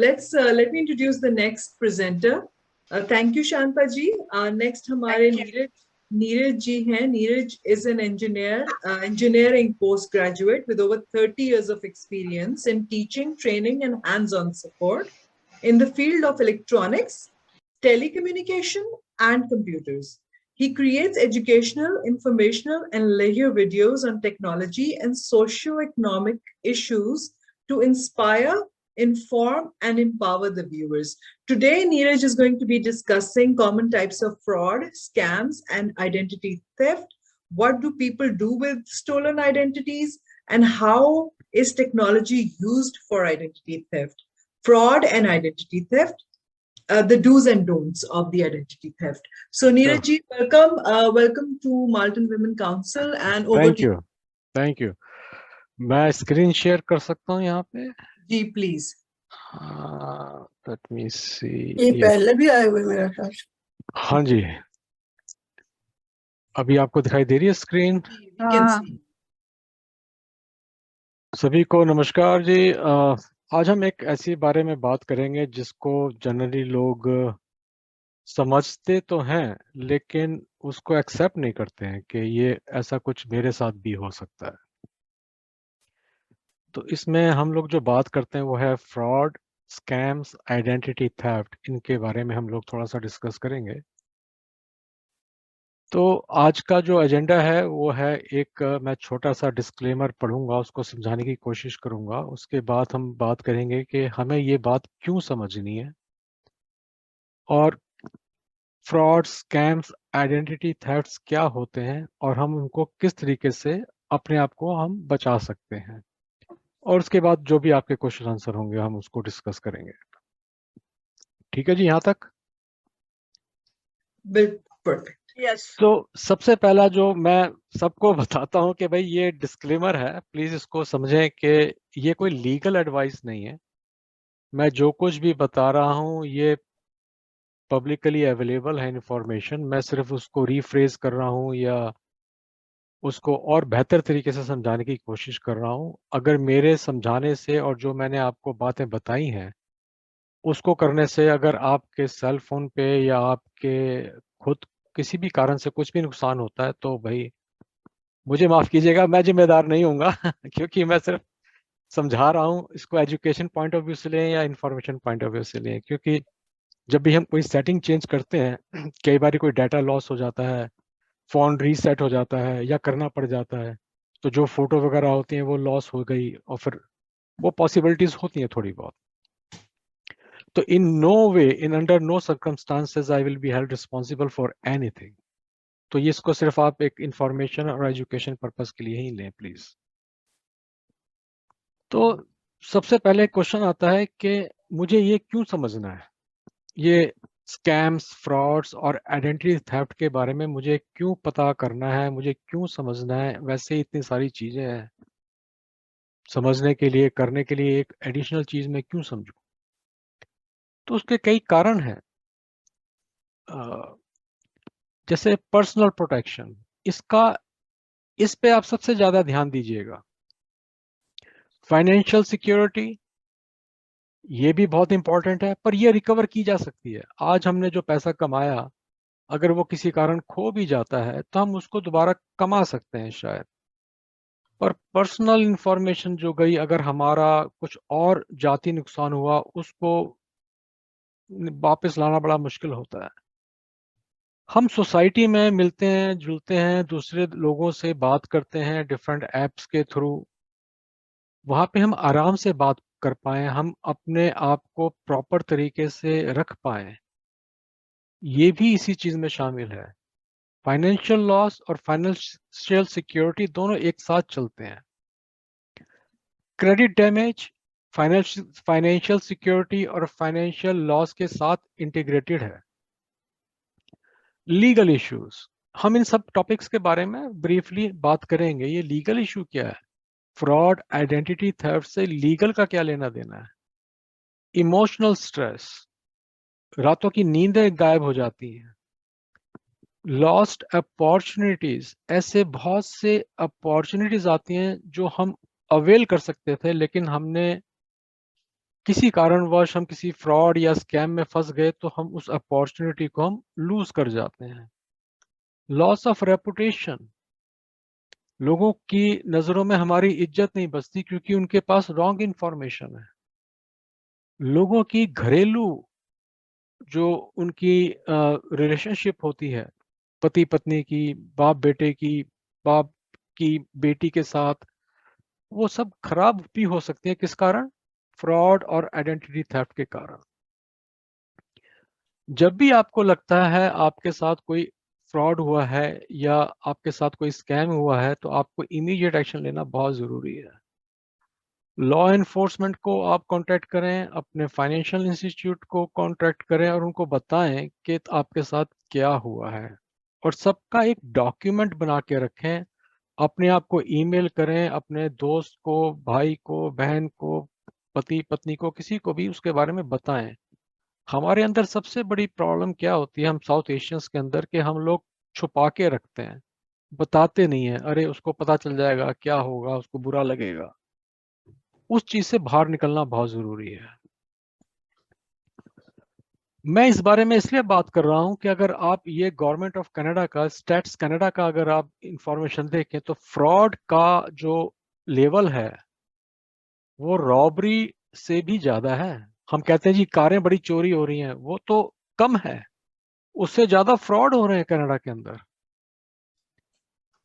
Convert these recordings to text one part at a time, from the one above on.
let me introduce the next presenter. Thank you, Shanta ji. Next, हमारे Neeraj ji हैं. Neeraj is an engineering postgraduate with over 30 years of experience in teaching, training, and hands-on support in the field of electronics, telecommunication, and computers. He creates educational, informational, and leisure videos on technology and socio-economic issues to inspire, inform, and empower the viewers. Today, Neeraj is going to be discussing common types of fraud, scams, and identity theft. What do people do with stolen identities, and how is technology used for identity theft? Fraud and identity theft, the do's and don'ts of the identity theft. So Neeraj ji, welcome. Welcome to Malton Women Council and over to you. Thank you. मैं screen share कर सकता हूँ यहाँ पे? जी, please. Let me see. ये पहले भी आए हुए मेरा ख्याल. हाँ जी. अभी आपको दिखाई दे रही है स्क्रीन? सभी को नमस्कार जी. आज हम एक ऐसी बारे में बात करेंगे जिसको जनरली लोग समझते तो हैं लेकिन उसको एक्सेप्ट नहीं करते हैं कि ये ऐसा कुछ मेरे साथ भी हो सकता है. तो इसमें हम लोग जो बात करते हैं वो है फ्रॉड, स्कैम्स, आइडेंटिटी थेफ्ट. इनके बारे में हम लोग थोड़ा सा डिस्कस करेंगे. तो आज का जो एजेंडा है वो है एक मैं छोटा सा डिस्क्लेमर पढ़ूंगा, उसको समझाने की कोशिश करूंगा. उसके बाद हम बात करेंगे कि हमें ये बात क्यों समझनी है और फ्रॉड, स्कैम्स, आइडेंटिटी थेफ्ट्स क्या होते हैं और हम उनको किस तरीके से अपने आप को हम बचा सकते हैं. और उसके बाद जो भी आपके क्वेश्चन आंसर होंगे हम उसको डिस्कस करेंगे. ठीक है जी यहाँ तक? परफेक्ट. Yes. तो सबसे पहला जो मैं सबको बताता हूँ कि भाई ये डिस्क्लेमर है, प्लीज इसको समझें कि ये कोई लीगल एडवाइस नहीं है. मैं जो कुछ भी बता रहा हूँ ये पब्लिकली अवेलेबल है इंफॉर्मेशन. मैं सिर्फ उसको रीफ्रेज कर रहा हूँ या उसको और बेहतर तरीके से समझाने की कोशिश कर रहा हूँ. अगर मेरे समझाने से और जो मैंने आपको बातें बताई हैं उसको करने से अगर आपके सेल फोन पे या आपके खुद किसी भी कारण से कुछ भी नुकसान होता है तो भाई मुझे माफ कीजिएगा, मैं जिम्मेदार नहीं हूँगा क्योंकि मैं सिर्फ समझा रहा हूँ. इसको एजुकेशन पॉइंट ऑफ व्यू से लें या इंफॉर्मेशन पॉइंट ऑफ व्यू से लें, क्योंकि जब भी हम कोई सेटिंग चेंज करते हैं कई बार कोई डाटा लॉस हो जाता है, फोन रीसेट हो जाता है या करना पड़ जाता है, तो जो फोटो वगैरह होती हैं वो लॉस हो गई और फिर वो पॉसिबिलिटीज होती हैं थोड़ी बहुत. तो in no way, in under no circumstances I will be held responsible for anything. तो ये इसको सिर्फ आप एक इंफॉर्मेशन और एजुकेशन पर्पस के लिए ही लें प्लीज. तो सबसे पहले क्वेश्चन आता है कि मुझे ये क्यों समझना है, ये स्कैम्स, फ्रॉड्स और आइडेंटिटी थेफ्ट के बारे में मुझे क्यों पता करना है, मुझे क्यों समझना है. वैसे इतनी सारी चीजें हैं समझने के लिए, करने के लिए एक एडिशनल चीज मैं क्यों समझूं. तो उसके कई कारण हैं. जैसे पर्सनल प्रोटेक्शन, इस पे आप सबसे ज्यादा ध्यान दीजिएगा. फाइनेंशियल सिक्योरिटी, ये भी बहुत इंपॉर्टेंट है पर ये रिकवर की जा सकती है. आज हमने जो पैसा कमाया अगर वो किसी कारण खो भी जाता है तो हम उसको दोबारा कमा सकते हैं शायद. पर पर्सनल इंफॉर्मेशन जो गई, अगर हमारा कुछ और जाती नुकसान हुआ उसको वापस लाना बड़ा मुश्किल होता है. हम सोसाइटी में मिलते हैं, जुलते हैं, दूसरे लोगों से बात करते हैं डिफरेंट ऐप्स के थ्रू. वहाँ पे हम आराम से बात कर पाएं, हम अपने आप को प्रॉपर तरीके से रख पाएं, ये भी इसी चीज में शामिल है. फाइनेंशियल लॉस और फाइनेंशियल सिक्योरिटी दोनों एक साथ चलते हैं. क्रेडिट डैमेज फाइनेंशियल सिक्योरिटी और फाइनेंशियल लॉस के साथ इंटीग्रेटेड है. लीगल इश्यूज, हम इन सब टॉपिक्स के बारे में ब्रीफली बात करेंगे. ये लीगल इशू क्या है, फ्रॉड, आइडेंटिटी थेफ्ट से लीगल का क्या लेना देना है. इमोशनल स्ट्रेस, रातों की नींदें गायब हो जाती हैं. लॉस्ट अपॉर्चुनिटीज, ऐसे बहुत से अपॉर्चुनिटीज आती हैं जो हम अवेल कर सकते थे लेकिन हमने किसी कारणवश हम किसी फ्रॉड या स्कैम में फंस गए तो हम उस अपॉर्चुनिटी को हम लूज कर जाते हैं। लॉस ऑफ रेपुटेशन, लोगों की नजरों में हमारी इज्जत नहीं बचती क्योंकि उनके पास रॉन्ग इंफॉर्मेशन है। लोगों की घरेलू जो उनकी रिलेशनशिप होती है, पति पत्नी की, बाप बेटे की, बाप की बेटी के साथ, वो सब खराब भी हो सकती है। किस कारण? फ्रॉड और आइडेंटिटी थेफ्ट के कारण। जब भी आपको लगता है आपके साथ कोई फ्रॉड हुआ है या आपके साथ कोई स्कैम हुआ है तो आपको इमीडिएट एक्शन लेना बहुत ज़रूरी है। लॉ एनफोर्समेंट को आप कांटेक्ट करें, अपने फाइनेंशियल इंस्टीट्यूट को कांटेक्ट करें और उनको बताएं कि आपके साथ क्या हुआ है, और सबका एक डॉक्यूमेंट बना के रखें। अपने आप को ईमेल करें, अपने दोस्त को, भाई को, बहन को, पति पत्नी को, किसी को भी उसके बारे में बताएं। हमारे अंदर सबसे बड़ी प्रॉब्लम क्या होती है, हम साउथ एशियंस के अंदर, कि हम लोग छुपा के रखते हैं, बताते नहीं है। अरे उसको पता चल जाएगा, क्या होगा, उसको बुरा लगेगा। उस चीज से बाहर निकलना बहुत जरूरी है। मैं इस बारे में इसलिए बात कर रहा हूं कि अगर आप ये गवर्नमेंट ऑफ कनाडा का, स्टैट्स कनाडा का अगर आप इंफॉर्मेशन देखें तो फ्रॉड का जो लेवल है वो रॉबरी से भी ज्यादा है। हम कहते हैं जी कारें बड़ी चोरी हो रही हैं, वो तो कम है, उससे ज्यादा फ्रॉड हो रहे हैं कनाडा के अंदर।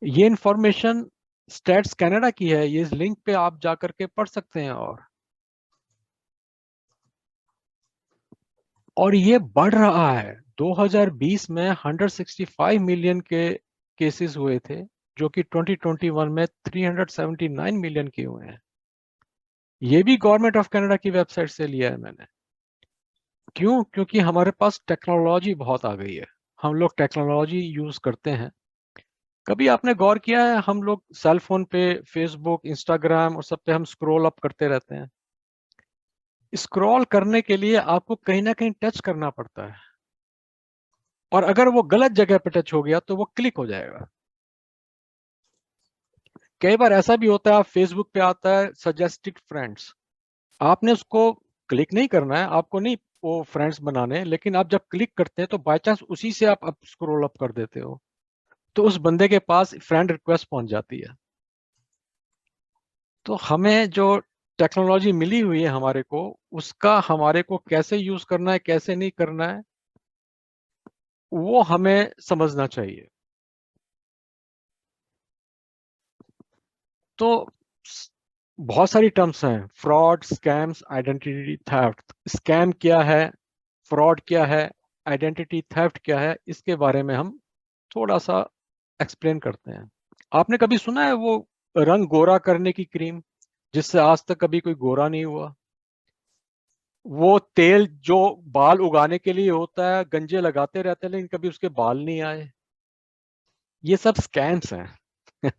ये इंफॉर्मेशन स्टैट्स कनाडा की है, ये इस लिंक पे आप जाकर के पढ़ सकते हैं। और ये बढ़ रहा है। 2020 में 165 मिलियन के केसेस हुए थे, जो कि 2021 में 379 मिलियन के हुए हैं। ये भी गवर्नमेंट ऑफ कनाडा की वेबसाइट से लिया है मैंने। क्यों? क्योंकि हमारे पास टेक्नोलॉजी बहुत आ गई है, हम लोग टेक्नोलॉजी यूज करते हैं। कभी आपने गौर किया है, हम लोग सेल फोन पे फेसबुक, इंस्टाग्राम और सब पे हम स्क्रॉल अप करते रहते हैं। स्क्रॉल करने के लिए आपको कहीं ना कहीं टच करना पड़ता है, और अगर वो गलत जगह पे टच हो गया तो वो क्लिक हो जाएगा। कई बार ऐसा भी होता है, आप फेसबुक पे आता है सजेस्टेड फ्रेंड्स, आपने उसको क्लिक नहीं करना है, आपको नहीं वो फ्रेंड्स बनाने, लेकिन आप जब क्लिक करते हैं तो बाय चांस उसी से आप स्क्रॉल अप कर देते हो, तो उस बंदे के पास फ्रेंड रिक्वेस्ट पहुंच जाती है। तो हमें जो टेक्नोलॉजी मिली हुई है हमारे को, उसका हमारे को कैसे यूज करना है, कैसे नहीं करना है, वो हमें समझना चाहिए। तो बहुत सारी टर्म्स हैं, fraud, scams, identity theft. Scam क्या है, फ्रॉड क्या है, आइडेंटिटी थेफ्ट क्या है, इसके बारे में हम थोड़ा सा एक्सप्लेन करते हैं। आपने कभी सुना है वो रंग गोरा करने की क्रीम, जिससे आज तक कभी कोई गोरा नहीं हुआ? वो तेल जो बाल उगाने के लिए होता है, गंजे लगाते रहते हैं लेकिन कभी उसके बाल नहीं आए। ये सब स्कैम्स हैं।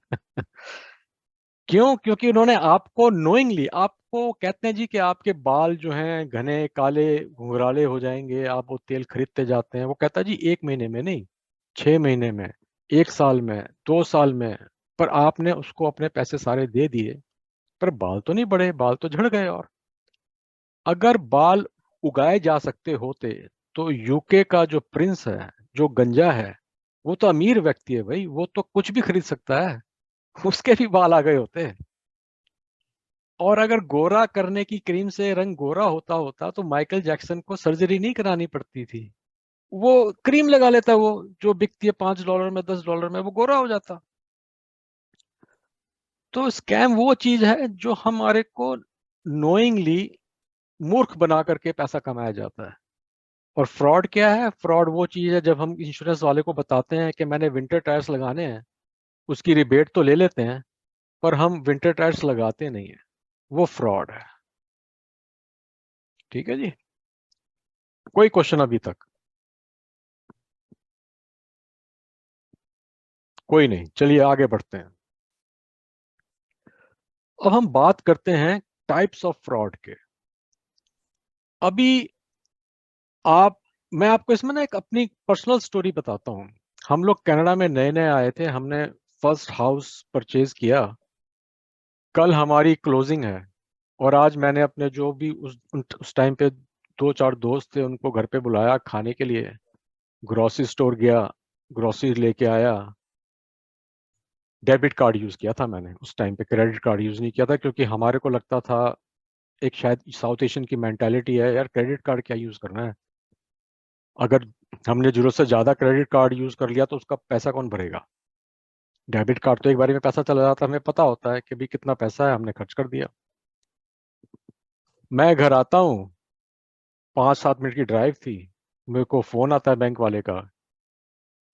क्यों? क्योंकि उन्होंने आपको नोइंगली, आपको कहते हैं जी कि आपके बाल जो हैं घने काले घुंघराले हो जाएंगे, आप वो तेल खरीदते जाते हैं। वो कहता है जी 1 महीने में नहीं, 6 महीने में, 1 साल में, 2 साल में। पर आपने उसको अपने पैसे सारे दे दिए, पर बाल तो नहीं बढ़े, बाल तो झड़ गए। और अगर बाल उगाए जा सकते होते तो यूके का जो प्रिंस है, जो गंजा है, वो तो अमीर व्यक्ति है भाई, वो तो कुछ भी खरीद सकता है, उसके भी बाल आ गए होते। और अगर गोरा करने की क्रीम से रंग गोरा होता होता तो माइकल जैक्सन को सर्जरी नहीं करानी पड़ती थी। वो क्रीम लगा लेता, वो जो बिकती है $5 में, $10 में, वो गोरा हो जाता। तो स्कैम वो चीज है जो हमारे को नोइंगली मूर्ख बना करके पैसा कमाया जाता है। और फ्रॉड क्या है? फ्रॉड वो चीज है जब हम इंश्योरेंस वाले को बताते हैं कि मैंने विंटर टायर्स लगाने हैं, उसकी रिबेट तो ले लेते हैं पर हम विंटर टायर्स लगाते नहीं है, वो फ्रॉड है। ठीक है जी। कोई क्वेश्चन अभी तक? कोई नहीं, चलिए आगे बढ़ते हैं। अब हम बात करते हैं टाइप्स ऑफ फ्रॉड के। अभी आप मैं आपको इसमें ना एक अपनी पर्सनल स्टोरी बताता हूँ। हम लोग कनाडा में नए नए आए थे, हमने फर्स्ट हाउस परचेज किया। कल हमारी क्लोजिंग है, और आज मैंने अपने जो भी उस टाइम पे 2-4 दोस्त थे उनको घर पे बुलाया खाने के लिए, ग्रोसरी स्टोर गया, ग्रोसरी लेके आया, डेबिट कार्ड यूज किया था मैंने उस टाइम पे, क्रेडिट कार्ड यूज नहीं किया था, क्योंकि हमारे को लगता था, एक शायद साउथ एशियन की मेंटालिटी है यार, क्रेडिट कार्ड क्या यूज करना है, अगर हमने जरूरत से ज्यादा क्रेडिट कार्ड यूज कर लिया तो उसका पैसा कौन भरेगा। डेबिट कार्ड तो एक बारी में पैसा चला जाता है, हमें पता होता है कि भी कितना पैसा है, हमने खर्च कर दिया। मैं घर आता हूँ, 5-7 मिनट की ड्राइव थी, मेरे को फोन आता है बैंक वाले का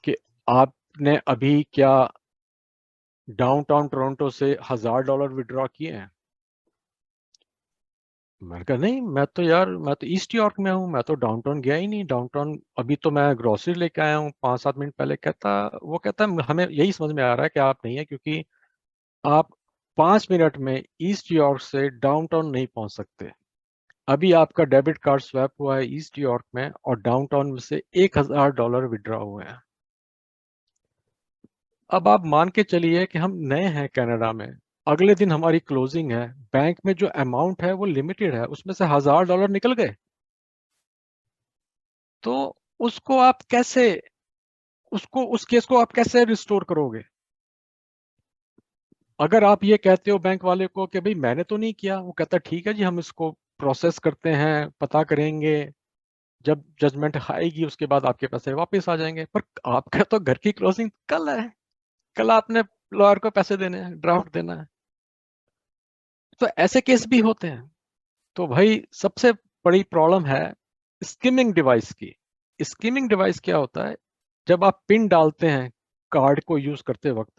कि आपने अभी क्या डाउनटाउन टोरंटो से $1000 विड्रॉ किए हैं। मैंने कहा नहीं, मैं तो ईस्ट यॉर्क में हूँ, मैं तो डाउनटाउन गया ही नहीं, डाउनटाउन अभी तो मैं ग्रोसरी लेके आया हूँ 5-7 मिनट पहले। वो कहता हमें यही समझ में आ रहा है कि आप नहीं है, क्योंकि आप 5 मिनट में ईस्ट यॉर्क से डाउनटाउन नहीं पहुंच सकते। अभी आपका डेबिट कार्ड स्वैप हुआ है ईस्ट यॉर्क में और डाउनटाउन में से $1000 विड्रॉ हुए हैं। अब आप मान के चलिए कि हम नए हैं कनाडा में, अगले दिन हमारी क्लोजिंग है, बैंक में जो अमाउंट है वो लिमिटेड है, उसमें से $1000 निकल गए, तो उसको आप कैसे, उस केस को आप कैसे रिस्टोर करोगे। अगर आप ये कहते हो बैंक वाले को कि भाई मैंने तो नहीं किया, वो कहता ठीक है जी, हम इसको प्रोसेस करते हैं, पता करेंगे, जब जजमेंट आएगी उसके बाद आपके पैसे वापस आ जाएंगे। पर आपका तो घर की क्लोजिंग कल है, कल आपने लॉयर को पैसे देने हैं, ड्राफ्ट देना है, तो ऐसे केस भी होते हैं। तो भाई सबसे बड़ी प्रॉब्लम है स्किमिंग डिवाइस की। स्किमिंग डिवाइस क्या होता है, जब आप पिन डालते हैं कार्ड को यूज करते वक्त,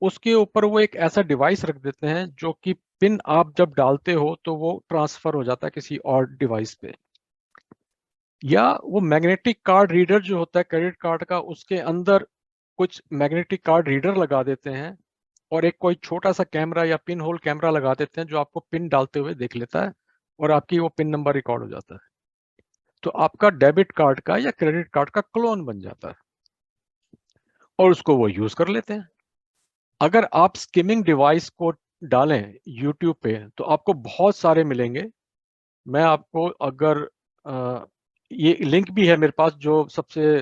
उसके ऊपर वो एक ऐसा डिवाइस रख देते हैं जो कि पिन आप जब डालते हो तो वो ट्रांसफर हो जाता है किसी और डिवाइस पे, या वो मैग्नेटिक कार्ड रीडर जो होता है क्रेडिट कार्ड का, उसके अंदर कुछ मैग्नेटिक कार्ड रीडर लगा देते हैं और एक कोई छोटा सा कैमरा या पिन होल कैमरा लगा देते हैं जो आपको पिन डालते हुए देख लेता है और आपकी वो पिन नंबर रिकॉर्ड हो जाता है, तो आपका डेबिट कार्ड का या क्रेडिट कार्ड का क्लोन बन जाता है और उसको वो यूज कर लेते हैं। अगर आप स्किमिंग डिवाइस को डालें यूट्यूब पे तो आपको बहुत सारे मिलेंगे। मैं आपको अगर ये लिंक भी है मेरे पास, जो सबसे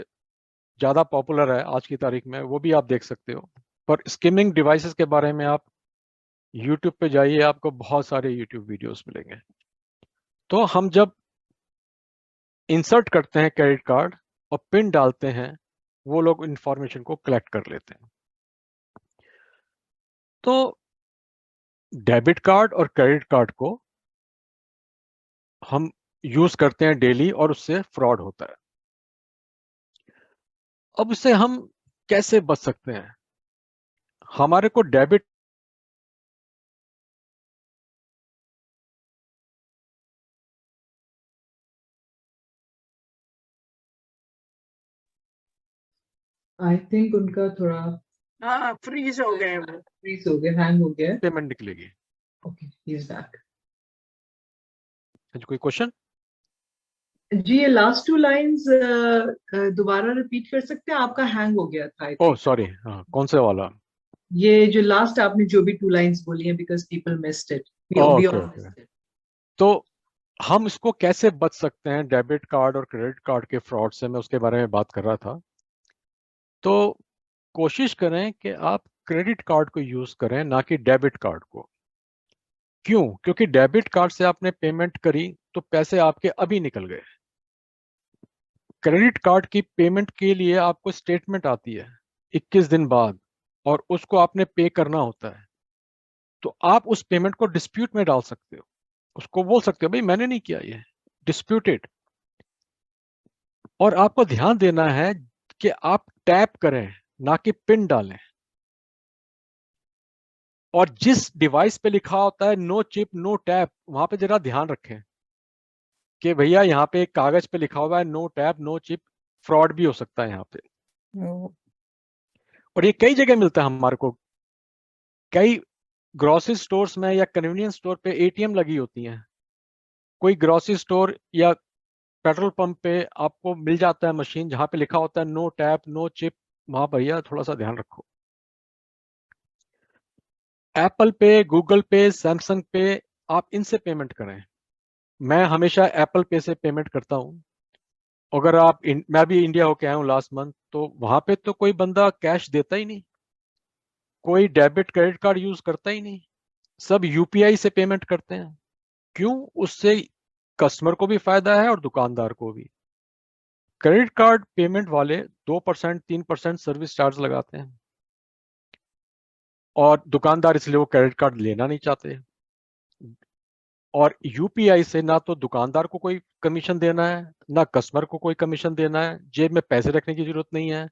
ज़्यादा पॉपुलर है आज की तारीख में, वो भी आप देख सकते हो। पर स्किमिंग डिवाइसेस के बारे में आप यूट्यूब पे जाइए, आपको बहुत सारे यूट्यूब वीडियोस मिलेंगे। तो हम जब इंसर्ट करते हैं क्रेडिट कार्ड और पिन डालते हैं, वो लोग इंफॉर्मेशन को कलेक्ट कर लेते हैं। तो डेबिट कार्ड और क्रेडिट कार्ड को हम यूज करते हैं डेली और उससे फ्रॉड होता है। अब उससे हम कैसे बच सकते हैं। हमारे को डेबिट आई थिंक उनका थोड़ा हाँ फ्रीज हो गए वो। फ्रीज हो गया, हैंग हो गया। पेमेंट निकलेगी। Okay, he is back. कोई क्वेश्चन? जी, ये लास्ट 2 लाइंस दोबारा रिपीट कर सकते हैं, आपका हैंग हो गया था आई ओह थिंक। सॉरी, हाँ कौन से वाला? ये जो लास्ट आपने जो भी 2 लाइंस बोली हैं, because people missed it, we okay all okay. Missed it. तो हम इसको कैसे बच सकते हैं डेबिट कार्ड और क्रेडिट कार्ड के फ्रॉड से, मैं उसके बारे में बात कर रहा था। तो कोशिश करें कि आप क्रेडिट कार्ड को यूज करें, ना कि डेबिट कार्ड को। क्यों? क्योंकि डेबिट कार्ड से आपने पेमेंट करी तो पैसे आपके अभी निकल गए। क्रेडिट कार्ड की पेमेंट के लिए आपको स्टेटमेंट आती है 21 दिन बाद और उसको आपने पे करना होता है, तो आप उस पेमेंट को डिस्प्यूट में डाल सकते हो, उसको बोल सकते हो भाई मैंने नहीं किया, ये डिस्प्यूटेड। और आपको ध्यान देना है कि आप टैप करें, ना कि पिन डालें। और जिस डिवाइस पे लिखा होता है नो चिप नो टैप, वहां पे जरा ध्यान रखें कि भैया यहाँ पे एक कागज पे लिखा हुआ है no tap no chip, fraud भी हो सकता है यहाँ पे। और ये कई जगह मिलता है हमारे को, कई ग्रोसरी स्टोर्स में या कन्वीनियंस स्टोर पे एटीएम लगी होती हैं, कोई ग्रोसरी स्टोर या पेट्रोल पंप पे आपको मिल जाता है मशीन जहां पे लिखा होता है नो टैप नो चिप, वहां भैया थोड़ा सा ध्यान रखो। एप्पल पे, गूगल पे, सैमसंग पे आप इनसे पेमेंट करें। मैं हमेशा एप्पल पे से पेमेंट करता हूँ। अगर आप मैं भी इंडिया होके आया हूँ लास्ट मंथ, तो वहां पे तो कोई बंदा कैश देता ही नहीं, कोई डेबिट क्रेडिट कार्ड यूज करता ही नहीं, सब यूपीआई से पेमेंट करते हैं। क्यों? उससे कस्टमर को भी फायदा है और दुकानदार को भी। क्रेडिट कार्ड पेमेंट वाले 2% 3% सर्विस चार्ज लगाते हैं, और दुकानदार इसलिए वो क्रेडिट कार्ड लेना नहीं चाहते। और यूपीआई से ना तो दुकानदार को कोई कमीशन देना है, ना कस्टमर को कोई कमीशन देना है, जेब में पैसे रखने की जरूरत नहीं है।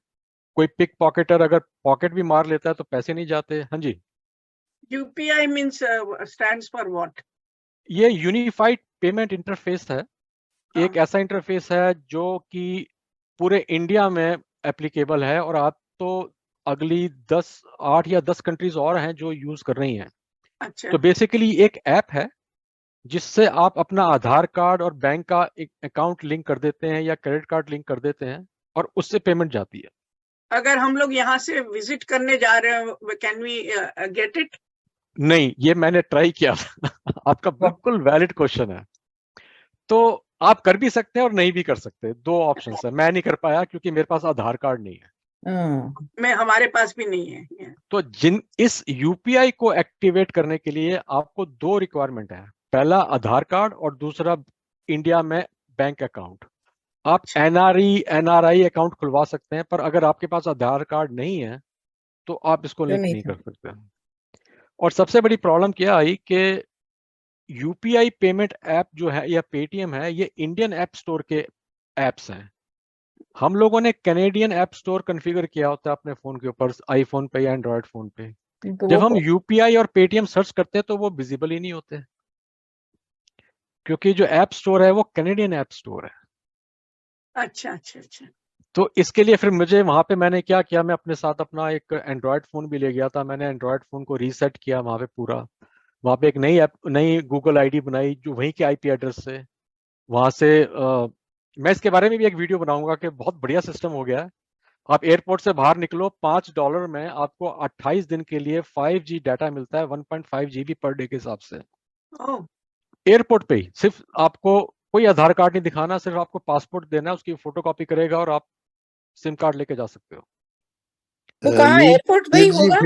कोई पिक पॉकेटर अगर पॉकेट भी मार लेता है तो पैसे नहीं जाते। हाँ जी। UPI means stands for what? ये यूनिफाइड पेमेंट इंटरफेस है। एक ऐसा इंटरफेस है जो कि पूरे इंडिया में एप्लीकेबल है, और आप तो अगली 8 या 10 कंट्रीज और हैं जो यूज कर रही हैं। अच्छा, तो बेसिकली एक ऐप है जिससे आप अपना आधार कार्ड और बैंक का एक अकाउंट लिंक कर देते हैं या क्रेडिट कार्ड लिंक कर देते हैं, और उससे पेमेंट जाती है। अगर हम लोग यहाँ से विजिट करने जा रहे हैं, कैन वी गेट इट? नहीं, ये मैंने ट्राई किया था। आपका बिल्कुल वैलिड क्वेश्चन है। तो आप कर भी सकते हैं और नहीं भी कर सकते, दो ऑप्शन है। मैं नहीं कर पाया क्योंकि मेरे पास आधार कार्ड नहीं है। मैं हमारे पास भी नहीं है। तो इस यूपीआई को एक्टिवेट करने के लिए आपको दो रिक्वायरमेंट है। पहला आधार कार्ड, और दूसरा इंडिया में बैंक अकाउंट। आप एनआरआई अकाउंट खुलवा सकते हैं, पर अगर आपके पास आधार कार्ड नहीं है तो आप इसको लिंक नहीं कर सकते। और सबसे बड़ी प्रॉब्लम क्या आई कि यूपीआई पेमेंट ऐप जो है या पेटीएम है, ये इंडियन ऐप स्टोर के ऐप्स हैं। हम लोगों ने कैनेडियन ऐप स्टोर कॉन्फ़िगर किया होता है अपने फोन के ऊपर, आईफोन पे या एंड्रॉयड फोन पे। जब हम यूपीआई और पेटीएम सर्च करते हैं तो वो विजिबल ही नहीं होते, क्योंकि जो ऐप स्टोर है वो कैनेडियन ऐप स्टोर है। अच्छा अच्छा अच्छा। तो इसके लिए फिर मुझे वहां पे मैंने क्या किया, मैं अपने साथ अपना एक एंड्रॉयड फोन भी ले गया था। मैंने एंड्रॉयड फोन को रीसेट किया वहां पे पूरा। वहां पे एक नई गूगल आईडी बनाई जो वहीं के आईपी एड्रेस से। वहां से मैं इसके बारे में भी एक वीडियो बनाऊंगा कि बहुत बढ़िया सिस्टम हो गया है। आप एयरपोर्ट से बाहर निकलो, $5 में आपको 28 दिन के लिए 5G डाटा मिलता है, 1.5 GB पर डे के हिसाब से। ओह, एयरपोर्ट पे ही सिर्फ आपको कोई आधार कार्ड नहीं दिखाना, सिर्फ आपको पासपोर्ट देना है, उसकी फोटो कॉपी करेगा और आप सिम कार्ड लेके जा सकते हो। वो कहाँ ये एयरपोर्ट पे ही होगा?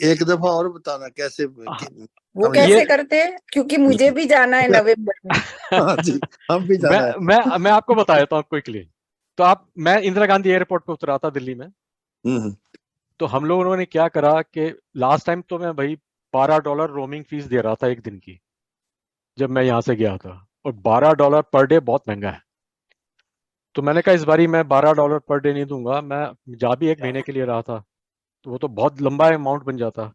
एक दफा और बताना कैसे वो कैसे करते हैं, क्योंकि मुझे भी जाना है नवंबर में। हाँ जी, हम भी जाना है। मैं आपको बता देता हूँ क्विकली। तो मैं इंदिरा गांधी एयरपोर्ट पे उतरा था दिल्ली में। तो हम लोगों ने क्या करा कि लास्ट टाइम तो मैं भाई $12 रोमिंग फीस दे रहा था एक दिन की, जब मैं यहाँ से गया था। और $12 पर डे बहुत महंगा है। तो मैंने कहा इस बारी मैं $12 पर डे नहीं दूंगा। मैं जा भी 1 महीने के लिए रहा था, तो वो तो बहुत लंबा अमाउंट बन जाता।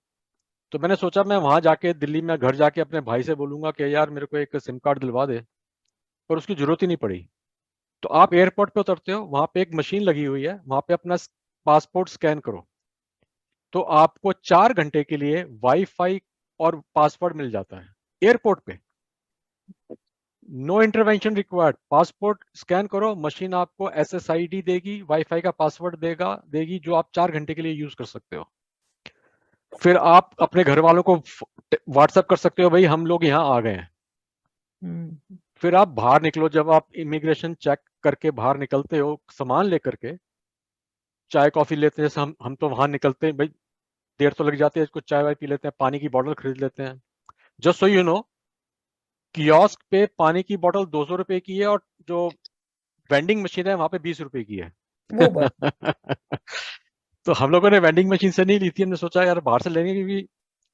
तो मैंने सोचा मैं वहां जाके दिल्ली में घर जाके अपने भाई से बोलूंगा कि यार मेरे को एक सिम कार्ड दिलवा दे, पर उसकी जरूरत ही नहीं पड़ी। तो आप एयरपोर्ट पे उतरते हो, वहां पे एक मशीन लगी हुई है, वहां पे अपना पासपोर्ट स्कैन करो, तो आपको 4 घंटे के लिए वाईफाई और पासवर्ड मिल जाता है एयरपोर्ट पे। No intervention required. Passport scan करो, मशीन आपको SSID देगी, वाईफाई का पासवर्ड देगी, जो आप 4 घंटे के लिए यूज कर सकते हो। फिर आप अपने घर वालों को व्हाट्सएप कर सकते हो, भाई हम लोग यहाँ आ गए हैं। फिर आप बाहर निकलो, जब आप इमिग्रेशन चेक करके बाहर निकलते हो सामान लेकर के, चाय कॉफी लेते हैं, जैसे हम तो वहां निकलते हैं भाई, देर तो लग जाती है, कुछ चाय वाय पी लेते हैं, पानी की बोतल खरीद लेते हैं। Just so you know, kiosk पे पानी की बोतल 200 रुपए की है, और जो वेंडिंग मशीन है वहां पे 20 रुपए की है। तो हम लोगों ने वेंडिंग मशीन से नहीं ली थी, हमने सोचा यार बाहर से लेंगे, क्योंकि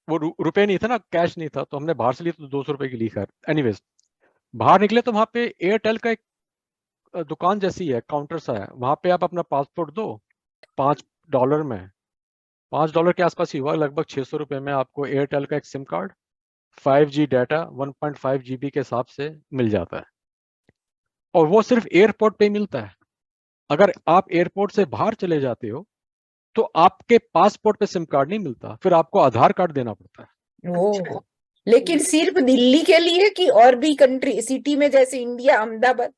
वो रुपए नहीं था ना, कैश नहीं था, तो हमने बाहर से ली तो 200 रुपए की ली। खैर एनीवेज, बाहर निकले तो वहां पे एयरटेल का एक दुकान जैसी है, काउंटर सा है, वहां पे आप अपना पासपोर्ट दो, $5 में, $5 के आसपास ही हुआ, लगभग 600 रुपए में आपको एयरटेल का एक SIM card, 5G data 1.5 GB के हिसाब से मिल जाता है। और वो सिर्फ एयरपोर्ट पे ही मिलता है। अगर आप एयरपोर्ट से बाहर चले जाते हो तो आपके पासपोर्ट पे सिम कार्ड नहीं मिलता, फिर आपको आधार कार्ड देना पड़ता है। ओ, लेकिन सिर्फ दिल्ली के लिए कि और भी कंट्री सिटी में, जैसे इंडिया अहमदाबाद?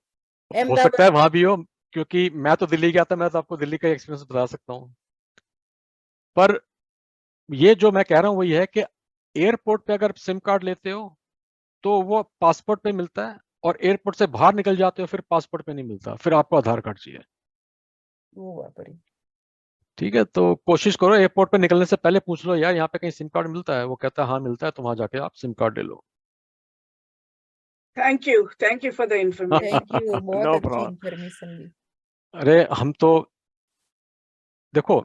हो सकता है वहां भी हो, क्योंकि मैं तो दिल्ली गया था, मैं तो आपको दिल्ली का एक्सपीरियंस बता सकता हूँ। पर ये जो मैं कह रहा हूँ वही है कि एयरपोर्ट पे अगर सिम कार्ड लेते हो तो वो पासपोर्ट पे मिलता है, और एयरपोर्ट से बाहर निकल जाते हो फिर पासपोर्ट पे नहीं मिलता, फिर आपको आधार कार्ड चाहिए। वो बाप रे। ठीक है, तो कोशिश करो एयरपोर्ट पे निकलने से पहले पूछ लो यार यहाँ पे कहीं सिम कार्ड मिलता है, वो कहता है हाँ मिलता है, तो वहां जाके आप सिम कार्ड ले लो। Thank you for the information. Thank you, बहुत No अच्छी problem. इंफॉर्मेशन दी। अरे हम तो देखो,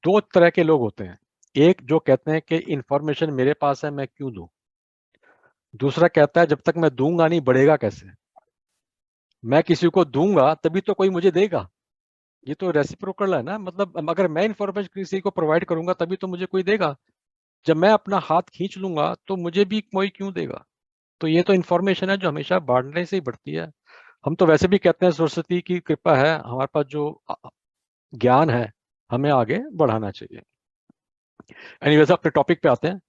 दो तरह के लोग होते हैं, एक जो कहते हैं कि इंफॉर्मेशन मेरे पास है मैं क्यों दूं, दूसरा कहता है जब तक मैं दूंगा नहीं बढ़ेगा कैसे, मैं किसी को दूंगा तभी तो कोई मुझे देगा। ये तो रेसिप्रोकल है ना, मतलब अगर मैं इंफॉर्मेशन किसी को प्रोवाइड करूंगा तभी तो मुझे कोई देगा, जब मैं अपना हाथ खींच लूंगा तो मुझे भी कोई क्यों देगा। तो ये तो इंफॉर्मेशन है जो हमेशा बांटने से ही बढ़ती है। हम तो वैसे भी कहते हैं सरस्वती की कृपा है हमारे पास, जो ज्ञान है हमें आगे बढ़ाना चाहिए। एनीवेज अपने टॉपिक पे आते हैं।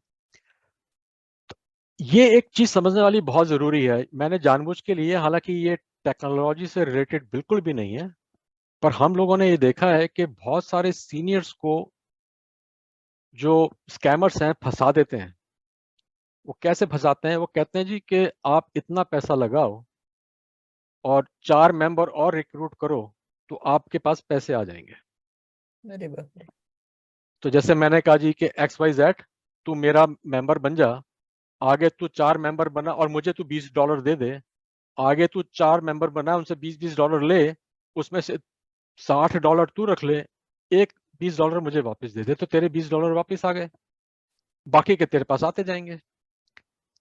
ये एक चीज समझने वाली बहुत जरूरी है, मैंने जानबूझ के लिए, हालांकि ये टेक्नोलॉजी से रिलेटेड बिल्कुल भी नहीं है, पर हम लोगों ने ये देखा है कि बहुत सारे सीनियर्स को जो स्कैमर्स हैं फंसा देते हैं। वो कैसे फंसाते हैं, वो कहते हैं जी कि आप इतना पैसा लगाओ और 4 मेंबर और रिक्रूट करो तो आपके पास पैसे आ जाएंगे। अरे बाप रे। तो जैसे मैंने कहा जी कि XYZ तू मेरा मेंबर बन जा, आगे तू 4 मेंबर बना और मुझे तू $20 दे दे, आगे तू 4 मेंबर बना उनसे $20 ले, उसमें से $60 तू रख ले, एक $20 मुझे वापस दे दे, तो तेरे $20 वापस आ गए, बाकी के तेरे पास आते जाएंगे।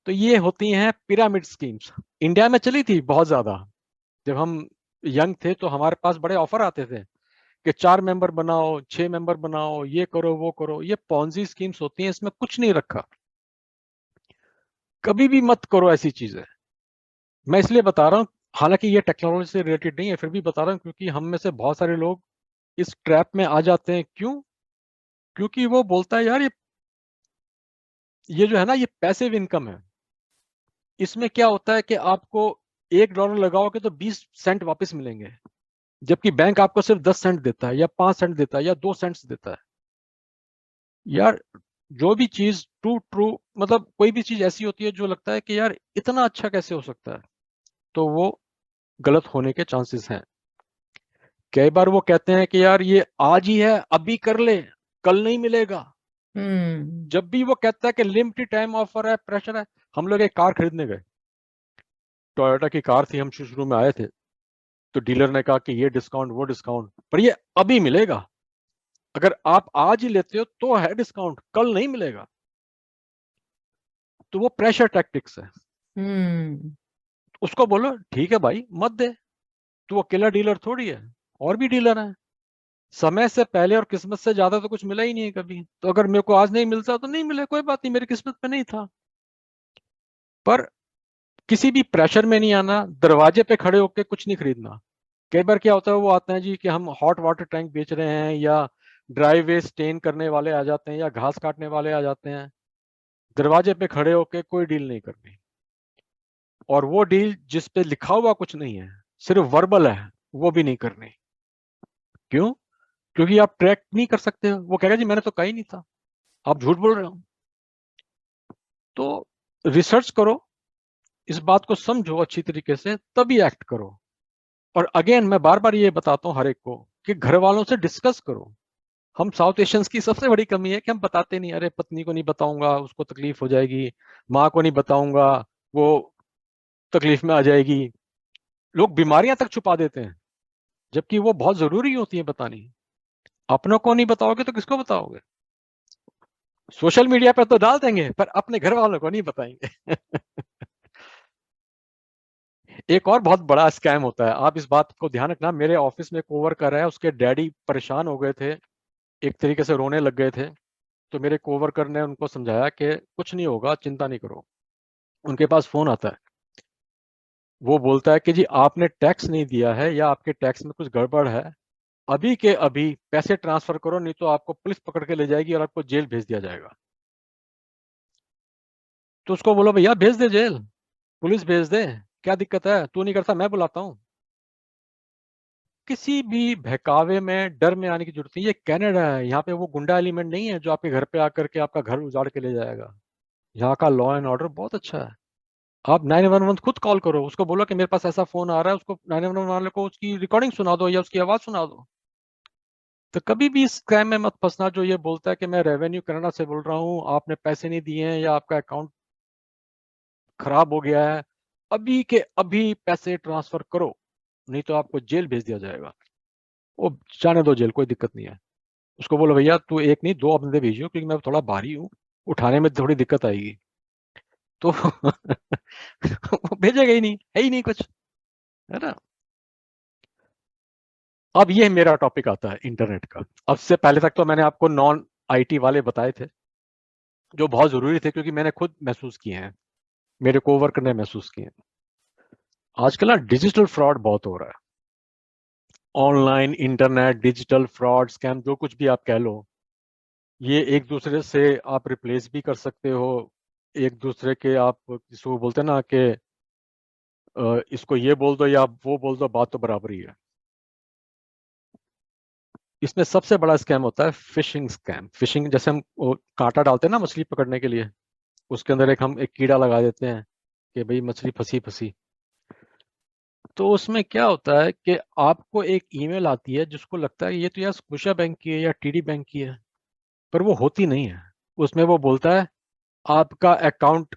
तो ये होती हैं पिरामिड स्कीम्स। इंडिया में चली थी बहुत ज्यादा, जब हम यंग थे तो हमारे पास बड़े ऑफर आते थे कि 4 मेंबर बनाओ, 6 मेंबर बनाओ, ये करो वो करो। ये पॉन्जी स्कीम्स होती हैं, इसमें कुछ नहीं रखा, कभी भी मत करो ऐसी चीजें। मैं इसलिए बता रहा हूँ, हालांकि ये टेक्नोलॉजी से रिलेटेड नहीं है, फिर भी बता रहा हूँ क्योंकि हम में से बहुत सारे लोग इस ट्रैप में आ जाते हैं। क्यों? क्योंकि वो बोलता है यार ये जो है ना ये पैसिव इनकम है, इसमें क्या होता है कि आपको $1 लगाओगे तो 20 सेंट वापस मिलेंगे, जबकि बैंक आपको सिर्फ 10 सेंट देता है या 5 सेंट देता है या 2 सेंट्स देता है। यार जो भी चीज ट्रू ट्रू मतलब कोई भी चीज ऐसी होती है जो लगता है कि यार इतना अच्छा कैसे हो सकता है, तो वो गलत होने के चांसेस हैं। कई बार वो कहते हैं कि यार ये आज ही है अभी कर ले, कल नहीं मिलेगा। जब भी वो कहता है कि लिमिटेड टाइम ऑफर है, प्रेशर है। हम लोग एक कार खरीदने गए, टोयोटा की कार थी, हम शुरू में आए थे, तो डीलर ने कहा कि ये डिस्काउंट वो डिस्काउंट, पर ये अभी मिलेगा, अगर आप आज ही लेते हो तो है डिस्काउंट, कल नहीं मिलेगा। तो वो प्रेशर टैक्टिक्स है। उसको बोलो ठीक है भाई मत दे, तू अकेला डीलर थोड़ी है, और भी डीलर हैं। समय से पहले और किस्मत से ज्यादा तो कुछ मिला ही नहीं है कभी, तो अगर मेरे को आज नहीं मिलता तो नहीं मिले, कोई बात नहीं, मेरी किस्मत में नहीं था। पर किसी भी प्रेशर में नहीं आना, दरवाजे पे खड़े होकर कुछ नहीं खरीदना। कई बार क्या होता है, वो आते हैं जी कि हम हॉट वाटर टैंक बेच रहे हैं, या ड्राई वेस्ट स्टेन करने वाले आ जाते हैं, या घास काटने वाले आ जाते हैं, दरवाजे पे खड़े होके कोई डील नहीं करनी। और वो डील जिस पे लिखा हुआ कुछ नहीं है, सिर्फ वर्बल है, वो भी नहीं करनी। क्यों? क्योंकि आप ट्रैक नहीं कर सकते हो, वो कहेगा जी मैंने तो कहा ही नहीं था, आप झूठ बोल रहे हो। तो रिसर्च करो, इस बात को समझो अच्छी तरीके से, तभी एक्ट करो। और अगेन मैं बार बार ये बताता हूँ हर एक को कि घर वालों से डिस्कस करो। हम साउथ एशियंस की सबसे बड़ी कमी है कि हम बताते नहीं, अरे पत्नी को नहीं बताऊंगा उसको तकलीफ हो जाएगी, माँ को नहीं बताऊंगा वो तकलीफ में आ जाएगी। लोग बीमारियां तक छुपा देते हैं, जबकि वो बहुत जरूरी होती है बतानी। अपनों को नहीं बताओगे तो किसको बताओगे? सोशल मीडिया पर तो डाल देंगे, पर अपने घर वालों को नहीं बताएंगे। एक और बहुत बड़ा स्कैम होता है, आप इस बात को ध्यान रखना। मेरे ऑफिस में कोवर्कर है, उसके डैडी परेशान हो गए थे, एक तरीके से रोने लग गए थे। तो मेरे कोवर्कर ने उनको समझाया कि कुछ नहीं होगा, चिंता नहीं करो। उनके पास फोन आता है, वो बोलता है कि जी आपने टैक्स नहीं दिया है या आपके टैक्स में कुछ गड़बड़ है, अभी के अभी पैसे ट्रांसफर करो, नहीं तो आपको पुलिस पकड़ के ले जाएगी और आपको जेल भेज दिया जाएगा। तो उसको बोलो भैया भेज दे जेल, पुलिस भेज दे, क्या दिक्कत है, तू नहीं करता मैं बुलाता हूँ। किसी भी बहकावे में डर में आने की जरूरत नहीं। ये कनाडा है, यहाँ पे वो गुंडा एलिमेंट नहीं है जो आपके घर पे आकर के आपका घर उजाड़ के ले जाएगा। यहाँ का लॉ एंड ऑर्डर बहुत अच्छा है। आप 911 खुद कॉल करो, उसको बोलो कि मेरे पास ऐसा फोन आ रहा है, उसको 911 वाले को उसकी रिकॉर्डिंग सुना दो या उसकी आवाज सुना दो। तो कभी भी इस स्कैम में मत फंसना जो ये बोलता है कि मैं रेवेन्यू कनाडा से बोल रहा हूँ, आपने पैसे नहीं दिए हैं या आपका अकाउंट खराब हो गया है, अभी के अभी पैसे ट्रांसफर करो, नहीं तो आपको जेल भेज दिया जाएगा। वो जाने दो जेल, कोई दिक्कत नहीं है। उसको बोलो भैया तू एक नहीं 2 बंदे भेजियो, क्योंकि मैं थोड़ा भारी हूँ, उठाने में थोड़ी दिक्कत आएगी। तो वो भेजेगा ही नहीं, है ही नहीं कुछ, है ना। अब ये मेरा टॉपिक आता है इंटरनेट का। अब से पहले तक तो मैंने आपको नॉन आईटी वाले बताए थे जो बहुत जरूरी थे, क्योंकि मैंने खुद महसूस किए हैं, मेरे कोवर्कर ने महसूस किए हैं। आजकल ना डिजिटल फ्रॉड बहुत हो रहा है, online internet digital fraud scam जो कुछ भी आप कह लो, ये एक दूसरे से आप रिप्लेस भी कर सकते हो। एक दूसरे के आप जिसको बोलते हैं ना कि इसको ये बोल दो या वो बोल दो, बात तो बराबर ही है। इसमें सबसे बड़ा स्कैम होता है फिशिंग स्कैम। फिशिंग जैसे हम वो कांटा डालते हैं ना मछली पकड़ने के लिए, उसके अंदर हम एक कीड़ा लगा देते हैं कि भाई मछली फंसी फंसी। तो उसमें क्या होता है कि आपको एक ईमेल आती है जिसको लगता है ये तो यार स्कूशा बैंक की है या टीडी बैंक की है, पर वो होती नहीं है। उसमें वो बोलता है आपका अकाउंट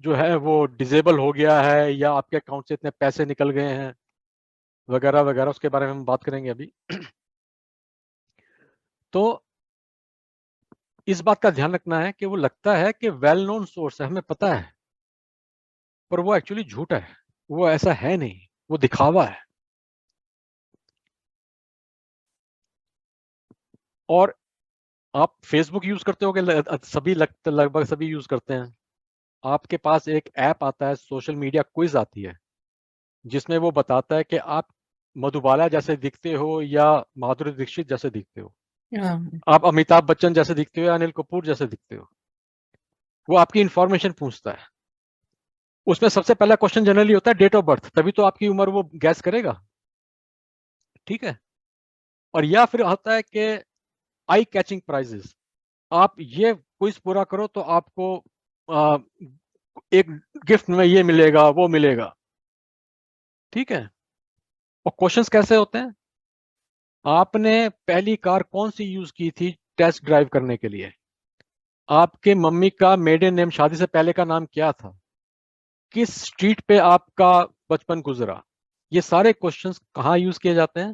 जो है वो डिसेबल हो गया है या आपके अकाउंट से इतने पैसे निकल गए हैं वगैरह वगैरह, उसके बारे में हम बात करेंगे अभी। तो इस बात का ध्यान रखना है कि वो लगता है कि वेल नोन सोर्स है, हमें पता है, पर वो एक्चुअली झूठा है, वो ऐसा है नहीं, वो दिखावा है। और आप फेसबुक यूज करते होगे, सभी लगभग सभी यूज करते हैं। आपके पास एक ऐप आता है, सोशल मीडिया क्विज आती है, जिसमें वो बताता है कि आप मधुबाला जैसे दिखते हो या माधुरी दीक्षित जैसे दिखते हो, हाँ, आप अमिताभ बच्चन जैसे दिखते हो या अनिल कपूर जैसे दिखते हो। वो आपकी इंफॉर्मेशन पूछता है। उसमें सबसे पहला क्वेश्चन जनरली होता है डेट ऑफ बर्थ, तभी तो आपकी उम्र वो गैस करेगा, ठीक है। और या फिर होता है कि आई कैचिंग प्राइजेस, आप ये क्विज पूरा करो तो आपको एक गिफ्ट में ये मिलेगा वो मिलेगा, ठीक है। और क्वेश्चंस कैसे होते हैं, आपने पहली कार कौन सी यूज की थी टेस्ट ड्राइव करने के लिए, आपके मम्मी का मेडन नेम शादी से पहले का नाम क्या था, किस स्ट्रीट पे आपका बचपन गुजरा। ये सारे क्वेश्चंस कहाँ यूज किए जाते हैं,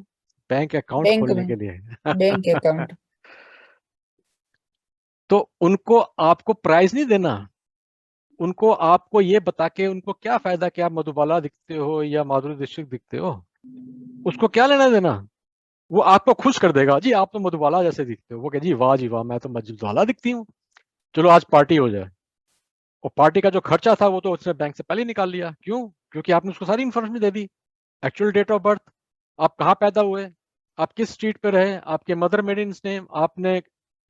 बैंक अकाउंट बैंक खोलने में, के लिए। Bank account. तो उनको आपको प्राइज नहीं देना, उनको आपको ये बता के उनको क्या फायदा कि आप मधुबाला दिखते हो या माधुरी दीक्षित दिखते हो, उसको क्या लेना देना। वो आपको खुश कर देगा, जी आप तो मधुबाला जैसे दिखते हो, वो कहे जी वाह मैं तो मधुबाला दिखती हूँ, चलो आज पार्टी हो जाए। और पार्टी का जो खर्चा था वो तो उसने बैंक से पहले ही निकाल लिया, क्यों, क्योंकि आपने उसको सारी इन्फॉर्मेशन दे दी, एक्चुअल डेट ऑफ बर्थ, आप कहाँ पैदा हुए, आप किस स्ट्रीट पे रहे, आपके मदर मेडन नेम, आपने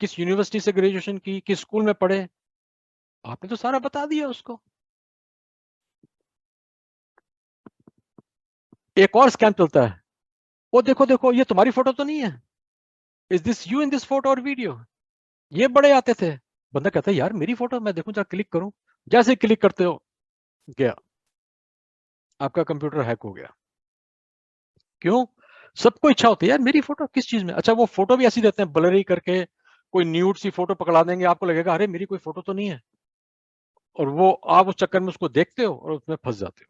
किस यूनिवर्सिटी से ग्रेजुएशन की, किस स्कूल में पढ़े, आपने तो सारा बता दिया उसको। एक और स्कैम चलता है, वो देखो देखो ये तुम्हारी फोटो तो नहीं है, is this you in this photo और वीडियो। ये बड़े आते थे। बंदा कहता है यार मेरी फोटो, मैं देखूं जरा, क्लिक करूं, जैसे क्लिक करते हो गया, आपका कंप्यूटर हैक हो गया। क्यों, सबको इच्छा होती है यार मेरी फोटो किस चीज में। अच्छा वो फोटो भी ऐसी देते हैं ब्लरी करके, कोई न्यूड सी फोटो पकड़ा देंगे, आपको लगेगा अरे मेरी कोई फोटो तो नहीं है, और वो आप उस चक्कर में उसको देखते हो और उसमें फंस जाते हो।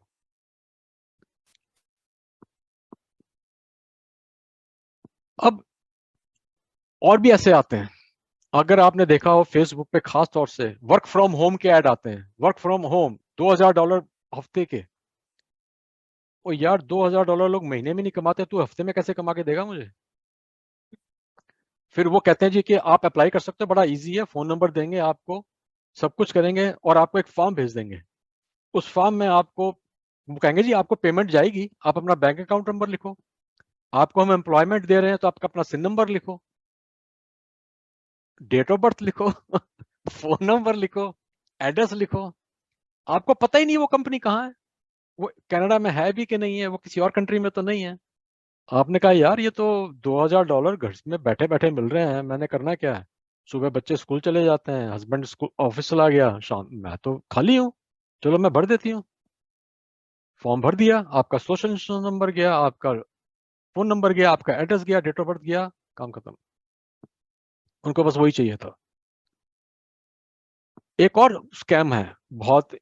अब और भी ऐसे आते हैं, अगर आपने देखा हो फेसबुक पे खास तौर से वर्क फ्रॉम होम के ऐड आते हैं, वर्क फ्रॉम होम $2000 हफ्ते के। ओ यार $2000 लोग महीने में नहीं कमाते, तू हफ्ते में कैसे कमा के देगा मुझे। फिर वो कहते हैं जी कि आप अप्लाई कर सकते हो, बड़ा इजी है, फोन नंबर देंगे आपको, सब कुछ करेंगे और आपको एक फॉर्म भेज देंगे। उस फॉर्म में आपको वो कहेंगे जी आपको पेमेंट जाएगी, आप अपना बैंक अकाउंट नंबर लिखो, आपको हम एम्प्लॉयमेंट दे रहे हैं तो आपका अपना सिन नंबर लिखो, डेट ऑफ बर्थ लिखो, फोन नंबर लिखो, एड्रेस लिखो। आपको पता ही नहीं वो कंपनी कहाँ है, वो कनाडा में है भी कि नहीं है, वो किसी और कंट्री में तो नहीं है। आपने कहा यार ये तो $2000 घर में बैठे बैठे मिल रहे हैं, मैंने करना क्या है, सुबह बच्चे स्कूल चले जाते हैं, हस्बैंड स्कूल ऑफिस चला गया, शाम मैं तो खाली हूँ, चलो मैं भर देती हूँ, फॉर्म भर दिया, आपका सोशल नंबर गया, आपका फोन नंबर गया, आपका एड्रेस गया, डेट ऑफ बर्थ गया, काम खत्म। उनको बस वही चाहिए था। एक और स्कैम है बहुत,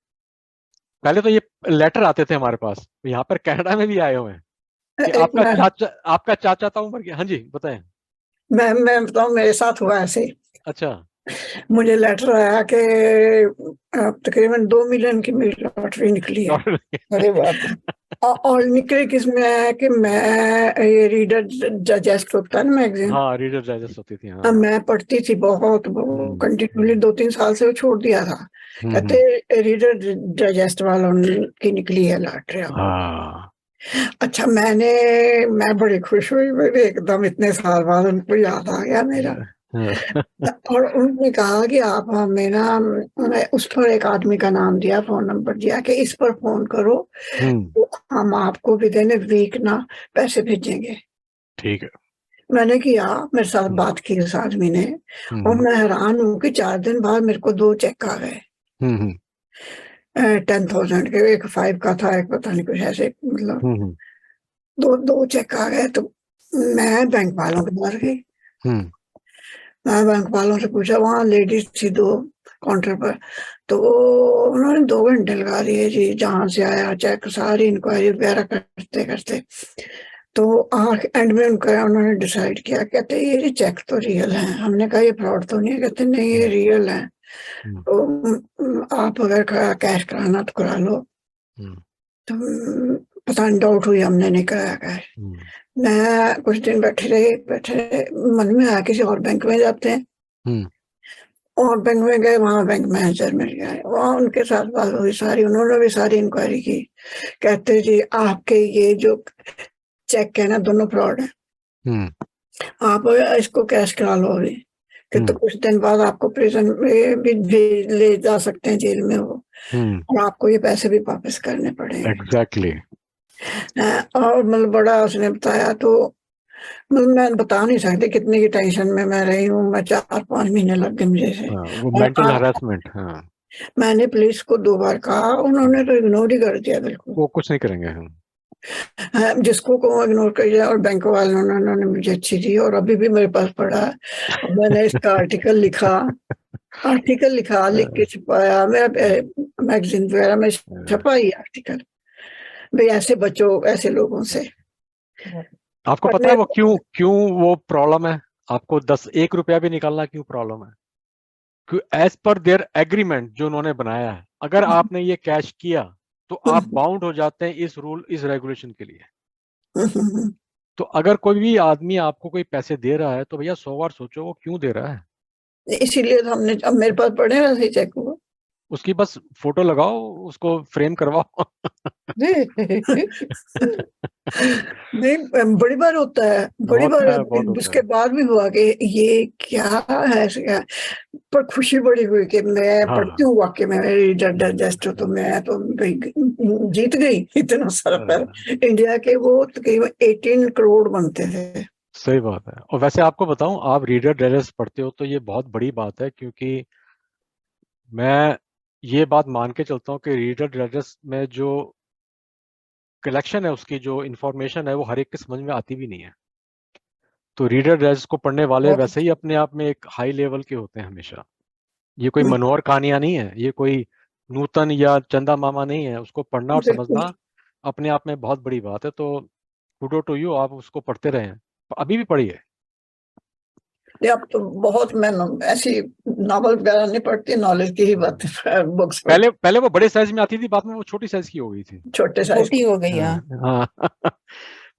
पहले तो ये लेटर आते थे हमारे पास, यहाँ पर कनाडा में भी आए हुए हैं कि एक आपका चाचा था उम्र के। हाँ जी बताएं। मैं बताऊं, मेरे साथ हुआ ऐसे। अच्छा। मुझे लेटर आया कि तकरीबन 2 मिलियन की मेरी लॉटरी निकली है। अरे बाप रे। और निकले किसमें है कि मैं ये रीडर डाइजेस्ट होता है ना मैगजीन, हाँ रीडर डाइजेस्ट होती थी। हाँ। अब मैं पढ़ती थी बहुत, कंटिन्यूली 2-3 साल से वो छोड़ दिया था। कहते रीडर डाइजेस्ट वालों की निकली है लॉटरी। हाँ। अच्छा, मैं बड़ी खुश हुई, मेरे एकदम इतने साल बाद उनको याद आ गया मेरा। और उन्होंने कहा कि आप हमें ना, उस पर एक आदमी का नाम दिया, फोन नंबर दिया कि इस पर फोन करो, तो हम आपको विदिन ए वीक ना पैसे भेजेंगे। ठीक है। मैंने किया, मेरे साथ बात की उस आदमी ने, और मैं हैरान हूँ कि 4 दिन बाद मेरे को 2 चेक आ गए 10,000 के। एक 5 का था, एक पता नहीं कुछ ऐसे, मतलब दो चेक आ गए। तो मैं बैंक वालों के पास गई, मैं बैंक वालों से पूछा, वहाँ लेडीज थी 2 काउंटर पर, तो उन्होंने 2 घंटे लगा दिए जी, जहां से आया चेक, सारी इंक्वायरी वगैरह करते करते। तो एंड में उन्होंने डिसाइड किया, कहते ये चेक तो रियल है। हमने कहा ये फ्रॉड तो नहीं है? कहते नहीं, ये रियल है, तो आप अगर कैश कराना तो करा लो। तो पता नहीं, डाउट हुई, हमने नहीं कराया कैश। मैं कुछ दिन बैठे रहे, मन में आया किसी और बैंक में जाते हैं, और बैंक में गए, वहां बैंक मैनेजर मिल गया, वहां उनके साथ बात हुई सारी, उन्होंने भी सारी इंक्वायरी की। कहते जी आपके ये जो चेक है ना, दोनों फ्रॉड है, आप इसको कैश करा लो अभी, कि तो कुछ दिन बाद आपको प्रिजन में भी ले जा सकते हैं, जेल में वो, और आपको ये पैसे भी वापस करने पड़ेंगे। एग्जैक्टली। और मतलब बड़ा उसने बताया, तो मतलब मैं बता नहीं सकती कितनी की टेंशन में मैं रही हूँ। मैं 4-5 महीने लग गए मुझे से। वो मेंटल हरासमेंट। मैंने पुलिस को 2 बार कहा, उन्होंने तो इग्नोर ही कर दिया बिल्कुल। वो कुछ नहीं करेंगे हम। जिसको को इग्नोर कर दिया, और बैंक वालों ने उन्होंने मुझे अच्छी दी, और अभी भी मेरे पास पड़ा है। और मैंने इसका आर्टिकल लिखा, लिख के छुपाया, मेरा मैगजीन वगैरह में छपा ही आर्टिकल, भाई ऐसे बचो ऐसे लोगों से। आपको पता है वो क्यों वो प्रॉब्लम है? आपको 1 रुपया भी निकालना क्यों प्रॉब्लम है? एज पर देयर एग्रीमेंट जो उन्होंने बनाया है, अगर आपने ये कैश किया तो आप बाउंड हो जाते हैं इस रूल, इस रेगुलेशन के लिए। तो अगर कोई भी आदमी आपको कोई पैसे दे रहा है तो भैया 100 बार सोचो वो क्यों दे रहा है। इसीलिए तो हमने, अब मेरे पास पड़े वैसे ही चेक हुआ, उसकी बस फोटो लगाओ, उसको फ्रेम करवाओ। नहीं, बड़ी बार होता है, बड़ी बार उसके बाद भी हुआ कि ये क्या है, पर खुशी बड़ी हुई कि मैं पढ़ती हूँ वाकई में रीडर डाइजेस्ट, तो मैं तो जीत गई इतना सारा पैसा। इंडिया के वो तकरीबन 18 करोड़ बनते थे। सही बात है। और वैसे आपको बताऊं, आप रीडर डाइजेस्ट पढ़ते हो तो ये बहुत बड़ी बात है, क्योंकि मैं ये बात मान के चलता हूँ कि रीडर डाइजेस्ट में जो कलेक्शन है, उसकी जो इंफॉर्मेशन है, वो हर एक के समझ में आती भी नहीं है। तो रीडर डाइजेस्ट को पढ़ने वाले वैसे ही अपने आप में एक हाई लेवल के होते हैं हमेशा। ये कोई मनोहर कहानियां नहीं है, ये कोई नूतन या चंदा मामा नहीं है। उसको पढ़ना और समझना अपने आप में बहुत बड़ी बात है। तो कुडो टू यू, आप उसको पढ़ते रहे, अभी भी पढ़िए। अब तो बहुत, मैं ऐसी नॉवल वगैरह नहीं पढ़ती, नॉलेज की ही बात, बुक्स पहले वो बड़े साइज में आती थी, बाद में वो छोटी साइज की हो गई थी, छोटे साइज छोटी हो गई। हाँ।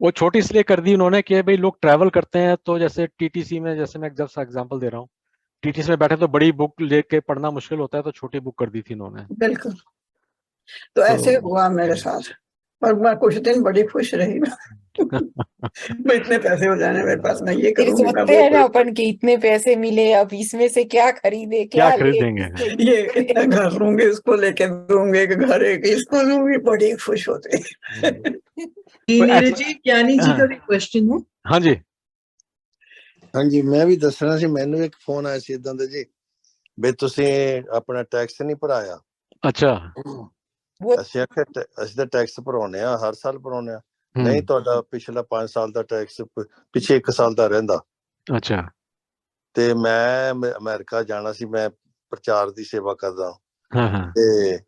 वो छोटी इसलिए कर दी उन्होंने कि भाई लोग ट्रैवल करते हैं, तो जैसे टीटीसी में, जैसे मैं जब एग्जांपल दे रहा हूँ, टीटीसी में बैठे तो बड़ी बुक लेके पढ़ना मुश्किल होता है, तो छोटी बुक कर दी थी उन्होंने। बिल्कुल। तो ऐसे हुआ मेरे साथ, और मैं कुछ दिन बड़ी खुश रही। मैं इतने पैसे हो जाने मेरे पास, मैं ये करूंगी, मैं सोचते हैं ना अपन कि इतने पैसे मिले, अब इसमें से क्या खरीदे, क्या खरीदेंगे, ये इतना घर लूंगी, उसको लेके दूंगी, एक घर एक इसको लूंगी, बड़ी खुश होती। नीरज जी, ज्ञानी जी का भी क्वेश्चन है। हाँ जी। हाँ जी, मैं भी दसना सी, मैनू एक फोन आया सी इदां दे जी, बे तुसीं अपना टैक्स नहीं भराया। अच्छा। वो ਅਸੀਂ ਆਖਿਆ ਅਸੀਂ ਤਾਂ ਟੈਕਸ ਭਰਾਉਂਦੇ ਆ, ਹਰ ਸਾਲ ਭਰਾਉਂਦੇ ਆ। ਨਹੀਂ ਤੁਹਾਡਾ ਪਿਛਲਾ 5 ਸਾਲ ਦਾ ਟੈਕਸ ਪਿਛੇ 1 ਸਾਲ ਦਾ ਰਹਿੰਦਾ। ਅੱਛਾ। ਤੇ ਮੈਂ ਅਮਰੀਕਾ ਜਾਣਾ ਸੀ, ਮੈਂ ਪ੍ਰਚਾਰ ਦੀ ਸੇਵਾ ਕਰਦਾ। ਤੇ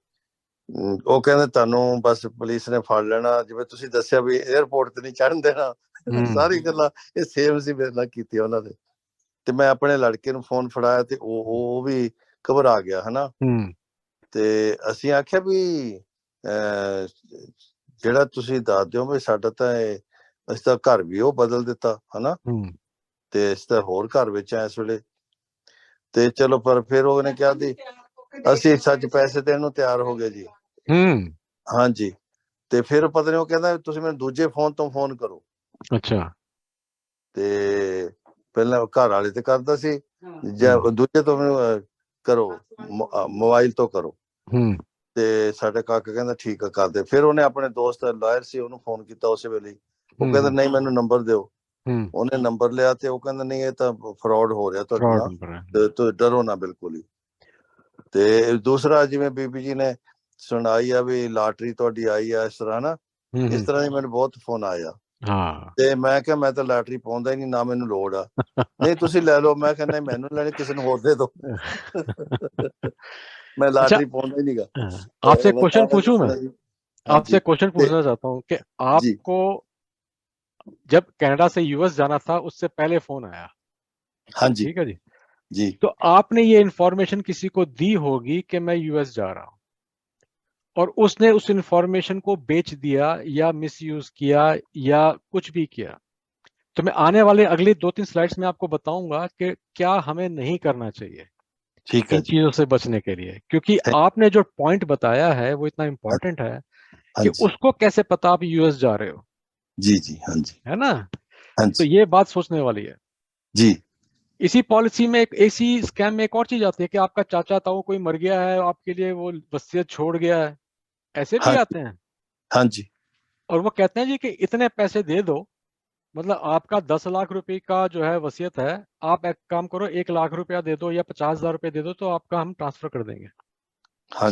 ਉਹ ਕਹਿੰਦੇ ਤੁਹਾਨੂੰ ਬਸ ਪੁਲਿਸ ਨੇ ਫੜ ਲੈਣਾ, ਜਿਵੇਂ ਤੁਸੀਂ ਦੱਸਿਆ ਵੀ 에ਅਰਪੋਰਟ ਤੇ ਨਹੀਂ ਚੜ੍ਹਨ ਦੇਣਾ। ਸਾਰੀ ਗੱਲਾਂ ਇਹ ਸੇਮ ਸੀ ਮੇਰੇ ਨਾਲ ਕੀਤੀ ਉਹਨਾਂ ਨੇ। ਤੇ ਮੈਂ ਆਪਣੇ ਲੜਕੇ ਨੂੰ ਫੋਨ ਫੜਾਇਆ ਤੇ ਉਹ ਵੀ ਘਬਰਾ ਗਿਆ ਹਨਾ। ਤੇ ਅਸੀਂ ਆਖਿਆ ਵੀ ਜਿਹੜਾ ਤੁਸੀਂ ਦੱਸ ਦਿਓ ਵੀ ਸਾਡਾ ਤਾਂ ਅਸੀਂ ਤਾਂ ਘਰ ਵੀ ਉਹ ਬਦਲ ਦਿੱਤਾ ਹਨਾ, ਤੇ ਅਸੀਂ ਤਾਂ ਹੋਰ ਘਰ ਵਿੱਚ ਆ ਇਸ ਵੇਲੇ। ਤੇ ਚਲੋ ਪਰ ਫਿਰ ਉਹਨੇ ਕਿਹਾ ਸੀ ਅਸੀਂ ਸੱਚ ਪੈਸੇ ਦੇਣ ਨੂੰ ਤਿਆਰ ਹੋ ਗਏ ਜੀ। ਹਾਂਜੀ। ਤੇ ਫਿਰ ਪਤਾ ਨਹੀਂ ਉਹ ਕਹਿੰਦਾ ਤੁਸੀਂ ਮੈਨੂੰ ਦੂਜੇ ਫੋਨ ਤੋਂ ਫੋਨ ਕਰੋ। ਅੱਛਾ। ਤੇ ਪਹਿਲਾਂ ਘਰ ਵਾਲੇ ਤੇ ਕਰਦਾ ਸੀ, ਜਾਂ ਦੂਜੇ ਤੋਂ ਮੈਨੂੰ ਕਰੋ, ਮੋਬਾਈਲ ਤੋਂ ਕਰੋ। ਤੇ ਸਾਡੇ ਕਾਕਾ ਕਹਿੰਦਾ ਠੀਕ ਆ ਕਰਦੇ। ਫਿਰ ਉਹਨੇ ਆਪਣੇ ਦੋਸਤ ਲਾਇਰ ਸੀ ਉਹਨੂੰ ਫੋਨ ਕੀਤਾ ਉਸੇ ਵੇਲੇ। ਉਹ ਕਹਿੰਦਾ ਨਹੀਂ ਮੈਨੂੰ ਨੰਬਰ ਦਿਓ। ਉਹਨੇ ਨੰਬਰ ਲਿਆ ਤੇ ਉਹ ਕਹਿੰਦਾ ਨਹੀਂ ਇਹ ਤਾਂ ਫਰਾਡ ਹੋ ਰਿਹਾ ਤੁਹਾਡੇ ਨਾਲ, ਤੇ ਤੁਸੀਂ ਡਰੋ ਨਾ ਬਿਲਕੁਲ ਹੀ। ਤੇ ਦੂਸਰਾ ਜਿਵੇਂ ਬੀਬੀ ਜੀ ਨੇ ਸੁਣਾਈ ਆ ਵੀ ਲਾਟਰੀ ਤੁਹਾਡੀ ਆਈ ਆ ਇਸ ਤਰ੍ਹਾਂ ਨਾ, ਇਸ ਤਰ੍ਹਾਂ ਦੀ ਮੈਨੂੰ ਬਹੁਤ ਫੋਨ ਆਇਆ। ਤੇ ਮੈਂ ਕਿਹਾ ਮੈਂ ਤਾਂ ਲਾਟਰੀ ਪਾਉਂਦਾ ਹੀ ਨਹੀਂ, ਨਾ ਮੈਨੂੰ ਲੋੜ ਆ। ਨਹੀਂ ਤੁਸੀਂ ਲੈ ਲਓ। ਮੈਂ ਕਹਿੰਦਾ ਮੈਨੂੰ ਲੈਣੀ, ਕਿਸੇ ਨੂੰ ਹੋਰ ਦੇ ਦੋ। मैं लाटरी पाऊंगा ही नहीं गा। आपसे क्वेश्चन पूछूं मैं? आपसे क्वेश्चन पूछना चाहता हूं कि आपको जब कनाडा से यूएस जाना था उससे पहले फोन आया। हाँ जी। ठीक है जी। जी। तो आपने ये इंफॉर्मेशन किसी को दी होगी कि मैं यूएस जा रहा हूं, और उसने उस इंफॉर्मेशन को बेच दिया या मिसयूज किया या कुछ भी किया। तो मैं आने वाले अगले 2-3 स्लाइड्स में आपको बताऊंगा कि क्या हमें नहीं करना चाहिए ठीक है इन चीजों से बचने के लिए, क्योंकि आपने जो पॉइंट बताया है वो इतना इंपॉर्टेंट है कि उसको कैसे पता आप यूएस जा रहे हो। जी जी। हाँ जी। है ना। हाँ तो ये बात सोचने वाली है जी। इसी पॉलिसी में। एक ऐसी स्कैम में एक और चीज आती है कि आपका चाचा ताऊ कोई मर गया है, आपके लिए वो वसीयत छोड़ गया है, ऐसे भी आते हैं। हाँ जी। और वो कहते हैं जी कि इतने पैसे दे दो, मतलब आपका 10 लाख रुपए का जो है वसीयत है, आप एक काम करो 1 लाख रुपया दे दो या 50,000 रुपये दे दो तो आपका हम ट्रांसफर कर देंगे।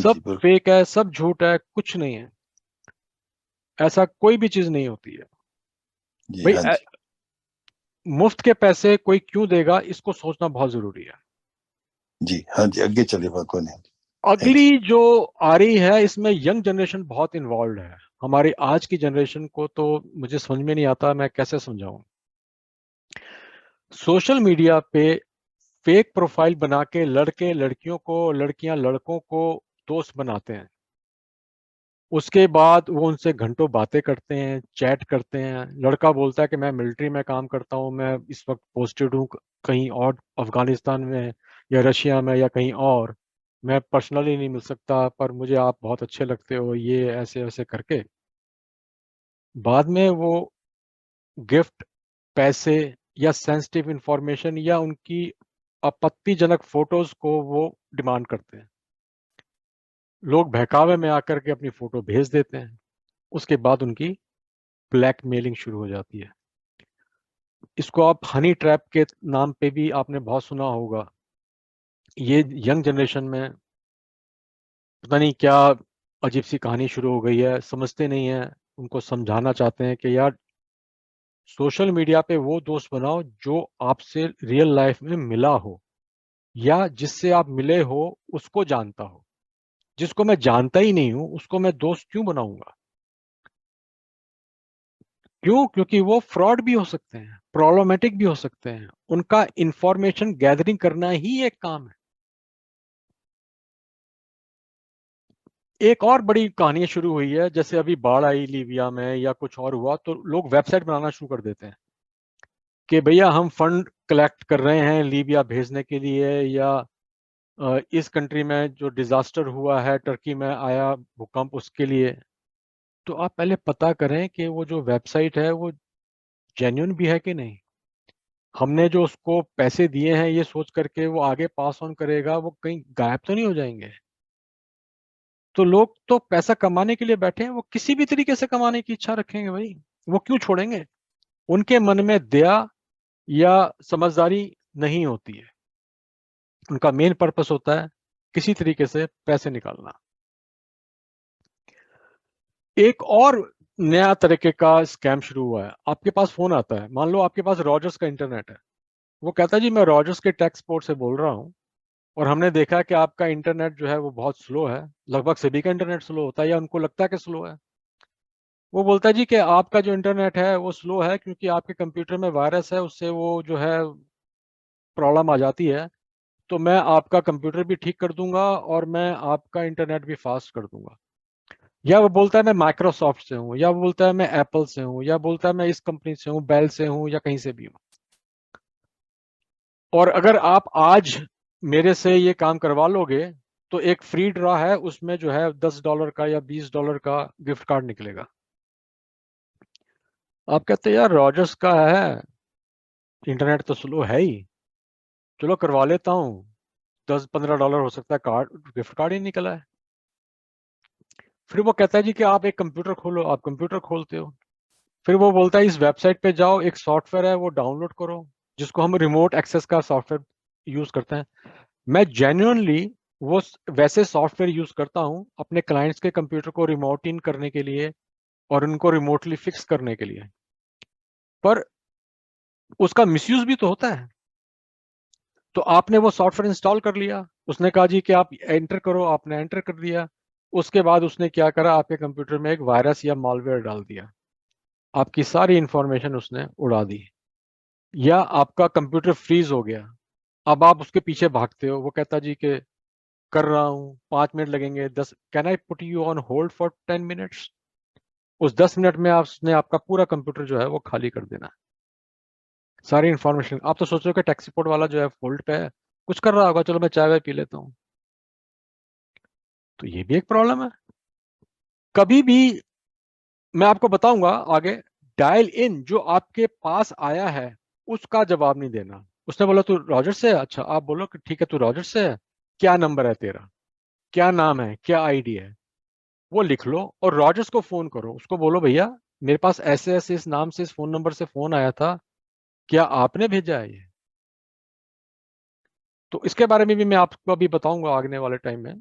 सब फेक है, सब झूठ है, कुछ नहीं है, ऐसा कोई भी चीज नहीं होती है भाई। मुफ्त के पैसे कोई क्यों देगा, इसको सोचना बहुत जरूरी है जी। हाँ जी। आगे चलिए बात नहीं। अगली जो आ रही है इसमें यंग जनरेशन बहुत इन्वॉल्व है। हमारी आज की जनरेशन को तो मुझे समझ में नहीं आता मैं कैसे समझाऊं। सोशल मीडिया पे फेक प्रोफाइल बना के लड़के लड़कियों को, लड़कियां लड़कों को दोस्त बनाते हैं। उसके बाद वो उनसे घंटों बातें करते हैं, चैट करते हैं। लड़का बोलता है कि मैं मिलिट्री में काम करता हूँ, मैं इस वक्त पोस्टेड हूँ कहीं और, अफगानिस्तान में या रशिया में या कहीं और, मैं पर्सनली नहीं मिल सकता पर मुझे आप बहुत अच्छे लगते हो, ये ऐसे ऐसे करके बाद में वो गिफ्ट, पैसे या सेंसिटिव इंफॉर्मेशन या उनकी आपत्तिजनक फोटोज को वो डिमांड करते हैं। लोग बहकावे में आकर के अपनी फोटो भेज देते हैं, उसके बाद उनकी ब्लैकमेलिंग शुरू हो जाती है। इसको आप हनी ट्रैप के नाम पे भी आपने बहुत सुना होगा। ये यंग जनरेशन में पता नहीं क्या अजीब सी कहानी शुरू हो गई है, समझते नहीं है। उनको समझाना चाहते हैं कि यार सोशल मीडिया पे वो दोस्त बनाओ जो आपसे रियल लाइफ में मिला हो या जिससे आप मिले हो उसको जानता हो। जिसको मैं जानता ही नहीं हूं उसको मैं दोस्त क्यों बनाऊंगा? क्यों? क्योंकि वो फ्रॉड भी हो सकते हैं, प्रॉब्लमेटिक भी हो सकते हैं। उनका इंफॉर्मेशन गैदरिंग करना ही एक काम है। एक और बड़ी कहानी शुरू हुई है, जैसे अभी बाढ़ आई लीबिया में या कुछ और हुआ तो लोग वेबसाइट बनाना शुरू कर देते हैं कि भैया हम फंड कलेक्ट कर रहे हैं लीबिया भेजने के लिए, या इस कंट्री में जो डिजास्टर हुआ है, टर्की में आया भूकंप, उसके लिए। तो आप पहले पता करें कि वो जो वेबसाइट है वो जेन्युइन भी है कि नहीं। हमने जो उसको पैसे दिए हैं ये सोच करके वो आगे पास ऑन करेगा, वो कहीं गायब तो नहीं हो जाएंगे। तो लोग तो पैसा कमाने के लिए बैठे हैं, वो किसी भी तरीके से कमाने की इच्छा रखेंगे भाई, वो क्यों छोड़ेंगे? उनके मन में दया या समझदारी नहीं होती है, उनका मेन पर्पस होता है किसी तरीके से पैसे निकालना। एक और नया तरीके का स्कैम शुरू हुआ है। आपके पास फोन आता है, मान लो आपके पास रॉजर्स का इंटरनेट है, वो कहता है जी मैं रॉजर्स के टेक सपोर्ट से बोल रहा हूँ और हमने देखा है कि आपका इंटरनेट जो है वो बहुत स्लो है। लगभग सभी का इंटरनेट स्लो होता है या उनको लगता है कि स्लो है। वो बोलता है जी कि आपका जो इंटरनेट है वो स्लो है क्योंकि आपके कंप्यूटर में वायरस है, उससे वो जो है प्रॉब्लम आ जाती है। तो मैं आपका कंप्यूटर भी ठीक कर दूंगा और मैं आपका इंटरनेट भी फास्ट कर दूंगा। या वो बोलता है मैं माइक्रोसॉफ्ट से हूँ, या वो बोलता है मैं एप्पल से हूँ, या बोलता है मैं इस कंपनी से हूँ, बेल से हूँ, या कहीं से भी हूँ। और अगर आप आज मेरे से ये काम करवा लोगे तो एक फ्री ड्रॉ है, उसमें जो है $10 का या $20 का गिफ्ट कार्ड निकलेगा। आप कहते हैं यार रॉजर्स का है, इंटरनेट तो स्लो है ही, चलो करवा लेता हूँ, $10-15 हो सकता है, कार्ड गिफ्ट कार्ड ही निकला है। फिर वो कहता है जी कि आप एक कंप्यूटर खोलो, आप कंप्यूटर खोलते हो, फिर वो बोलता है इस वेबसाइट पे जाओ, एक सॉफ्टवेयर है वो डाउनलोड करो, जिसको हम रिमोट एक्सेस का सॉफ्टवेयर यूज करते हैं। मैं जेन्युइनली वो वैसे सॉफ्टवेयर यूज करता हूँ अपने क्लाइंट्स के कंप्यूटर को रिमोट इन करने के लिए और उनको रिमोटली फिक्स करने के लिए, पर उसका मिसयूज भी तो होता है। तो आपने वो सॉफ्टवेयर इंस्टॉल कर लिया, उसने कहा जी कि आप एंटर करो, आपने एंटर कर दिया, उसके बाद उसने क्या करा, आपके कंप्यूटर में एक वायरस या मालवेयर डाल दिया, आपकी सारी इंफॉर्मेशन उसने उड़ा दी, या आपका कंप्यूटर फ्रीज हो गया। अब आप उसके पीछे भागते हो, वो कहता जी कि कर रहा हूँ, 5 मिनट लगेंगे, 10, can I put you on hold for 10 minutes. उस 10 मिनट में उसने आपका पूरा कंप्यूटर जो है वो खाली कर देना है, सारी इंफॉर्मेशन। आप तो सोच रहे हो कि टैक्सी सपोर्ट वाला जो है होल्ड पे है, कुछ कर रहा होगा, चलो मैं चाय वाय पी लेता हूँ। तो ये भी एक प्रॉब्लम है। कभी भी मैं आपको बताऊंगा आगे, डायल इन जो आपके पास आया है उसका जवाब नहीं देना। उसने बोला तू रॉजर से है, अच्छा आप बोलो कि ठीक है तू रॉजर से है, क्या नंबर है तेरा, क्या नाम है, क्या आईडी है, वो लिख लो और रॉजर्स को फोन करो, उसको बोलो भैया मेरे पास ऐसे ऐसे इस नाम से इस फोन नंबर से फोन आया था, क्या आपने भेजा है ये। तो इसके बारे में भी मैं आपको अभी बताऊंगा आगने वाले टाइम में।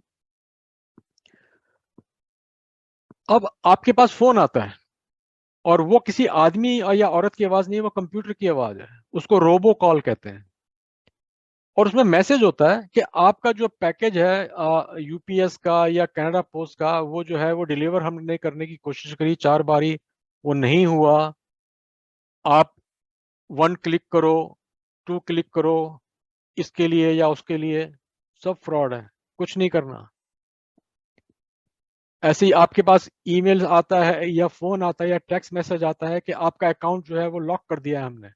अब आपके पास फोन आता है और वो किसी आदमी या औरत की आवाज नहीं है, वो कंप्यूटर की आवाज है, उसको रोबो कॉल कहते हैं। और उसमें मैसेज होता है कि आपका जो पैकेज है यूपीएस का या कनाडा पोस्ट का, वो जो है वो डिलीवर हमने करने की कोशिश करी 4 बारी, वो नहीं हुआ। आप 1 क्लिक करो, 2 क्लिक करो, इसके लिए या उसके लिए, सब फ्रॉड है, कुछ नहीं करना। ऐसे ही आपके पास ईमेल आता है या फोन आता है या टेक्स्ट मैसेज आता है कि आपका अकाउंट जो है वो लॉक कर दिया है हमने,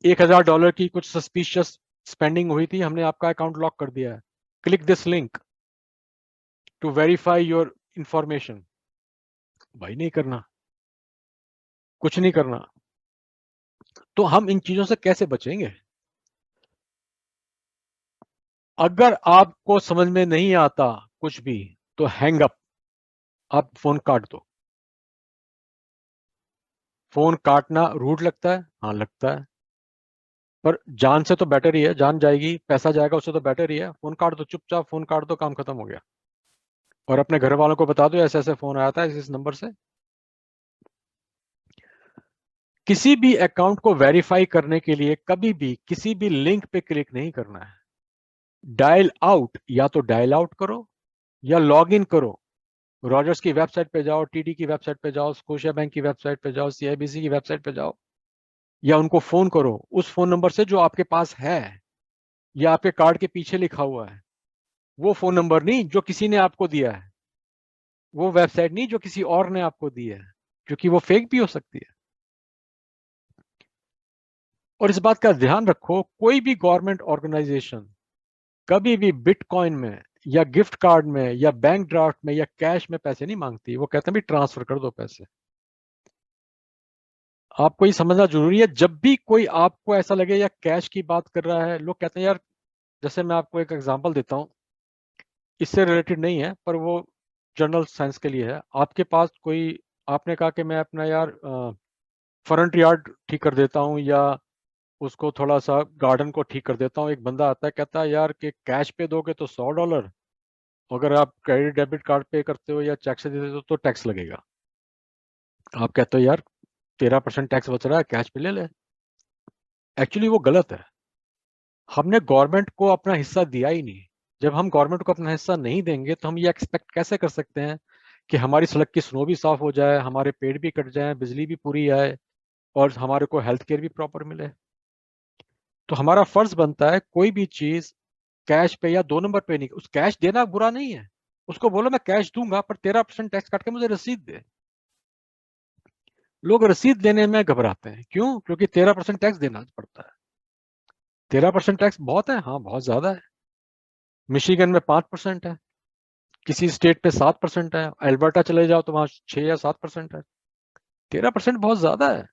$1000 की कुछ सस्पिशियस स्पेंडिंग हुई थी, हमने आपका अकाउंट लॉक कर दिया है, click this link to verify your information. भाई नहीं करना, कुछ नहीं करना। तो हम इन चीजों से कैसे बचेंगे? अगर आपको समझ में नहीं आता कुछ भी तो हैंग अप, आप फोन काट दो। फोन काटना रूड लगता है, हाँ लगता है, पर जान से तो बेटर ही है, जान जाएगी पैसा जाएगा उससे तो बेटर ही है। फोन काट दो, चुपचाप फोन काट दो, काम खत्म हो गया। और अपने घर वालों को बता दो ऐसे ऐसे फोन आया था इस नंबर से। किसी भी अकाउंट को वेरीफाई करने के लिए कभी भी किसी भी लिंक पे क्लिक नहीं करना है। डायल आउट, या तो डायल आउट करो या लॉग इन करो। रॉजर्स की वेबसाइट पे जाओ, टीडी की वेबसाइट पे जाओ, स्कोशिया बैंक की वेबसाइट पे जाओ, सीआईबीसी की वेबसाइट पे जाओ, या उनको फोन करो उस फोन नंबर से जो आपके पास है या आपके कार्ड के पीछे लिखा हुआ है। वो फोन नंबर नहीं जो किसी ने आपको दिया है, वो वेबसाइट नहीं जो किसी और ने आपको दी है, क्योंकि वो फेक भी हो सकती है। और इस बात का ध्यान रखो, कोई भी गवर्नमेंट ऑर्गेनाइजेशन कभी भी बिटकॉइन में या गिफ्ट कार्ड में या बैंक ड्राफ्ट में या कैश में पैसे नहीं मांगती। वो कहते हैं भी ट्रांसफर कर दो पैसे। आपको ये समझना जरूरी है, जब भी कोई आपको ऐसा लगे या कैश की बात कर रहा है, लोग कहते हैं यार, जैसे मैं आपको एक एग्जांपल देता हूं, इससे रिलेटेड नहीं है पर वो जनरल साइंस के लिए है। आपके पास कोई, आपने कहा कि मैं अपना यार फ्रंट यार्ड ठीक कर देता हूँ या उसको थोड़ा सा गार्डन को ठीक कर देता हूँ। एक बंदा आता है कहता है यार कि कैश पे दोगे तो $100 अगर आप क्रेडिट डेबिट कार्ड पे करते हो या चेक से देते हो तो टैक्स लगेगा। आप कहते हो यार 13% टैक्स बच रहा है, कैश पे ले ले। एक्चुअली वो गलत है। हमने गवर्नमेंट को अपना हिस्सा दिया ही नहीं। जब हम गवर्नमेंट को अपना हिस्सा नहीं देंगे तो हम ये एक्सपेक्ट कैसे कर सकते हैं कि हमारी सड़क की स्नो भी साफ हो जाए, हमारे पेड़ भी कट जाए, बिजली भी पूरी आए और हमारे को हेल्थ केयर भी प्रॉपर मिले। तो हमारा फर्ज बनता है कोई भी चीज कैश पे या 2 नंबर पे नहीं, उस कैश देना बुरा नहीं है, उसको बोलो मैं कैश दूंगा पर 13% टैक्स काट के मुझे रसीद दे। लोग रसीद लेने में घबराते हैं, क्यों? क्योंकि 13% टैक्स देना पड़ता है। 13% टैक्स बहुत है, हाँ बहुत ज्यादा है। मिशिगन में 5% है, किसी स्टेट पे 7% है, अल्बर्टा चले जाओ तो वहां 6 या 7% है। 13% बहुत ज्यादा है।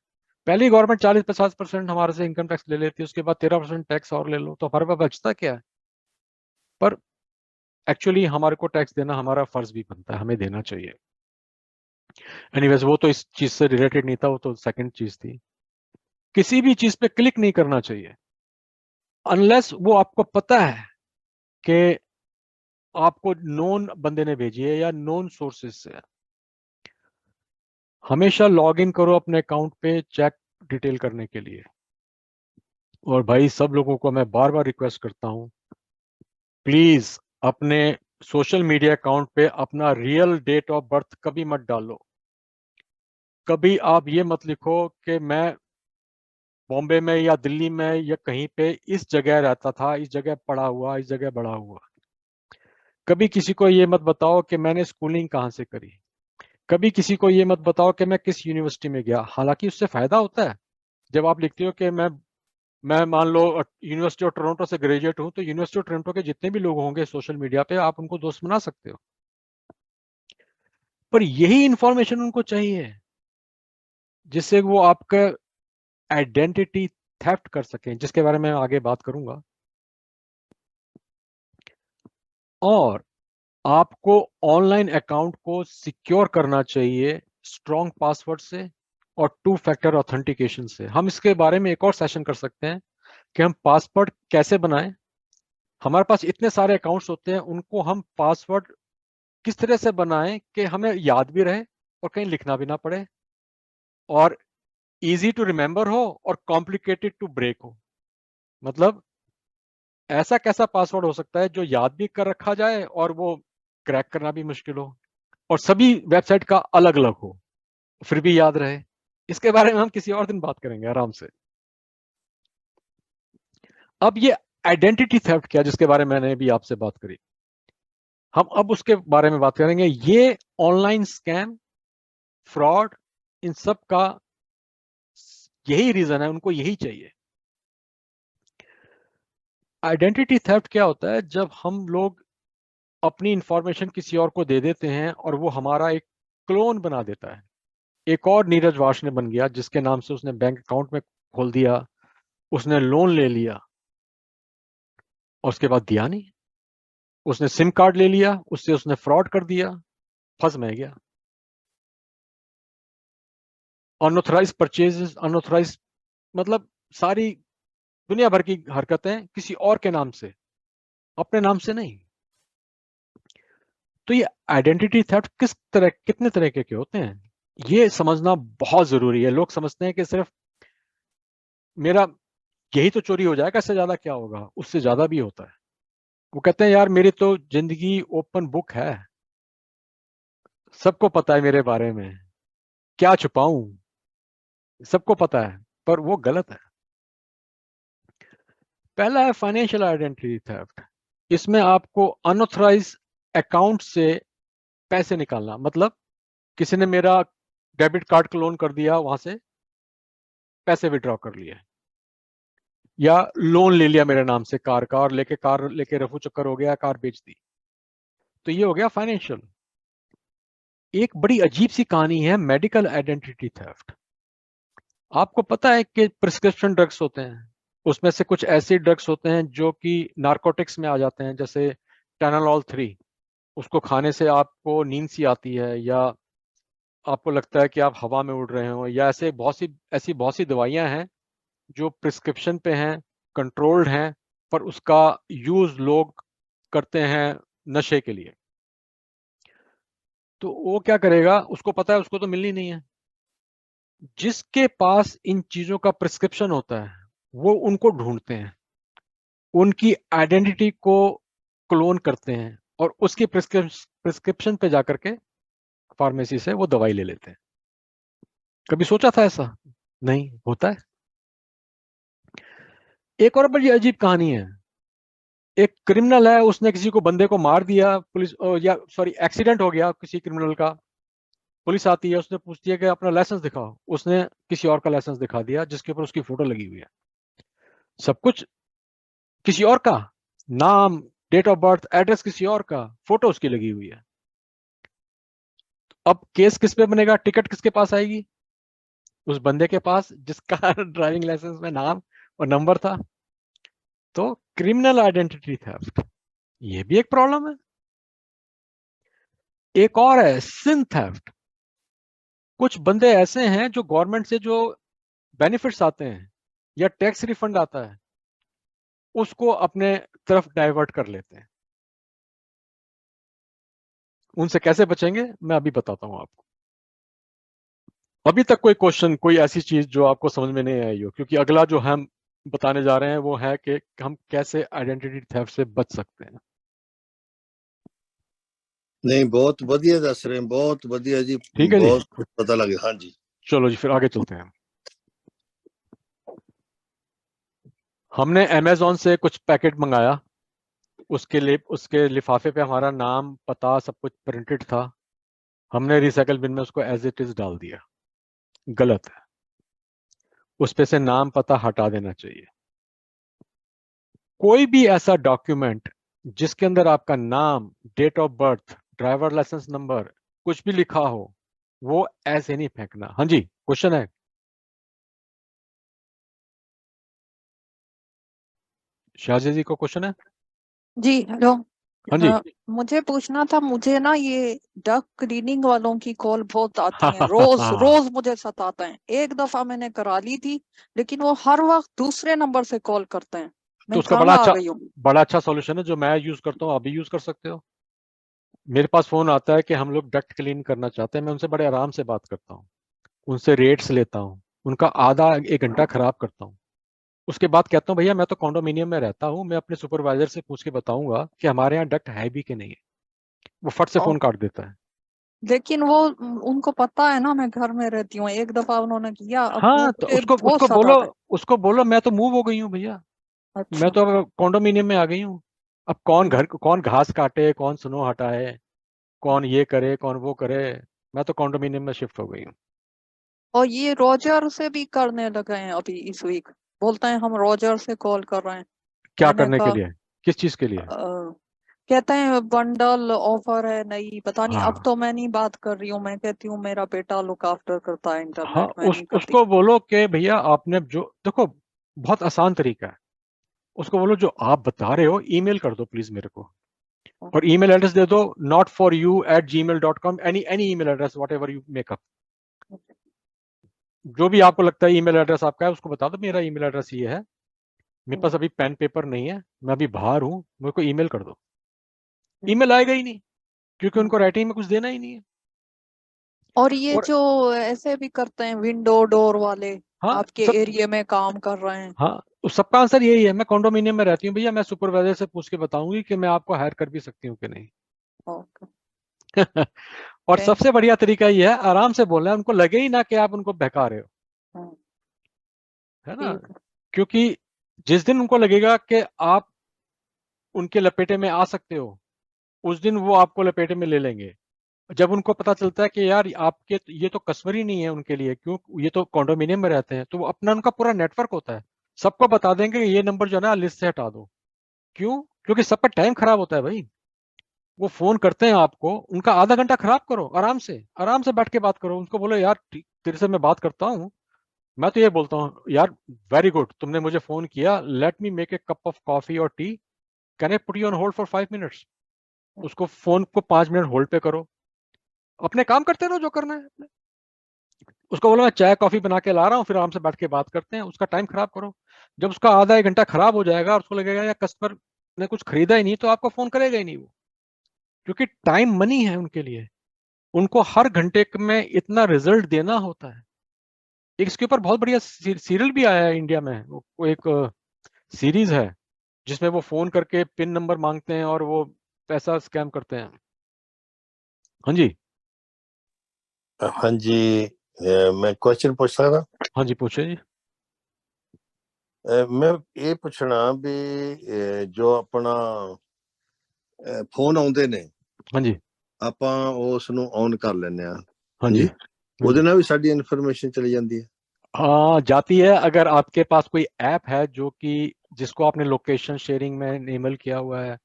पहली गवर्नमेंट 40-50% हमारे से इनकम टैक्स ले लेती है, उसके बाद 13% टैक्स और ले लो, तो हमारे पास बचता क्या है? पर एक्चुअली हमारे को टैक्स देना हमारा फर्ज भी बनता है, हमें देना चाहिए। एनीवेज वो तो इस चीज से रिलेटेड नहीं था, वो तो सेकंड चीज थी। किसी भी चीज पे क्लिक नहीं करना चाहिए अनलेस वो आपको पता है कि आपको नोन बंदे ने भेजी है या नोन सोर्सेज से है। हमेशा लॉग इन करो अपने अकाउंट पे चेक डिटेल करने के लिए। और भाई सब लोगों को मैं बार बार रिक्वेस्ट करता हूं, प्लीज अपने सोशल मीडिया अकाउंट पे अपना रियल डेट ऑफ बर्थ कभी मत डालो। कभी आप ये मत लिखो कि मैं बॉम्बे में या दिल्ली में या कहीं पे इस जगह रहता था, इस जगह पढ़ा हुआ, इस जगह बड़ा हुआ। कभी किसी को ये मत बताओ कि मैंने स्कूलिंग कहाँ से करी। कभी किसी को ये मत बताओ कि मैं किस यूनिवर्सिटी में गया। हालांकि उससे फायदा होता है। जब आप लिखते हो कि मैं मान लो यूनिवर्सिटी ऑफ टोरंटो से ग्रेजुएट हूं, तो यूनिवर्सिटी ऑफ टोरंटो के जितने भी लोग होंगे सोशल मीडिया पे आप उनको दोस्त बना सकते हो। पर यही इंफॉर्मेशन उनको चाहिए जिससे वो आपका आइडेंटिटी थेफ्ट कर सकें, जिसके बारे में आगे बात करूंगा। और आपको ऑनलाइन अकाउंट को सिक्योर करना चाहिए स्ट्रॉन्ग पासवर्ड से और 2 फैक्टर ऑथेंटिकेशन से। हम इसके बारे में एक और सेशन कर सकते हैं कि हम पासवर्ड कैसे बनाएं। हमारे पास इतने सारे अकाउंट्स होते हैं, उनको हम पासवर्ड किस तरह से बनाएं कि हमें याद भी रहे और कहीं लिखना भी ना पड़े और इजी टू रिमेंबर हो और कॉम्प्लिकेटेड टू ब्रेक हो। मतलब ऐसा कैसा पासवर्ड हो सकता है जो याद भी कर रखा जाए और वो क्रैक करना भी मुश्किल हो और सभी वेबसाइट का अलग अलग हो फिर भी याद रहे। इसके बारे में हम किसी और दिन बात करेंगे आराम से। अब ये आइडेंटिटी थेफ्ट क्या, जिसके बारे में मैंने भी आपसे बात करी, हम अब उसके बारे में बात करेंगे। ये ऑनलाइन स्कैम, फ्रॉड, इन सब का यही रीजन है, उनको यही चाहिए। आइडेंटिटी थेफ्ट क्या होता है? जब हम लोग अपनी इंफॉर्मेशन किसी और को दे देते हैं और वो हमारा एक क्लोन बना देता है। एक और नीरज वार्ष्णेय बन गया जिसके नाम से उसने बैंक अकाउंट में खोल दिया, उसने लोन ले लिया और उसके बाद दिया नहीं। उसने सिम कार्ड ले लिया, उससे उसने फ्रॉड कर दिया, फंस में गया। अनऑथराइज परचेजेस, अनऑथराइज मतलब सारी दुनिया भर की हरकतें किसी और के नाम से, अपने नाम से नहीं। तो ये आइडेंटिटी थेफ्ट कितने तरह के होते हैं ये समझना बहुत जरूरी है। लोग समझते हैं कि सिर्फ मेरा यही तो चोरी हो जाएगा, इससे ज्यादा क्या होगा। उससे ज्यादा भी होता है। वो कहते हैं यार मेरी तो जिंदगी ओपन बुक है, सबको पता है मेरे बारे में, क्या छुपाऊं, सबको पता है। पर वो गलत है। पहला है फाइनेंशियल आइडेंटिटी थेफ्ट। इसमें आपको अनऑथराइज अकाउंट से पैसे निकालना, मतलब किसी ने मेरा डेबिट कार्ड क्लोन कर दिया, वहां से पैसे विड्रॉ कर लिए या लोन ले लिया मेरे नाम से कार का और कार लेके रफू चक्कर हो गया, कार बेच दी। तो ये हो गया फाइनेंशियल। एक बड़ी अजीब सी कहानी है मेडिकल आइडेंटिटी थेफ्ट। आपको पता है कि प्रिस्क्रिप्शन ड्रग्स होते हैं, उसमें से कुछ ऐसे ड्रग्स होते हैं जो कि नार्कोटिक्स में आ जाते हैं, जैसे टेनालॉल 3। उसको खाने से आपको नींद सी आती है या आपको लगता है कि आप हवा में उड़ रहे हो, या ऐसी बहुत सी दवाइयां हैं जो प्रिस्क्रिप्शन पे हैं, कंट्रोल्ड हैं, पर उसका यूज लोग करते हैं नशे के लिए। तो वो क्या करेगा, उसको पता है उसको तो मिलनी नहीं है। जिसके पास इन चीजों का प्रिस्क्रिप्शन होता है वो उनको ढूंढते हैं, उनकी आइडेंटिटी को क्लोन करते हैं और उसकी प्रिस्क्रिप्शन पे जाकर के फार्मेसी से वो दवाई ले लेते हैं। कभी सोचा था ऐसा? नहीं होता है। एक और बड़ी अजीब कहानी है। एक क्रिमिनल है, उसने किसी को, बंदे को मार दिया, पुलिस या सॉरी एक्सीडेंट हो गया किसी क्रिमिनल का, पुलिस आती है, उसने पूछती है कि अपना लाइसेंस दिखाओ, उसने किसी और का लाइसेंस दिखा दिया जिसके ऊपर उसकी फोटो लगी हुई है, सब कुछ किसी और का, नाम, डेट ऑफ बर्थ, एड्रेस किसी और का, फोटो उसकी लगी हुई है। अब केस किस पे बनेगा, टिकट किसके पास आएगी? उस बंदे के पास जिसका ड्राइविंग लाइसेंस में नाम और नंबर था। तो क्रिमिनल आइडेंटिटी थेफ्ट, ये भी एक प्रॉब्लम है। एक और है सिन थेफ्ट। कुछ बंदे ऐसे हैं जो गवर्नमेंट से जो बेनिफिट्स आते हैं या टैक्स रिफंड आता है उसको अपने तरफ डाइवर्ट कर लेते हैं। उनसे कैसे बचेंगे मैं अभी बताता हूं आपको। अभी तक कोई क्वेश्चन, कोई ऐसी चीज जो आपको समझ में नहीं आई हो? क्योंकि अगला जो हम बताने जा रहे हैं वो है कि हम कैसे आइडेंटिटी थेफ्ट से बच सकते हैं। नहीं, बहुत बढ़िया दस रहे हैं, बहुत बढ़िया जी, ठीक है जी, बहुत कुछ पता लगे। हाँ जी, चलो जी फिर आगे चलते हैं। हमने अमेजोन से कुछ पैकेट मंगाया, उसके लिफाफे पे हमारा नाम, पता, सब कुछ प्रिंटेड था। हमने रिसाइकल बिन में उसको एज इट इज डाल दिया। गलत है, उस पे से नाम पता हटा देना चाहिए। कोई भी ऐसा डॉक्यूमेंट जिसके अंदर आपका नाम, date of birth, driver licence number कुछ भी लिखा हो, वो ऐसे नहीं फेंकना। हाँ जी, क्वेश्चन है? शाहजी जी को क्वेश्चन है? जी हेलो। हाँ जी। मुझे पूछना था, मुझे ना ये डक क्लीनिंग वालों की कॉल बहुत आती हैं, रोज रोज मुझे सताते हैं। एक दफा मैंने करा ली थी, लेकिन वो हर वक्त दूसरे नंबर से कॉल करते हैं। तो मैं उसका तंग आ गई हूँ। बड़ा अच्छा सॉल्यूशन है जो मैं यूज करता हूँ, आप भी यूज कर सकते हो। मेरे पास फोन आता है कि हम लोग डक्ट क्लीन करना चाहते हैं, मैं उनसे बड़े आराम से बात करता हूँ, उनसे रेट्स लेता हूँ, उनका आधा एक घंटा खराब करता हूँ। उसके बाद कहता हूँ भैया मैं तो कॉन्डोमिनियम में रहता हूँ, मैं अपने सुपरवाइजर से पूछ के बताऊंगा कि हमारे यहाँ डक्ट है भी कि नहीं है। वो फट से फोन काट देता है। लेकिन वो उनको पता है ना मैं घर में रहती हूँ, एक दफा उन्होंने किया। अब हाँ, वो तो मुझे उसको बहुत उसको बोलो, सताते हैं। उसको बोलो मैं तो मूव हो गई हूँ भैया, मैं अच्छा, तो अब कॉन्डोमिनियम में आ गई हूँ। अब कौन घास काटे, कौन स्नो हटाए, कौन ये करे, कौन वो करे, मैं तो कॉन्डोमिनियम में शिफ्ट हो गई हूँ। और ये रोजर से भी करने लगे हैं अभी इस वीक। बोलते हैं हम रोजर से कॉल कर रहे हैं। क्या मैंने करने के कहा लिए, किस चीज के लिए? कहते हैं बंडल ऑफर है नई, पता नहीं। अब हाँ तो मैं नहीं बात कर रही हूँ, मैं कहती हूँ मेरा बेटा लुक आफ्टर करता है हाँ, इंटरनेट, मैं नहीं करती। उसको बोलो कि भैया आपने जो, देखो बहुत आसान तरीका है, उसको बोलो जो आप बता रहे हो ईमेल कर दो प्लीज मेरे को, और ईमेल एड्रेस दे दो notforyou@gmail.com, any email address what ever you makeup, जो भी आपको लगता है ईमेल एड्रेस आपका है उसको बता दो मेरा ईमेल एड्रेस ये है, मेरे पास अभी पेन पेपर नहीं है, मैं अभी बाहर हूँ, मेरे को ईमेल कर दो। ईमेल आएगा ही नहीं, क्योंकि उनको राइटिंग में कुछ देना ही नहीं है। और ये और जो ऐसे भी करते हैं विंडो डोर वाले, हाँ आपके सब, एरिया में काम कर रहे हैं। हाँ तो सबका आंसर यही है, मैं कॉन्डोमिनियम में रहती हूँ भैया, मैं सुपरवाइजर से पूछ के बताऊंगी कि मैं आपको हायर कर भी सकती हूँ कि नहीं। ओके, और थैंक सबसे बढ़िया तरीका ये है, आराम से बोलना है, उनको लगे ही ना कि आप उनको बहका रहे हो, यू। है ना? ठीक है। क्योंकि जिस दिन उनको लगेगा कि आप उनके लपेटे में आ सकते हो, उस दिन वो आपको लपेटे में ले लेंगे। जब उनको पता चलता है कि यार आपके ये तो कस्टमर ही नहीं है उनके लिए, क्यों, ये तो कॉन्डोमिनियम में रहते हैं, तो वो अपना, उनका पूरा नेटवर्क होता है, सबको बता देंगे कि ये नंबर जो है ना लिस्ट से हटा दो। क्यों? क्योंकि सबका टाइम खराब होता है भाई। वो फोन करते हैं आपको, उनका आधा घंटा खराब करो, आराम से बैठ के बात करो, उनको बोलो यार तेरे से मैं बात करता हूँ। मैं तो ये बोलता हूँ यार, वेरी गुड, तुमने मुझे फोन किया, let me make a cup of coffee और tea, can I put you on hold for 5 minutes? उसको फोन को 5 मिनट होल्ड पे करो, अपने काम करते रहो जो करना है। उसको बोलो मैं चाय कॉफी बना के ला रहा हूँ, फिर आराम से बैठ के बात करते हैं, उसका टाइम खराब करो। जब उसका आधा एक घंटा खराब हो जाएगा और उसको लगेगा यार कस्टमर ने कुछ खरीदा ही नहीं, तो आपको फोन करेगा ही नहीं वो, क्योंकि टाइम मनी है उनके लिए। उनको हर घंटे में इतना रिजल्ट देना होता है। इसके ऊपर बहुत बढ़िया सीरियल भी आया है इंडिया में, वो एक सीरीज है जिसमें वो फोन करके पिन नंबर मांगते हैं और वो पैसा स्कैम करते हैं। हाँ जी। हाँ जी, मैं क्वेश्चन पूछ सकदा? हाँ जी, पूछे जी। मैं ये पूछना भी जो अपना फोन आउंदे ने, हाँ जी, ਆਪਾਂ ਉਸ ਨੂੰ ਔਨ ਕਰ ਲੈਂਦੇ ਆ, हाँ जी, हाँ ਉਹਦੇ जी। ਨਾਲ ਵੀ ਸਾਡੀ ਇਨਫੋਰਮੇਸ਼ਨ चली जाती है। हाँ, जाती है। अगर आपके पास कोई ऐप है जो कि जिसको आपने लोकेशन शेयरिंग में इनेबल किया हुआ है।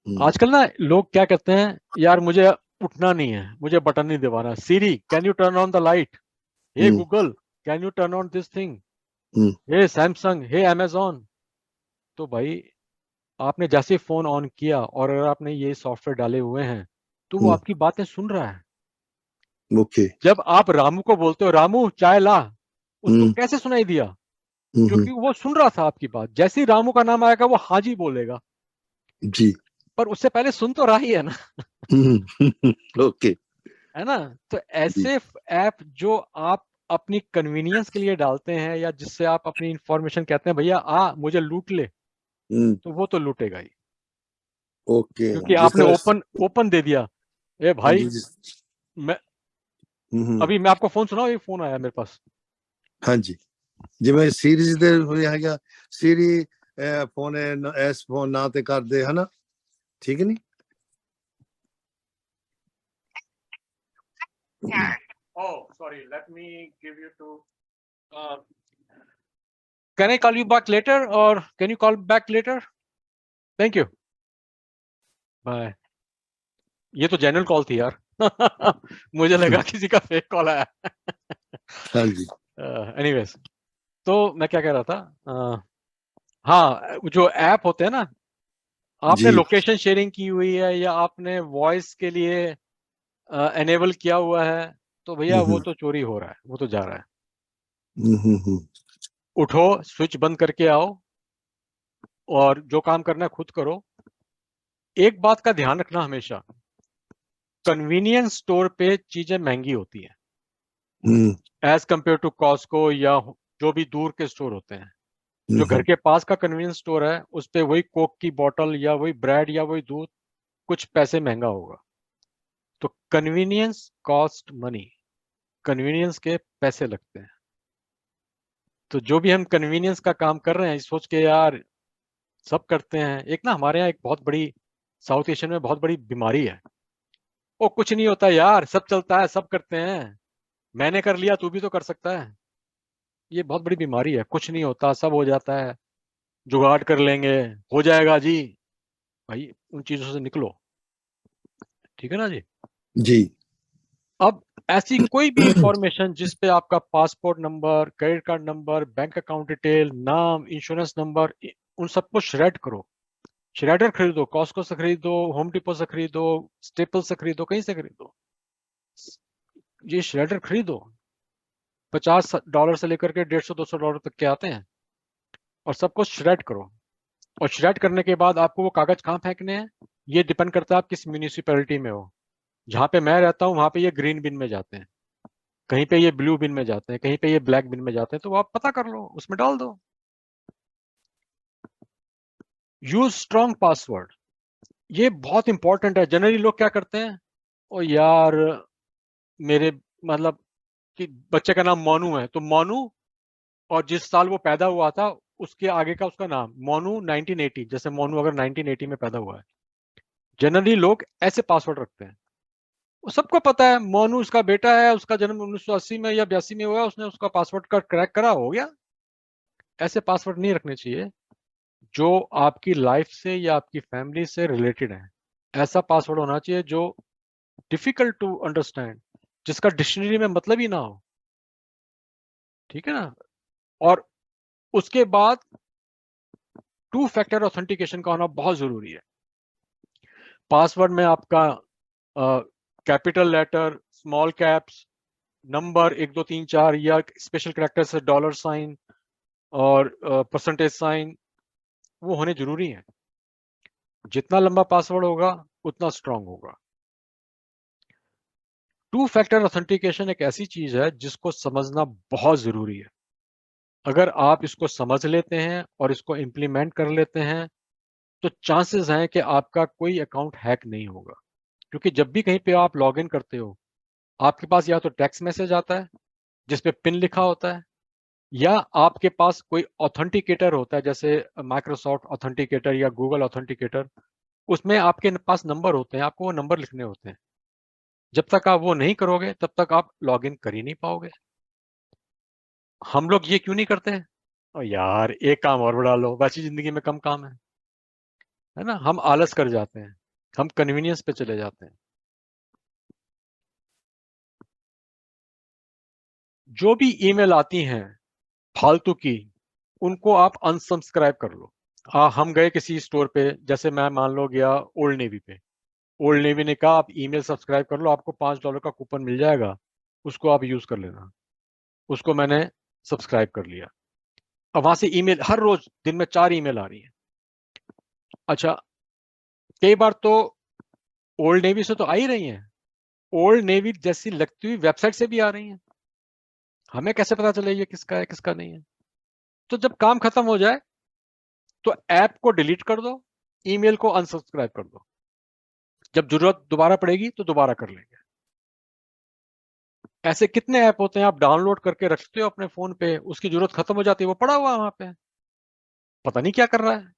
आजकल ना लोग क्या कहते हैं, यार मुझे उठना नहीं है, मुझे बटन नहीं दबाना, Siri can you turn on the light, hey Google can you turn on this thing, hey Samsung, hey Amazon. तो भाई आपने जैसे फोन ऑन किया और अगर आपने ये सॉफ्टवेयर डाले हुए हैं तो वो आपकी बातें सुन रहा है। ओके। जब आप रामू को बोलते हो रामू चाय ला, उसको कैसे सुनाई दिया? क्योंकि वो सुन रहा था आपकी बात। जैसे ही रामू का नाम आएगा वो हाँ जी बोलेगा जी, पर उससे पहले सुन तो रहा ही है ना। ओके, है ना? तो ऐसे ऐप जो आप अपनी कन्वीनियंस के लिए डालते हैं या जिससे आप अपनी इंफॉर्मेशन कहते हैं भैया आ मुझे लूट ले, तो वो तो लूटेगा ही। ओके। क्योंकि जिस आपने तरह ओपन दे दिया। ए भाई मैं अभी मैं आपको फोन सुनाऊं, ये फोन आया मेरे पास। हाँ जी, जिवें सीरीज दे हैगा सीरी फोन एस फोन ना ते कर दे, है ना? ठीक है नहीं? Oh, sorry. Let me give you to. Can I call you back later, or can you call back later? Thank you. Bye. ये तो जनरल कॉल थी यार। मुझे लगा किसी का फेक कॉल आया। हाँ जी। एनीवेज, तो मैं क्या कह रहा था? हाँ, जो ऐप होते हैं ना, आपने जी। लोकेशन शेयरिंग की हुई है या आपने वॉइस के लिए एनेबल किया हुआ है, तो भैया वो तो चोरी हो रहा है, वो तो जा रहा है। उठो, स्विच बंद करके आओ और जो काम करना है खुद करो। एक बात का ध्यान रखना हमेशा, कन्वीनियंस स्टोर पे चीजें महंगी होती हैं एज कंपेयर टू कॉस्को या जो भी दूर के स्टोर होते हैं। जो घर के पास का कन्वीनियंस स्टोर है उस पे वही कोक की बोतल या वही ब्रेड या वही दूध कुछ पैसे महंगा होगा। तो कन्वीनियंस कॉस्ट मनी, कन्वीनियंस के पैसे लगते हैं। तो जो भी हम कन्वीनियंस का काम कर रहे हैं सोच के यार सब करते हैं। एक ना हमारे यहाँ एक बहुत बड़ी साउथ एशियन में बहुत बड़ी बीमारी है, वो कुछ नहीं होता यार, सब चलता है, सब करते हैं, मैंने कर लिया तू भी तो कर सकता है। ये बहुत बड़ी बीमारी है, कुछ नहीं होता, सब हो जाता है, जुगाड़ कर लेंगे, हो जाएगा जी। भाई उन चीजों से निकलो, ठीक है ना जी? जी। अब ऐसी कोई भी इंफॉर्मेशन जिस पे आपका passport number, credit card number, bank account detail, नाम, इंश्योरेंस नंबर, उन सबको श्रेड करो। श्रेडर खरीदो, कॉस्को से खरीदो, होम डिपो से खरीदो, स्टेपल से खरीदो, कहीं से खरीदो। ये श्रेडर खरीदो, $50 से लेकर के $150-200 तक के आते हैं, और सबको श्रेड करो। और श्रेड करने के बाद आपको वो कागज कहाँ फेंकने हैं ये डिपेंड करता है आप किस म्यूनिसिपैलिटी में हो। जहाँ पे मैं रहता हूँ वहां पे ये ग्रीन बिन में जाते हैं, कहीं पे ये ब्लू बिन में जाते हैं, कहीं पे ये ब्लैक बिन में जाते हैं, तो आप पता कर लो, उसमें डाल दो। यूज स्ट्रॉन्ग पासवर्ड, ये बहुत इंपॉर्टेंट है। जनरली लोग क्या करते हैं, ओ यार मेरे मतलब कि बच्चे का नाम मोनू है तो मोनू, और जिस साल वो पैदा हुआ था उसके आगे का उसका नाम मोनू 1980, जैसे मोनू अगर 1980 में पैदा हुआ है, जनरली लोग ऐसे पासवर्ड रखते हैं। वो सबको पता है मोनू उसका बेटा है, उसका जन्म 1980 में या 82 में हुआ, उसने उसका पासवर्ड का क्रैक करा, हो गया। ऐसे पासवर्ड नहीं रखने चाहिए जो आपकी लाइफ से या आपकी फैमिली से रिलेटेड है। ऐसा पासवर्ड होना चाहिए जो डिफिकल्ट टू अंडरस्टैंड, जिसका डिक्शनरी में मतलब ही ना हो, ठीक है ना? और उसके बाद 2 फैक्टर ऑथेंटिकेशन का होना बहुत जरूरी है। पासवर्ड में आपका capital letter, small caps, number 1 2 3 4 या स्पेशल कैरेक्टर से $साइन और परसेंटेज साइन, वो होने जरूरी है। जितना लंबा पासवर्ड होगा उतना स्ट्रांग होगा। टू फैक्टर ऑथेंटिकेशन एक ऐसी चीज है जिसको समझना बहुत जरूरी है। अगर आप इसको समझ लेते हैं और इसको इम्प्लीमेंट कर लेते हैं तो चांसेस हैं कि आपका कोई अकाउंट हैक नहीं होगा। क्योंकि जब भी कहीं पे आप लॉग इन करते हो, आपके पास या तो टेक्स्ट मैसेज आता है जिसपे पिन लिखा होता है, या आपके पास कोई ऑथेंटिकेटर होता है, जैसे माइक्रोसॉफ्ट ऑथेंटिकेटर या गूगल ऑथेंटिकेटर। उसमें आपके पास नंबर होते हैं, आपको वो नंबर लिखने होते हैं। जब तक आप वो नहीं करोगे तब तक आप लॉग इन कर ही नहीं पाओगे। हम लोग ये क्यों नहीं करते हैं? और यार एक काम और बढ़ा लो, वैसी जिंदगी में कम काम है ना। हम आलस कर जाते हैं, हम कन्वीनियंस पे चले जाते हैं। जो भी ईमेल आती हैं फालतू की, उनको आप अनसब्सक्राइब कर लो। हम गए किसी स्टोर पे, जैसे मैं मान लो गया ओल्ड नेवी पे, ओल्ड नेवी ने कहा आप ईमेल सब्सक्राइब कर लो, आपको $5 का कूपन मिल जाएगा, उसको आप यूज कर लेना। उसको मैंने सब्सक्राइब कर लिया। अब वहां से ईमेल हर रोज दिन में 4 ईमेल आ रही है। अच्छा, कई बार तो ओल्ड नेवी से तो आ ही रही हैं, ओल्ड नेवी जैसी लगती हुई वेबसाइट से भी आ रही हैं। हमें कैसे पता चले ये किसका है किसका नहीं है? तो जब काम खत्म हो जाए तो ऐप को डिलीट कर दो, ईमेल को अनसब्सक्राइब कर दो। जब जरूरत दोबारा पड़ेगी तो दोबारा कर लेंगे। ऐसे कितने ऐप होते हैं आप डाउनलोड करके रखते हो अपने फोन पे, उसकी जरूरत खत्म हो जाती है, वो पड़ा हुआ वहां पे, पता नहीं क्या कर रहा है।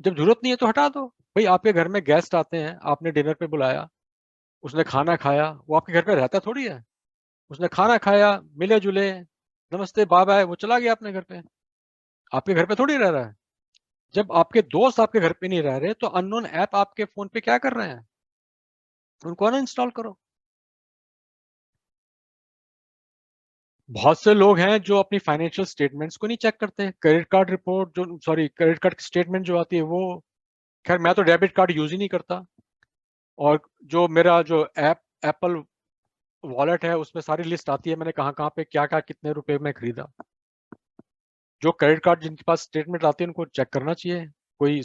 जब जरूरत नहीं है तो हटा दो। भाई आपके घर में गेस्ट आते हैं, आपने डिनर पे बुलाया, उसने खाना खाया, वो आपके घर पे रहता थोड़ी है। उसने खाना खाया, मिले जुले, नमस्ते बाय बाय, वो चला गया अपने घर पे, आपके घर पे थोड़ी रह रहा है। जब आपके दोस्त आपके घर पे नहीं रह रहे तो अननोन ऐप आपके फोन पे क्या कर रहे हैं, उनको अनइंस्टॉल करो। बहुत से लोग हैं जो अपनी फाइनेंशियल स्टेटमेंट्स को नहीं चेक करते हैं। क्रेडिट कार्ड रिपोर्ट जो क्रेडिट कार्ड स्टेटमेंट जो आती है वो, खैर मैं तो डेबिट कार्ड यूज ही नहीं करता। और जो मेरा जो एप्पल वॉलेट है उसमें सारी लिस्ट आती है, मैंने कहाँ कहाँ पे क्या क्या कितने रुपए में खरीदा। जो क्रेडिट कार्ड जिनके पास स्टेटमेंट आती है उनको चेक करना चाहिए, कोई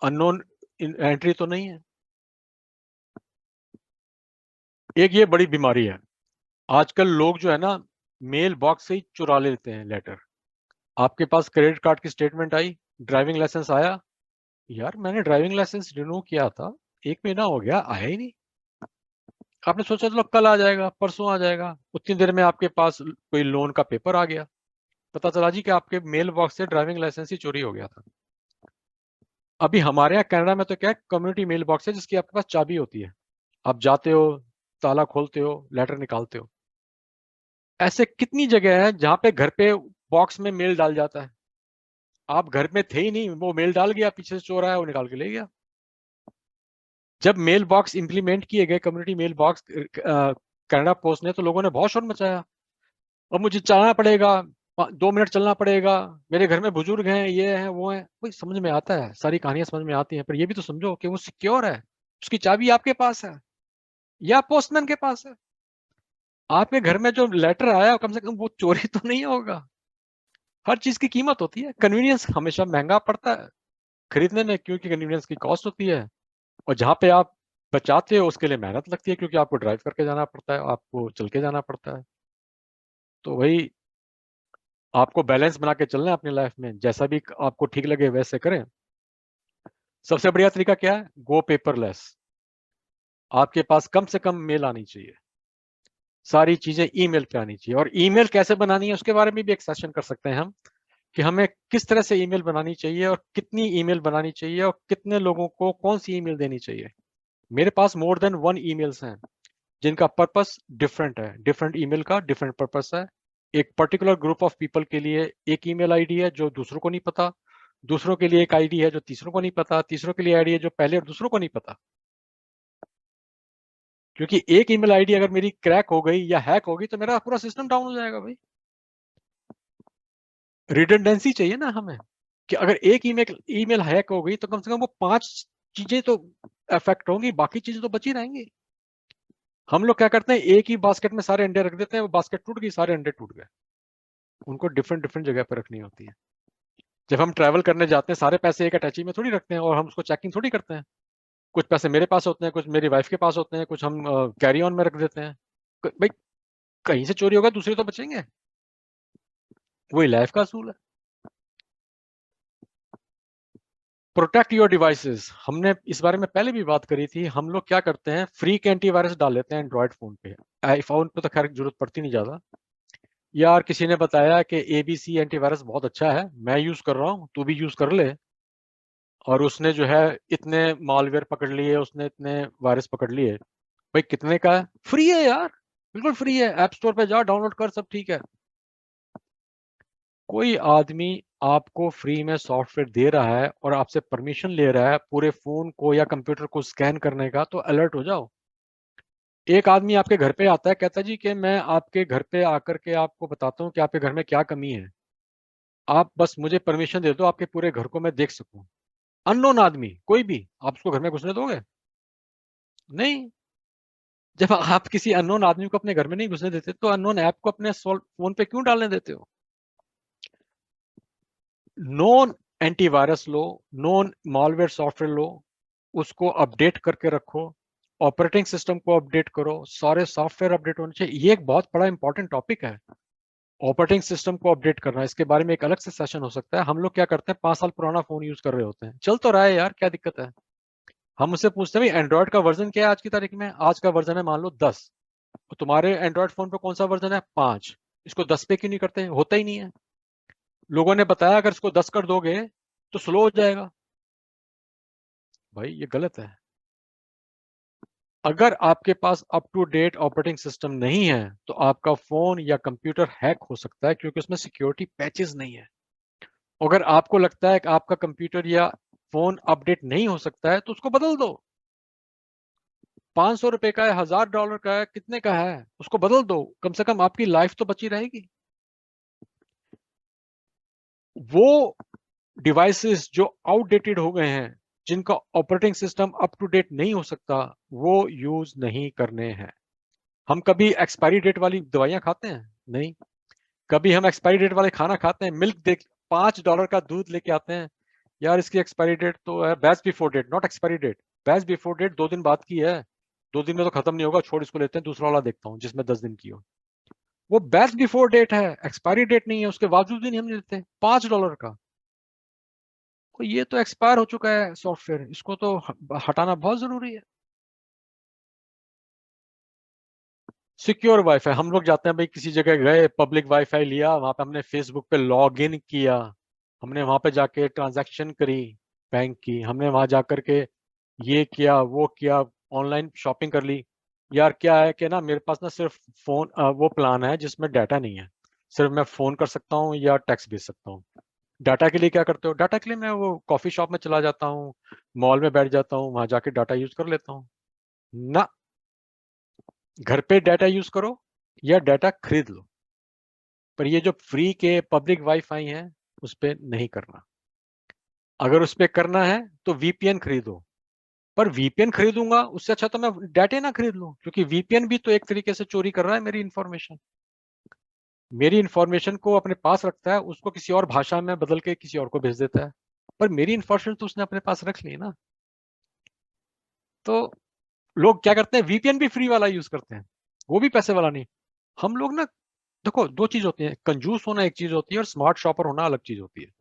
अननोन एंट्री तो नहीं है। एक ये बड़ी बीमारी है, आजकल लोग जो है ना मेल बॉक्स से ही चुरा लेते हैं लेटर। आपके पास क्रेडिट कार्ड की स्टेटमेंट आई, ड्राइविंग लाइसेंस आया, यार मैंने ड्राइविंग लाइसेंस रिन्यू किया था, 1 महीना हो गया आया ही नहीं। आपने सोचा चलो कल आ जाएगा परसों आ जाएगा, उतनी देर में आपके पास कोई लोन का पेपर आ गया, पता चला जी कि आपके मेल बॉक्स से ड्राइविंग लाइसेंस ही चोरी हो गया था। अभी हमारे यहाँ कनाडा में तो क्या है, कम्युनिटी मेल बॉक्स है जिसकी आपके पास चाबी होती है, आप जाते हो, ताला खोलते हो, लेटर निकालते हो। ऐसे कितनी जगह है जहां पे घर पे बॉक्स में मेल डाल जाता है, आप घर में थे ही नहीं, वो मेल डाल गया, पीछे से चोर आया वो निकाल के ले गया। जब मेल बॉक्स इंप्लीमेंट किए गए, community mail box Canada post ने, तो लोगों ने बहुत शोर मचाया, अब मुझे चलना पड़ेगा, 2 मिनट चलना पड़ेगा, मेरे घर में बुजुर्ग हैं, ये हैं वो हैं। कोई समझ में आता है, सारी कहानियां समझ में आती हैं, पर ये भी तो समझो कि वो सिक्योर है, उसकी चाबी आपके पास है या पोस्टमैन के पास है। आपके घर में जो लेटर आया कम से कम वो चोरी तो नहीं होगा। हर चीज की कीमत होती है, कन्वीनियंस हमेशा महंगा पड़ता है खरीदने में, क्योंकि कन्वीनियंस की कॉस्ट होती है। और जहाँ पे आप बचाते हो उसके लिए मेहनत लगती है, क्योंकि आपको ड्राइव करके जाना पड़ता है, आपको चल के जाना पड़ता है। तो वही आपको बैलेंस बना के चलना है अपनी लाइफ में, जैसा भी आपको ठीक लगे वैसे करें। सबसे बढ़िया तरीका क्या है? गो पेपरलेस। आपके पास कम से कम मेल आनी चाहिए, सारी चीजें ईमेल पे आनी चाहिए। और ईमेल कैसे बनानी है उसके बारे में भी एक सेशन कर सकते हैं हम, कि हमें किस तरह से ईमेल बनानी चाहिए और कितनी ईमेल बनानी चाहिए और कितने लोगों को कौन सी ईमेल देनी चाहिए। मेरे पास मोर देन 1 ईमेल्स हैं जिनका पर्पस डिफरेंट है, डिफरेंट ईमेल का डिफरेंट पर्पस है। एक पर्टिकुलर ग्रुप ऑफ पीपल के लिए एक ईमेल आईडी है जो दूसरों को नहीं पता, दूसरों के लिए एक आईडी है जो तीसरों को नहीं पता, तीसरों के लिए आईडी है जो पहले और दूसरों को नहीं पता। क्योंकि एक ईमेल आईडी अगर मेरी क्रैक हो गई या हैक हो गई तो मेरा पूरा सिस्टम डाउन हो जाएगा। भाई रिडंडेंसी चाहिए ना हमें, कि अगर एक ईमेल हैक हो गई तो कम से कम वो 5 चीजें तो अफेक्ट होंगी, बाकी चीजें तो बची रहेंगी। हम लोग क्या करते हैं, एक ही बास्केट में सारे अंडे रख देते हैं, वो बास्केट टूट गई, सारे अंडे टूट गए। उनको डिफरेंट डिफरेंट जगह पर रखनी होती है। जब हम ट्रैवल करने जाते हैं सारे पैसे एक अटैची में थोड़ी रखते हैं और हम उसको चेकिंग थोड़ी करते हैं। कुछ पैसे मेरे पास होते हैं, कुछ मेरी वाइफ के पास होते हैं, कुछ हम कैरी ऑन में रख देते हैं। भाई कहीं से चोरी होगा, दूसरे तो बचेंगे, वही लाइफ का असूल है। प्रोटेक्ट योर डिवाइसेस, हमने इस बारे में पहले भी बात करी थी। हम लोग क्या करते हैं, फ्री के एंटीवायरस डाल लेते हैं एंड्रॉयड फोन पे। आईफोन पे तो खैर जरूरत पड़ती नहीं ज्यादा। यार किसी ने बताया कि एबीसी एंटीवायरस बहुत अच्छा है, मैं यूज कर रहा हूँ, तू भी यूज कर ले। और उसने जो है इतने मालवेयर पकड़ लिए, उसने इतने वायरस पकड़ लिए। भाई कितने का है? फ्री है यार, बिल्कुल फ्री है। ऐप स्टोर पे जाओ, डाउनलोड कर, सब ठीक है। कोई आदमी आपको फ्री में सॉफ्टवेयर दे रहा है और आपसे परमिशन ले रहा है पूरे फोन को या कंप्यूटर को स्कैन करने का, तो अलर्ट हो जाओ। एक आदमी आपके घर पे आता है, कहता है जी कि मैं आपके घर पे आकर के आपको बताता हूँ कि आपके घर में क्या कमी है, आप बस मुझे परमिशन दे दो, आपके पूरे घर को मैं देख सकूं। अननोन आदमी कोई भी, आप उसको घर में घुसने दोगे? नहीं। जब आप किसी अननोन आदमी को अपने घर में नहीं घुसने देते, तो अननोन ऐप को अपने फोन पे क्यों डालने देते हो? नॉन एंटीवायरस लो, नॉन मालवेयर सॉफ्टवेयर लो, उसको अपडेट करके रखो, ऑपरेटिंग सिस्टम को अपडेट करो, सारे सॉफ्टवेयर अपडेट होने चाहिए। ये एक बहुत बड़ा इंपॉर्टेंट टॉपिक है, ऑपरेटिंग सिस्टम को अपडेट करना। इसके बारे में एक अलग से सेशन हो सकता है। हम लोग क्या करते हैं, 5 साल पुराना फोन यूज कर रहे होते हैं, चल तो रहा है यार, क्या दिक्कत है। हम उससे पूछते हैं भाई एंड्रॉइड का वर्जन क्या है आज की तारीख में? आज का वर्जन है मान लो 10, तो तुम्हारे एंड्रॉइड फोन पे कौन सा वर्जन है? 5। इसको 10 पे क्यों नहीं करते? होता ही नहीं है। लोगों ने बताया अगर इसको 10 कर दोगे तो स्लो हो जाएगा। भाई ये गलत है। अगर आपके पास up to date operating system नहीं है तो आपका फोन या कंप्यूटर हैक हो सकता है, क्योंकि उसमें सिक्योरिटी पैचेस नहीं है। अगर आपको लगता है कि आपका कंप्यूटर या फोन अपडेट नहीं हो सकता है, तो उसको बदल दो। 500 रुपए का है, $1000 का है, कितने का है, उसको बदल दो, कम से कम आपकी लाइफ तो बची रहेगी। वो डिवाइसेस जो आउटडेटेड हो गए हैं, जिनका operating system up to date नहीं हो सकता, वो यूज नहीं करने हैं। हम कभी एक्सपायरी डेट वाली दवाइयां खाते हैं? नहीं। कभी हम एक्सपायरी डेट वाले खाना खाते हैं? मिल्क देख, $5 का दूध लेके आते हैं, यार इसकी एक्सपायरी डेट तो है best before date, not expiry date, best before date 2 दिन बाद की है, 2 दिन में तो खत्म नहीं होगा, छोड़ इसको, लेते हैं दूसरा वाला देखता हूँ जिसमें 10 दिन की हो। वो बेस्ट बिफोर डेट है, एक्सपायरी डेट नहीं है, उसके बावजूद भी नहीं हम लेते। $5 का, तो ये तो एक्सपायर हो चुका है सॉफ्टवेयर, इसको तो हटाना बहुत जरूरी है। सिक्योर वाईफाई, हम लोग जाते हैं भाई, किसी जगह गए, पब्लिक वाईफाई लिया, वहां पे हमने फेसबुक पे लॉग इन किया, हमने वहां पे जाके ट्रांजैक्शन करी बैंक की, हमने वहां जाकर के ये किया वो किया, ऑनलाइन शॉपिंग कर ली। यार क्या है कि ना, मेरे पास ना सिर्फ फोन वो प्लान है जिसमें डाटा नहीं है, सिर्फ मैं फोन कर सकता हूँ या टेक्स्ट भेज सकता हूँ। डाटा के लिए क्या करते हो? डाटा के लिए मैं वो कॉफी शॉप में चला जाता हूँ, मॉल में बैठ जाता हूँ, वहां जाके डाटा यूज कर लेता हूँ ना। घर पे डाटा यूज करो या डाटा खरीद लो, पर ये जो फ्री के पब्लिक वाईफाई हैं उस पे नहीं करना। अगर उस पे करना है तो वीपीएन खरीदो, पर वीपीएन खरीदूंगा उससे अच्छा तो मैं डाटा ना खरीद लूं, क्योंकि वीपीएन भी तो एक तरीके से चोरी कर रहा है मेरी इंफॉर्मेशन को अपने पास रखता है, उसको किसी और भाषा में बदल के किसी और को भेज देता है, पर मेरी इंफॉर्मेशन तो उसने अपने पास रख ली ना। तो लोग क्या करते हैं, वीपीएन भी फ्री वाला यूज करते हैं, वो भी पैसे वाला नहीं। हम लोग ना, देखो दो चीज होती है, कंजूस होना एक चीज होती है और स्मार्ट शॉपर होना अलग चीज होती है।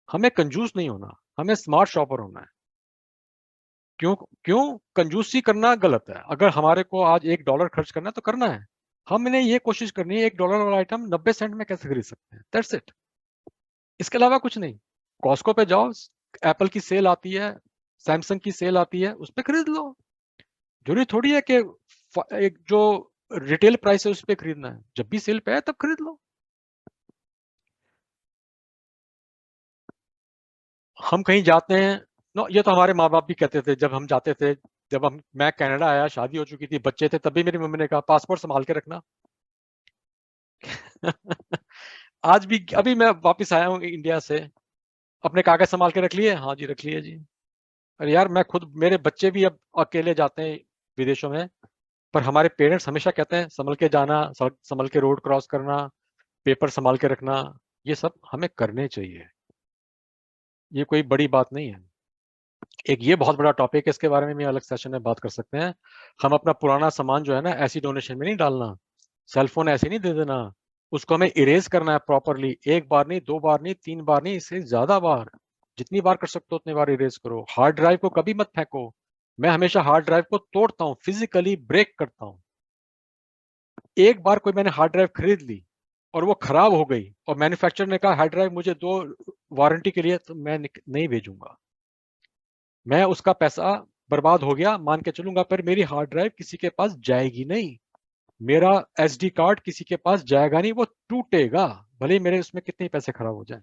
हमें कंजूस नहीं होना, हमें स्मार्ट शॉपर होना है। क्यों? क्यों कंजूसी करना गलत है। अगर हमारे को आज $1 खर्च करना है तो करना है, हमने ये कोशिश करनी है $1 वाला आइटम 90 सेंट में कैसे खरीद सकते हैं, दैट्स इट। इसके अलावा कुछ नहीं। कॉस्को पे जाओ, एप्पल की सेल आती है, सैमसंग की सेल आती है, उस पर खरीद लो। जरूरी थोड़ी है कि एक जो रिटेल प्राइस है उस पर खरीदना है, जब भी सेल पे है तब खरीद लो। हम कहीं जाते हैं, नो, ये तो हमारे माँ बाप भी कहते थे जब हम जाते थे, मैं कनाडा आया, शादी हो चुकी थी, बच्चे थे, तभी मेरी मम्मी ने कहा पासपोर्ट संभाल के रखना। आज भी, अभी मैं वापस आया हूँ इंडिया से, अपने कागज संभाल के रख लिए? हाँ जी रख लिए जी। अरे यार मैं खुद, मेरे बच्चे भी अब अकेले जाते हैं विदेशों में, पर हमारे पेरेंट्स हमेशा कहते हैं संभल के जाना, संभल के रोड क्रॉस करना, पेपर संभाल के रखना, ये सब हमें करने चाहिए, ये कोई बड़ी बात नहीं है। एक ये बहुत बड़ा टॉपिक है, इसके बारे में भी अलग सेशन में बात कर सकते हैं। हम अपना पुराना सामान जो है ना ऐसी डोनेशन में नहीं डालना, सेलफोन ऐसे नहीं दे देना, उसको हमें इरेज करना है प्रॉपरली, एक बार नहीं, 2 बार नहीं, 3 बार नहीं, इससे ज्यादा बार, जितनी बार कर सकते हो उतनी बार इरेज करो। हार्ड ड्राइव को कभी मत फेंको। मैं हमेशा हार्ड ड्राइव को तोड़ता हूँ, फिजिकली ब्रेक करता हूँ। एक बार कोई मैंने हार्ड ड्राइव खरीद ली और वो खराब हो गई और मैन्युफैक्चरर ने कहा हार्ड ड्राइव मुझे 2 वारंटी के लिए, तो मैं नहीं भेजूंगा। मैं उसका पैसा बर्बाद हो गया मान के चलूंगा, पर मेरी हार्ड ड्राइव किसी के पास जाएगी नहीं, मेरा SD कार्ड किसी के पास जाएगा नहीं, वो टूटेगा, भले ही मेरे उसमें कितने पैसे खराब हो जाए।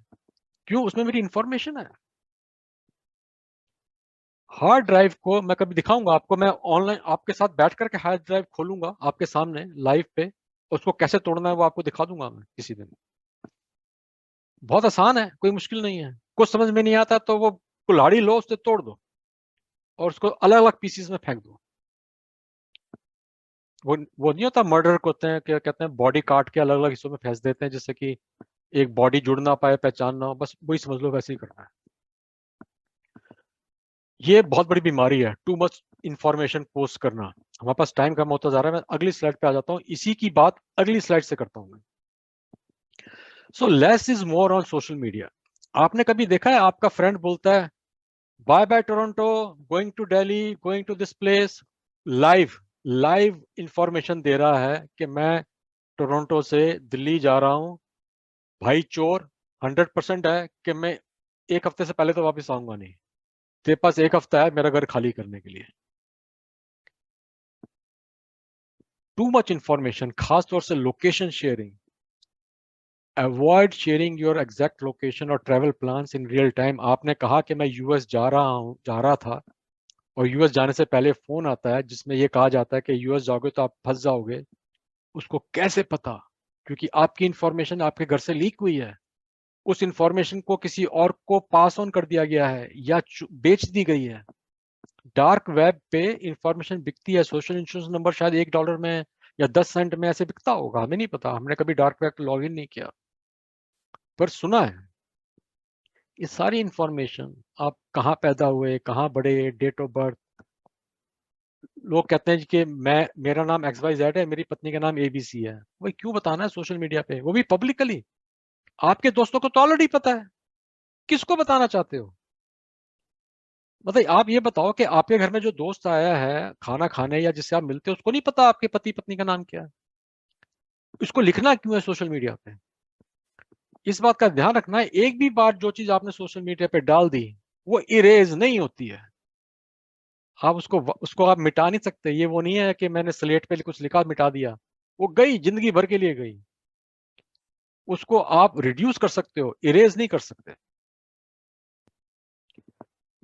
क्यों? उसमें मेरी इंफॉर्मेशन है। हार्ड ड्राइव को मैं कभी दिखाऊंगा आपको, मैं ऑनलाइन आपके साथ बैठ करके हार्ड ड्राइव खोलूंगा आपके सामने लाइव पे, उसको कैसे तोड़ना है वो आपको दिखा दूंगा मैं किसी दिन। बहुत आसान है, कोई मुश्किल नहीं है। कुछ समझ में नहीं आता तो वो कुल्हाड़ी लो, उससे तोड़ दो और उसको अलग अलग पीसेस में फेंक दो। वो नहीं होता मर्डर होते हैं, क्या कहते हैं, बॉडी काट के अलग अलग हिस्सों में फैंस देते हैं जिससे कि एक बॉडी जुड़ ना पाए, पहचान ना हो, बस वही समझ लो, वैसे ही करना है। ये बहुत बड़ी बीमारी है, टू मच इंफॉर्मेशन पोस्ट करना। हमारे पास टाइम कम होता जा रहा है, मैं अगली स्लाइड पे आ जाता हूँ, इसी की बात अगली स्लाइड से करता हूँ मैं। So less is more on social media. आपने कभी देखा है आपका फ्रेंड बोलता है bye bye Toronto, going to Delhi, going to this place, live information दे रहा है कि मैं टोरंटो से दिल्ली जा रहा हूँ। भाई चोर 100% है कि मैं 1 हफ्ते से पहले तो वापस आऊंगा नहीं, तेरे पास 1 हफ्ता है मेरा घर खाली करने के लिए। टू मच इंफॉर्मेशन, खासतौर से location sharing. Avoid sharing your exact location और travel plans in real time. आपने कहा कि मैं यूएस जा रहा था, और यूएस जाने से पहले फोन आता है जिसमें यह कहा जाता है कि यूएस जाओगे तो आप फंस जाओगे। उसको कैसे पता? क्योंकि आपकी इंफॉर्मेशन आपके घर से लीक हुई है, उस इंफॉर्मेशन को किसी और को पास ऑन कर दिया गया है या बेच दी गई है। डार्क वेब पे इंफॉर्मेशन बिकती है। सोशल इंश्योरेंस नंबर शायद $1 में या 10 सेंट में ऐसे बिकता होगा, हमें नहीं पता, हमने कभी डार्क वेब लॉग इन नहीं किया, पर सुना है। ये सारी इंफॉर्मेशन, आप कहाँ पैदा हुए, कहाँ बड़े, डेट ऑफ बर्थ। लोग कहते हैं कि मेरा नाम XYZ है, मेरी पत्नी का नाम ABC है, वही क्यों बताना है सोशल मीडिया पे, वो भी पब्लिकली? आपके दोस्तों को तो ऑलरेडी पता है, किसको बताना चाहते हो? मतलब आप ये बताओ कि आपके घर में जो दोस्त आया है खाना खाने या जिससे आप मिलते हो, उसको नहीं पता आपके पति पत्नी का नाम क्या है? इसको लिखना क्यों है सोशल मीडिया पे? इस बात का ध्यान रखना है, एक भी बार जो चीज आपने सोशल मीडिया पे डाल दी वो इरेज नहीं होती है। आप उसको आप मिटा नहीं सकते। ये वो नहीं है कि मैंने स्लेट पे कुछ लिखा मिटा दिया, वो गई, जिंदगी भर के लिए गई। उसको आप रिड्यूस कर सकते हो, इरेज नहीं कर सकते।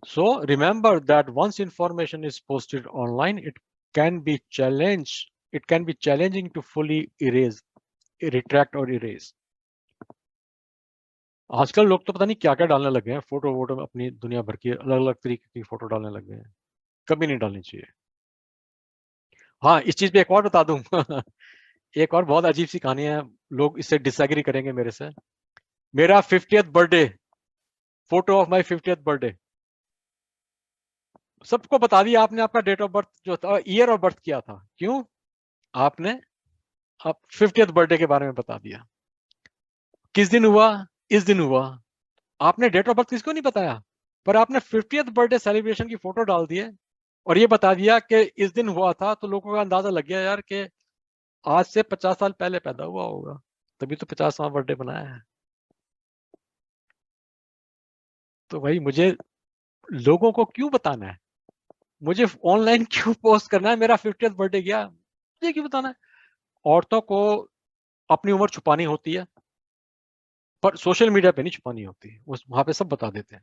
So remember that once information is posted online, it can be challenging to fully retract or erase. आजकल लोग तो पता नहीं क्या क्या डालने लगे हैं, फोटो वोटो में अपनी दुनिया भर की अलग अलग तरीके की फोटो डालने लगे हैं, कभी नहीं डालनी चाहिए। हाँ, इस चीज पे एक और बता दूं एक और बहुत अजीब सी कहानी है, लोग इससे डिसएग्री करेंगे मेरे से। मेरा 50th birthday, photo of my 50th birthday, सबको बता दिया आपने, आपका डेट ऑफ बर्थ जो था, ईयर ऑफ बर्थ क्या था। क्यों? आपने आप 50th बर्थडे के बारे में बता दिया। किस दिन हुआ? इस दिन हुआ। आपने डेट ऑफ बर्थ किसको नहीं बताया, पर आपने 50th बर्थडे सेलिब्रेशन की फोटो डाल दी है और ये बता दिया कि इस दिन हुआ था, तो लोगों का अंदाजा लग गया यार कि आज से 50 साल पहले पैदा हुआ होगा, तभी तो 50वां बर्थडे बनाया है। तो भाई मुझे लोगों को क्यों बताना है, मुझे ऑनलाइन क्यों पोस्ट करना है मेरा 50th बर्थडे गया, मुझे क्यों बताना है? औरतों को अपनी उम्र छुपानी होती है, पर सोशल मीडिया पे नहीं छुपानी होती, वहां पे सब बता देते हैं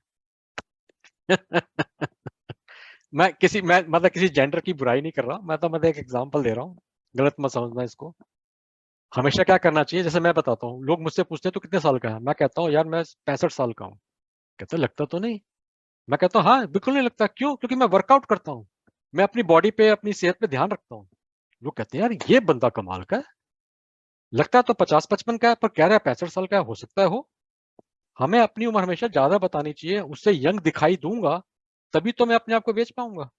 मैं मतलब किसी जेंडर की बुराई नहीं कर रहा, मैं एक एग्जांपल दे रहा हूँ, गलत मत समझना इसको। हमेशा क्या करना चाहिए, जैसे मैं बताता हूँ, लोग मुझसे पूछते हैं तो कितने साल का है, मैं कहता हूँ यार मैं 65 साल का हूँ। कहते लगता तो नहीं। मैं कहता हूँ हाँ बिल्कुल नहीं लगता। क्यों? क्योंकि मैं वर्कआउट करता हूँ, मैं अपनी बॉडी पे, अपनी सेहत पे ध्यान रखता हूँ। लोग कहते हैं यार ये बंदा कमाल का है, लगता तो 50-55 का है पर कह रहा है 65 साल का है, हो सकता है हो। हमें अपनी उम्र हमेशा ज्यादा बतानी चाहिए, उससे यंग दिखाई दूंगा तभी तो मैं अपने आप को बेच पाऊंगा।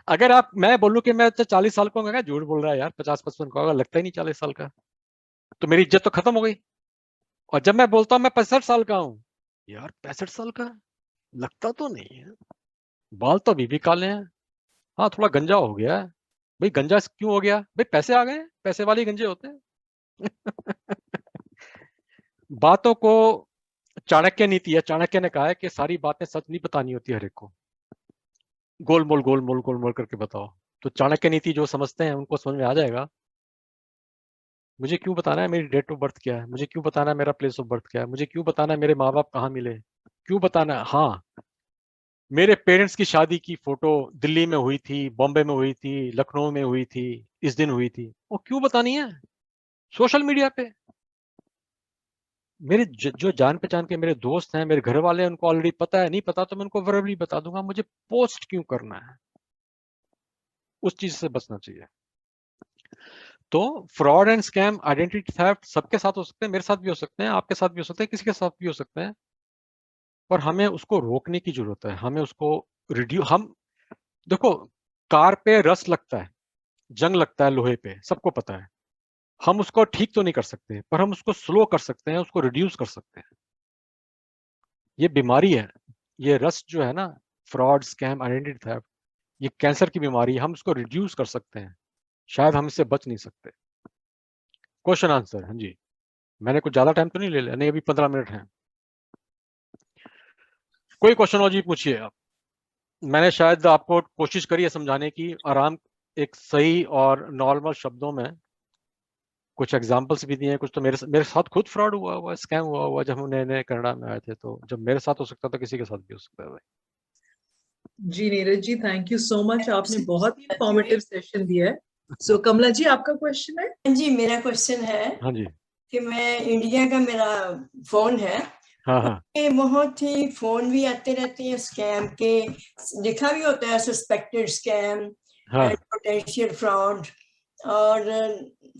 अगर आप, मैं बोलूं कि मैं तो 40 साल का हूँ, झूठ बोल रहा है यार, 50-55 का होगा, लगता ही नहीं 40 साल का, तो मेरी इज्जत तो खत्म हो गई। और जब मैं बोलता हूँ मैं 65 साल का हूँ, यार 65 साल का लगता तो नहीं है, बाल तो अभी भी काले हैं, हाँ थोड़ा गंजा हो गया है। भाई गंजा क्यों हो गया? भाई पैसे आ गए, पैसे वाले गंजे होते हैं। बातों को, चाणक्य नीति है, चाणक्य ने कहा है कि सारी बातें सच नहीं बतानी होती हर एक को, गोलमोल गोलमोल गोलमोल करके बताओ। तो चाणक्य नीति जो समझते हैं उनको समझ में आ जाएगा। मुझे क्यों बताना है मेरी डेट ऑफ बर्थ क्या है, मुझे क्यों बताना है मेरा प्लेस ऑफ बर्थ क्या है, मुझे क्यों बताना है मेरे माँ बाप कहाँ मिले, क्यों बताना है? हाँ, मेरे पेरेंट्स की शादी की फोटो दिल्ली में हुई थी, बॉम्बे में हुई थी, लखनऊ में हुई थी, इस दिन हुई थी, वो क्यों बतानी है सोशल मीडिया पे? मेरे जो जान पहचान के मेरे दोस्त हैं, मेरे घर वाले हैं, उनको ऑलरेडी पता है, नहीं पता तो मैं उनको वर्बली बता दूंगा, मुझे पोस्ट क्यों करना है? उस चीज से बचना चाहिए। तो fraud and scam, identity theft सबके साथ हो सकते हैं, मेरे साथ भी हो सकते हैं, आपके साथ भी हो सकते हैं, किसी के साथ भी हो सकते हैं, पर हमें उसको रोकने की जरूरत है, हमें उसको हम देखो, कार पे रस लगता है, जंग लगता है लोहे पे, सबको पता है, हम उसको ठीक तो नहीं कर सकते, पर हम उसको स्लो कर सकते हैं, उसको रिड्यूस कर सकते हैं। ये बीमारी है, ये रस जो है ना, फ्रॉड स्कैम आइडेंटिटी थेफ्ट, ये कैंसर की बीमारी है, हम उसको रिड्यूस कर सकते हैं, शायद हम इससे बच नहीं सकते। क्वेश्चन आंसर, हाँ जी, मैंने कुछ ज्यादा टाइम तो नहीं ले लिया? नहीं, अभी 15 मिनट हैं। कोई क्वेश्चन हो जी, पूछिए आप। मैंने शायद आपको कोशिश करी है समझाने की, आराम, एक सही और नॉर्मल शब्दों में, कुछ एग्जांपल्स भी दिए हैं, कुछ तो मेरे साथ खुद फ्रॉड हुआ स्कैम हुआ जब हम नए नए कनाडा में आए थे, तो जब मेरे साथ हो सकता था किसी के साथ भी हो सकता है भाई। जी Neeraj ji, thank you so much, आपने बहुत ही इंफॉर्मेटिव सेशन दिया है। सो कमला जी, आपका क्वेश्चन है? जी, मेरा क्वेश्चन है हाँ जी, कि मैं इंडिया का मेरा फोन है, हाँ हाँ, बहुत ही फोन भी आते रहते हैं स्कैम के, लिखा भी होता है सस्पेक्टेड स्कैम हाँ, एंड पोटेंशियल फ्रॉड, और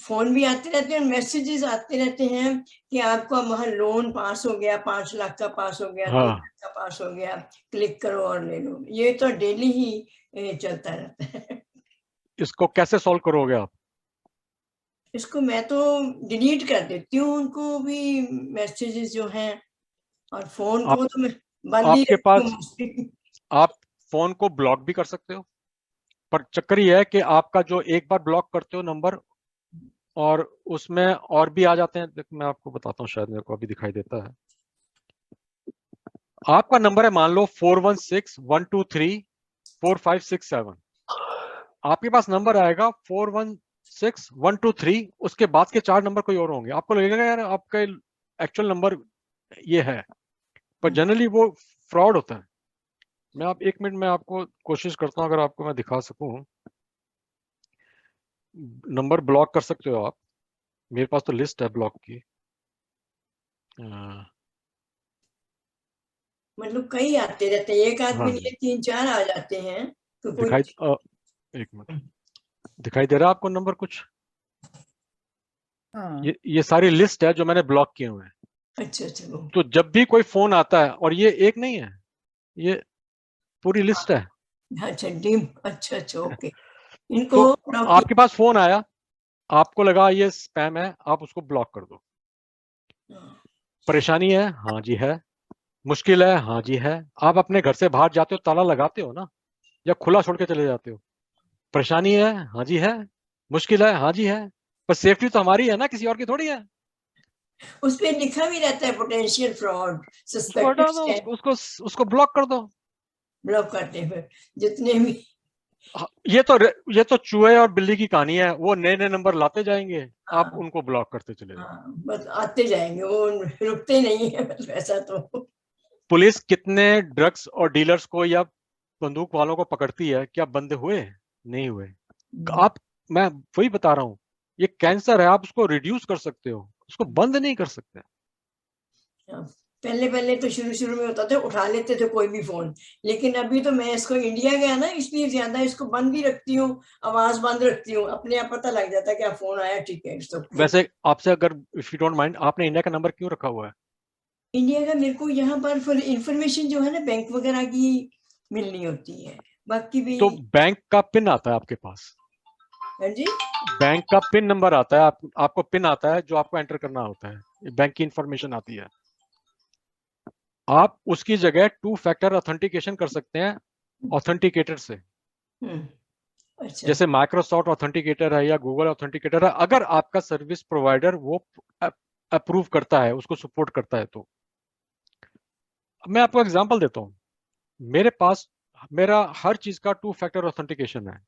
फोन भी आते रहते हैं, मैसेजेस आते रहते हैं कि आपका वहाँ लोन पास हो गया, 5 लाख का पास हो गया, 3 लाख का पास हो गया, क्लिक करो और ले लो। ये तो डेली ही चलता रहता है। इसको कैसे सॉल्व करोगे आप? इसको मैं तो डिलीट कर देती हूँ उनको भी, मैसेजेस जो हैं, और फोन को तो मैं बंद ही आपके रखती पास, हूँ। आप फोन को ब्लॉक भी कर सकते हो, पर चक्कर ये है कि आपका जो एक बार ब्लॉक करते हो नंबर, और उसमें और भी आ जाते हैं, मैं आपको बताता हूँ, शायद मेरे को अभी दिखाई देता है। आपका नंबर है मान लो 4161234567, आपके पास नंबर आएगा 416123, उसके बाद के 4 नंबर कोई और होंगे, आपको लगेगा यार आपका एक्चुअल नंबर ये है, पर जनरली वो फ्रॉड होता है। मैं आप 1 मिनट में आपको कोशिश करता हूँ, अगर आपको मैं दिखा सकूं, नंबर ब्लॉक कर सकते हो आप, मेरे पास तो लिस्ट है ब्लॉक की। मतलब कई आते रहते हैं, एक आदमी हाँ नहीं 3-4 आ जाते हैं, तो कोई एक मिनट, दिखाई दे रहा है आपको नंबर कुछ? हाँ। ये सारी लिस्ट है जो मैंने ब्लॉक किए हुए हैं। अच्छा अच्छा, तो जब भी कोई फोन आता है, और ये एक नहीं है, ये पूरी लिस्ट है। अच्छा डीम, अच्छा अच्छा, ओके, इनको तो आपके पास फोन आया, आपको लगा ये स्पैम है, आप उसको ब्लॉक कर दो। परेशानी है? हाँ जी है। मुश्किल है? हाँ जी है। आप अपने घर से बाहर जाते हो, ताला लगाते हो ना, या खुला छोड़ के चले जाते हो? परेशानी है? हाँ जी है। मुश्किल है? हाँ जी है। पर सेफ्टी तो हमारी है ना, किसी और की थोड़ी है। उस पे लिखा भी रहता है पोटेंशियल फ्रॉड, उसको हटा दो, उसको ब्लॉक कर दो। ब्लॉक करते हैं जितने भी। ये तो चूहे और बिल्ली की कहानी है, वो नए नए नंबर लाते जाएंगे, आप उनको ब्लॉक करते चले जाओ। बस आते जाएंगे, वो रुकते नहीं है, बस वैसा तो। पुलिस कितने ड्रग्स और डीलर्स को या बंदूक वालों को पकड़ती है, क्या बंद हुए? नहीं हुए। आप, मैं वही बता रहा हूं, ये कैंसर है, आप उसको रिड्यूस कर सकते हो, उसको बंद नहीं कर सकते। पहले तो शुरू में होता था, उठा लेते थे कोई भी फोन, लेकिन अभी तो मैं इसको, इंडिया गया ना इसलिए ज्यादा इसको बंद भी रखती हूँ, आवाज बंद रखती हूँ, अपने आप पता लग जाता है क्या फोन आया, ठीक है। वैसे आपसे, अगर इफ यू डोंट माइंड, आपने इंडिया का नंबर क्यों रखा हुआ है? इंडिया का मेरे को यहाँ पर फुल इंफॉर्मेशन जो है ना बैंक वगैरह की मिलनी होती है, बाकी भी। तो बैंक का पिन आता है आपके पास? हाँ जी, बैंक का पिन नंबर आता है, आपको पिन आता है जो आपको एंटर करना होता है, बैंक की इंफॉर्मेशन आती है। आप उसकी जगह 2 फैक्टर ऑथेंटिकेशन कर सकते हैं ऑथेंटिकेटर से। अच्छा, जैसे माइक्रोसॉफ्ट ऑथेंटिकेटर है या गूगल ऑथेंटिकेटर है, अगर आपका सर्विस प्रोवाइडर वो अप्रूव करता है, उसको सपोर्ट करता है। तो मैं आपको एग्जांपल देता हूं, मेरे पास मेरा हर चीज का 2 फैक्टर ऑथेंटिकेशन है।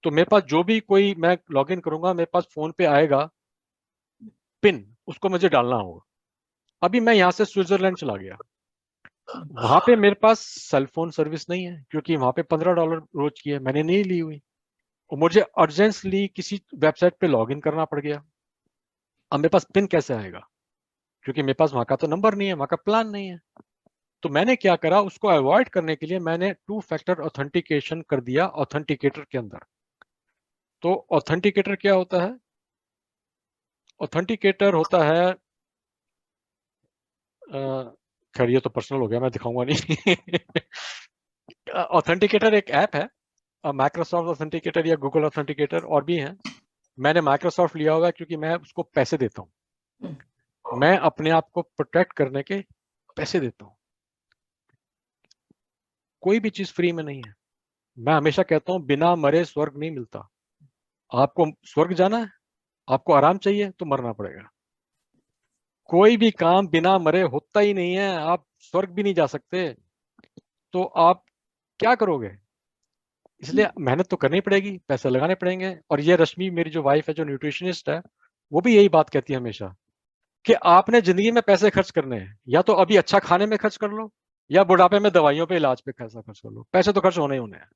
तो मेरे पास जो भी कोई मैं लॉगिन करूंगा, मेरे पास फोन पे आएगा पिन, उसको मुझे डालना होगा। अभी मैं यहाँ से स्विट्जरलैंड चला गया, वहां पे मेरे पास सेल फोन सर्विस नहीं है, क्योंकि वहां पे $15 रोज की है, मैंने नहीं ली हुई, और मुझे अर्जेंटली किसी वेबसाइट पे लॉगिन करना पड़ गया। अब मेरे पास पिन कैसे आएगा, क्योंकि मेरे पास वहां का तो नंबर नहीं है, वहां का प्लान नहीं है। तो मैंने क्या करा, उसको अवॉइड करने के लिए मैंने 2 फैक्टर ऑथेंटिकेशन कर दिया ऑथेंटिकेटर के अंदर। तो ऑथेंटिकेटर क्या होता है? ऑथेंटिकेटर होता है, खैर ये तो पर्सनल हो गया, मैं दिखाऊंगा नहीं। ऑथेंटिकेटर एक ऐप है, माइक्रोसॉफ्ट ऑथेंटिकेटर या गूगल ऑथेंटिकेटर और भी हैं। मैंने माइक्रोसॉफ्ट लिया होगा क्योंकि मैं उसको पैसे देता हूँ, मैं अपने आप को प्रोटेक्ट करने के पैसे देता हूँ। कोई भी चीज फ्री में नहीं है। मैं हमेशा कहता हूँ बिना मरे स्वर्ग नहीं मिलता। आपको स्वर्ग जाना है, आपको आराम चाहिए, तो मरना पड़ेगा। कोई भी काम बिना मरे होता ही नहीं है, आप स्वर्ग भी नहीं जा सकते, तो आप क्या करोगे? इसलिए मेहनत तो करनी पड़ेगी, पैसे लगाने पड़ेंगे। और ये रश्मि मेरी जो वाइफ है, जो न्यूट्रिशनिस्ट है, वो भी यही बात कहती है हमेशा कि आपने जिंदगी में पैसे खर्च करने हैं, या तो अभी अच्छा खाने में खर्च कर लो, या बुढ़ापे में दवाइयों पे इलाज पे पैसा खर्च कर लो। पैसे तो खर्च होने ही होने हैं।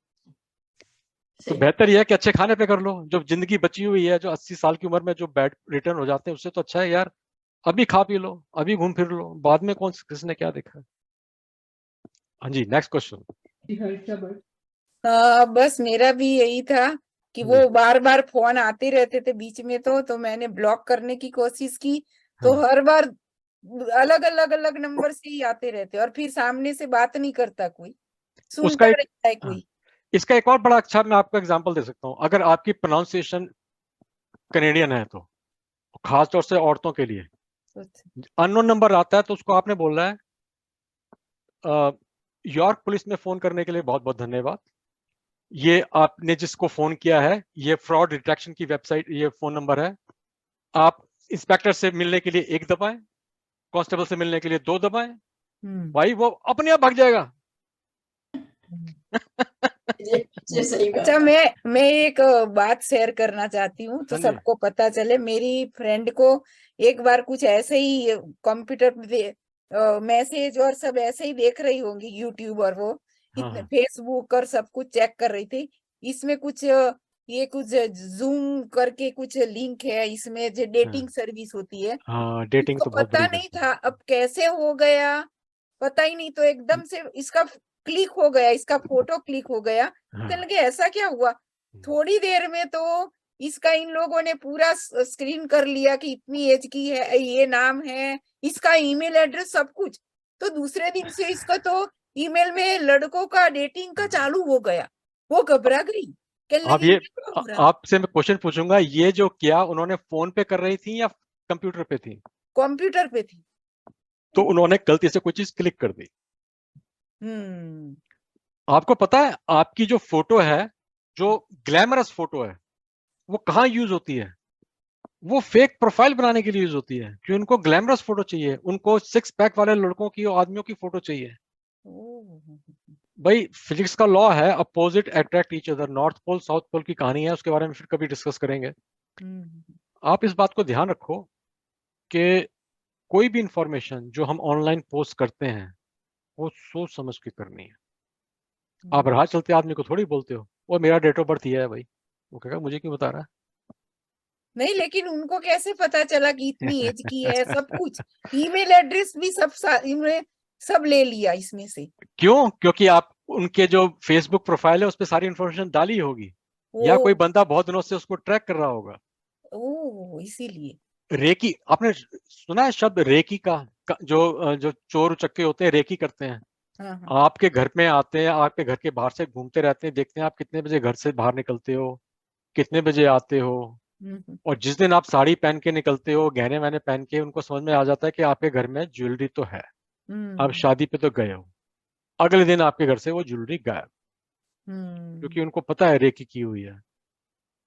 तो बेहतर यह है कि अच्छे खाने पे कर लो। जो जिंदगी बची हुई है, जो 80 साल की उम्र में जो बैड रिटर्न हो जाते हैं, उससे तो अच्छा है यार अभी खा पी लो, अभी घूम फिर लो, बाद में कौन किसने क्या देखा है। हाँ जी, नेक्स्ट क्वेश्चन। बस मेरा भी यही था कि वो बार बार फोन आते रहते थे बीच में, तो मैंने ब्लॉक करने की कोशिश की, तो हाँ। हर बार अलग नंबर से ही आते रहते, और फिर सामने से बात नहीं करता कोई, उसका सुनता एक रहता है कोई। इसका एक और बड़ा अच्छा मैं आपको एग्जांपल दे सकता हूँ। अगर आपकी प्रोनाउंसिएशन कनेडियन है, तो खास तौर से औरतों के लिए अननोन नंबर आता है, तो उसको आपने बोलना है यॉर्क पुलिस में फोन करने के लिए बहुत बहुत धन्यवाद। ये आपने जिसको फोन किया है, ये फ्रॉड डिटेक्शन की वेबसाइट, ये फोन नंबर है। आप इंस्पेक्टर से मिलने के लिए 1 दबाएं, कांस्टेबल से मिलने के लिए 2 दबाएं, भाई वो अपने आप भाग जाएगा। अच्छा, मैं एक बात शेयर करना चाहती हूँ, तो सबको पता चले। मेरी फ्रेंड को एक बार कुछ ऐसे ही कंप्यूटर पे मैसेज और सब ऐसे ही देख रही होंगी, यूट्यूब और वो फेसबुक और सब कुछ चेक कर रही थी। इसमें कुछ ये कुछ जूम करके कुछ लिंक है, इसमें जो डेटिंग सर्विस होती है। डेटिंग तो बहुत पता नहीं था अब कैसे हो गया, पता ही नहीं। तो एकदम से इसका क्लिक हो गया, इसका फोटो क्लिक हो गया, तो लगे ऐसा क्या हुआ। थोड़ी देर में तो इसका इन लोगों ने पूरा स्क्रीन कर लिया कि इतनी एज की है, ये नाम है, इसका ईमेल एड्रेस, सब कुछ। तो दूसरे दिन से इसका तो ईमेल में लड़कों का डेटिंग का चालू हो गया। वो घबरा गई। अब ये आपसे मैं क्वेश्चन पूछूंगा, ये जो किया उन्होंने फोन पे कर रही थी या कंप्यूटर पे थी? कंप्यूटर पे थी। तो उन्होंने गलती से कोई चीज क्लिक कर दी। आपको पता है आपकी जो फोटो है, जो ग्लैमरस फोटो है, वो कहाँ यूज होती है? वो फेक प्रोफाइल बनाने के लिए यूज होती है, कि उनको ग्लैमरस फोटो चाहिए, उनको 6 पैक वाले लड़कों की और आदमियों की फोटो चाहिए। भाई फिजिक्स का लॉ है, opposite attract each other. North pole south pole की कहानी है, उसके बारे में फिर कभी डिस्कस करेंगे। आप इस बात को ध्यान रखो कि कोई भी इंफॉर्मेशन जो हम ऑनलाइन पोस्ट करते हैं, वो सोच समझ के करनी है। आप राह चलते आदमी को थोड़ी बोलते हो वो मेरा डेट ऑफ बर्थ ये है भाई, वो कहेगा मुझे क्यों बता रहा है। नहीं, लेकिन उनको कैसे पता चला कि इतनी एज की है? सब कुछ, ईमेल एड्रेस भी सब इन्होंने सब ले लिया इसमें से। क्यों? क्योंकि आप उनके जो फेसबुक प्रोफाइल है उस पर सारी इंफॉर्मेशन डाली होगी, या कोई बंदा बहुत दिनों से उसको ट्रैक कर रहा होगा। इसीलिए। रेकी, आपने सुना है शब्द रेकी का? जो चोर उचक्के होते हैं रेकी करते हैं, हाँ। आपके घर में आते हैं, आपके घर के बाहर से घूमते रहते हैं, देखते हैं आप कितने बजे घर से बाहर निकलते हो, कितने बजे आते हो, और जिस दिन आप साड़ी पहन के निकलते हो, गहने वहने पहन के, उनको समझ में आ जाता है कि आपके घर में ज्वेलरी तो है, आप शादी पे तो गए हो, अगले दिन आपके घर से वो ज्वेलरी गायब, क्योंकि उनको पता है रेकी की हुई है।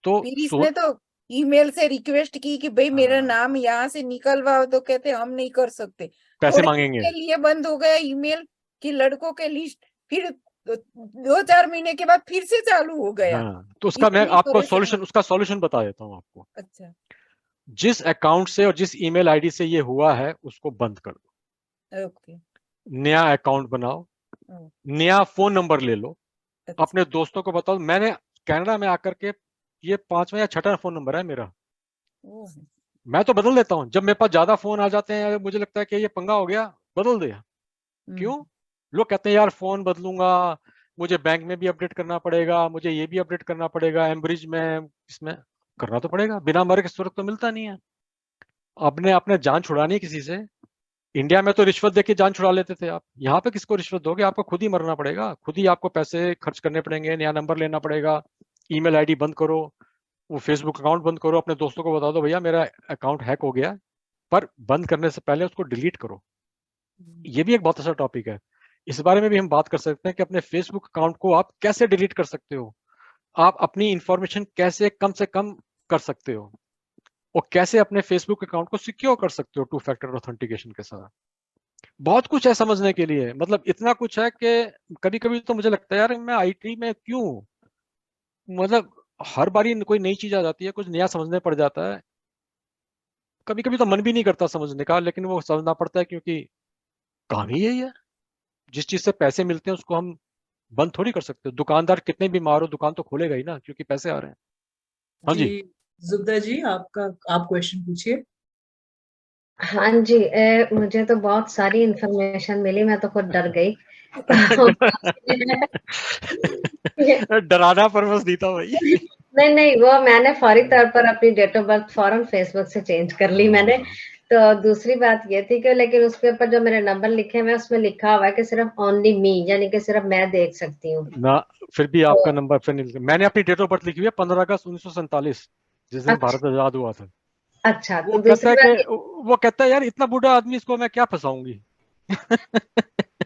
तो फिर इसने तो ईमेल से रिक्वेस्ट की कि भाई मेरा नाम यहाँ से निकलवाओ, तो कहते हम नहीं कर सकते, पैसे मांगेंगे के लिए बंद हो गया ईमेल की लड़कों के लिस्ट। फिर 2-4 महीने के बाद फिर से चालू हो गया। हाँ, तो उसका मैं आपको उसका सॉल्यूशन बता देता हूँ आपको। अच्छा, जिस अकाउंट से और जिस ईमेल आईडी से ये हुआ है उसको बंद कर दो। ओके, नया अकाउंट बनाओ, नया फोन नंबर ले लो, अपने दोस्तों को बताओ। मैंने कनाडा में आकर के ये 5वां या 6वां फोन नंबर है मेरा, मैं तो बदल देता हूँ जब मेरे पास ज्यादा फोन आ जाते हैं, मुझे लगता है कि ये पंगा हो गया, बदल दे। क्यों? लोग कहते हैं यार फोन बदलूंगा, मुझे बैंक में भी अपडेट करना पड़ेगा, मुझे ये भी अपडेट करना पड़ेगा, एम्ब्रिज में, इसमें करना तो पड़ेगा, बिना मरे के सूरत तो मिलता नहीं है। आपने जान छुड़ानी है किसी से। इंडिया में तो रिश्वत देके जान छुड़ा लेते थे आप, यहाँ पे किसको रिश्वत दोगे? आपको खुद ही मरना पड़ेगा, खुद ही आपको पैसे खर्च करने पड़ेंगे, नया नंबर लेना पड़ेगा, ईमेल आईडी बंद करो, वो फेसबुक अकाउंट बंद करो, अपने दोस्तों को बता दो भैया मेरा अकाउंट हैक हो गया, पर बंद करने से पहले उसको डिलीट करो। ये भी एक बहुत अच्छा टॉपिक है, इस बारे में भी हम बात कर सकते हैं कि अपने फेसबुक अकाउंट को आप कैसे डिलीट कर सकते हो, आप अपनी इंफॉर्मेशन कैसे कम से कम कर सकते हो, और कैसे अपने फेसबुक अकाउंट को सिक्योर कर सकते हो 2 फैक्टर ऑथेंटिकेशन के साथ। बहुत कुछ है समझने के लिए, मतलब इतना कुछ है कि कभी कभी तो मुझे लगता है यार मैं आईटी में क्यों, मतलब हर बारी कोई नई चीज आ जाती है, कुछ नया समझने पड़ जाता है, कभी कभी तो मन भी नहीं करता समझने का, लेकिन वो समझना पड़ता है क्योंकि काम ही यही है। जिस चीज से पैसे मिलते हैं उसको हम बंद थोड़ी कर सकते हो। दुकानदार कितने भी मारो, दुकान तो खोलेगा ही ना, क्योंकि पैसे आ रहे हैं। हाँ जी, जुबदा जी आप क्वेश्चन पूछिए। हाँ जी, मुझे तो बहुत सारी इंफॉर्मेशन मिली, मैं तो खुद डर गई। डराना परवश नहीं था भाई। नहीं, वो मैंने फौरी तौर पर अपनी डेट ऑफ बर्थ फौरन फेसबुक से चेंज कर ली मैंने। तो दूसरी बात ये थी कि लेकिन उसके ऊपर जो मेरे नंबर लिखे हुए उसमें लिखा हुआ है कि सिर्फ ओनली मी, यानी कि सिर्फ मैं देख सकती हूँ ना। फिर भी आपका नंबर फिर नहीं लिखा। मैंने अपनी डेट ऑफ बर्थ लिखी हुई है 15 अगस्त 1947, जिस दिन भारत आजाद हुआ था। अच्छा, वो कहता है यार इतना बूढ़ा आदमी, इसको मैं क्या फंसाऊंगी।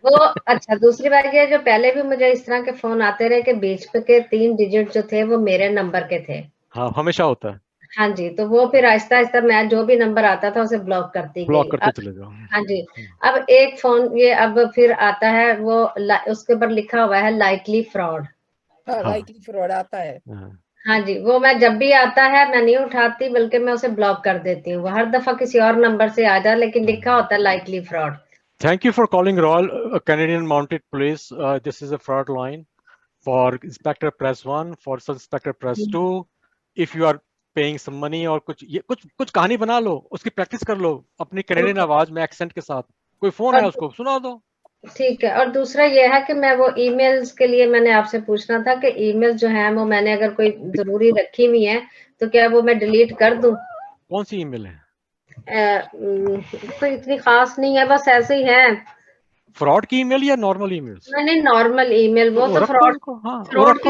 वो अच्छा, दूसरी बात ये, जो पहले भी मुझे इस तरह के फोन आते रहे कि बीच पे के 3 डिजिट जो थे वो मेरे नंबर के थे। हाँ, हमेशा होता है। हाँ जी, तो वो फिर आहिस्ता आहिस्ता मैं जो भी नंबर आता था उसे ब्लॉक करती गई। चले जाओ। हाँ जी, अब एक फोन ये अब फिर आता है, वो उसके ऊपर लिखा हुआ है लाइकली फ्रॉड। लाइकली फ्रॉड आता है। हाँ जी, वो मैं जब भी आता है मैं नहीं उठाती, बल्कि मैं उसे ब्लॉक कर देती हूँ। वो हर दफा किसी और नंबर से आ जाए, लेकिन लिखा होता है likely fraud. Thank you for calling Royal Canadian Mounted Police. This is a fraud line. For Inspector press 1, for Sub-Inspector press 2. If you are paying some money और कुछ कहानी बना लो, उसकी प्रैक्टिस कर लो अपनी कैनेडियन आवाज में एक्सेंट के साथ। कोई फोन है उसको सुना दो। ठीक है। और दूसरा ये है कि मैं वो ईमेल्स के लिए मैंने आपसे पूछना था कि ईमेल जो है वो मैंने अगर कोई जरूरी रखी हुई है तो क्या वो मैं डिलीट कर दूं? कौन सी ईमेल है? कोई इतनी खास नहीं है, बस ऐसे ही है। फ्रॉड की ईमेल या नॉर्मल ईमेल? नहीं, नॉर्मल ईमेल। वो तो फ्रॉड, फ्रॉड की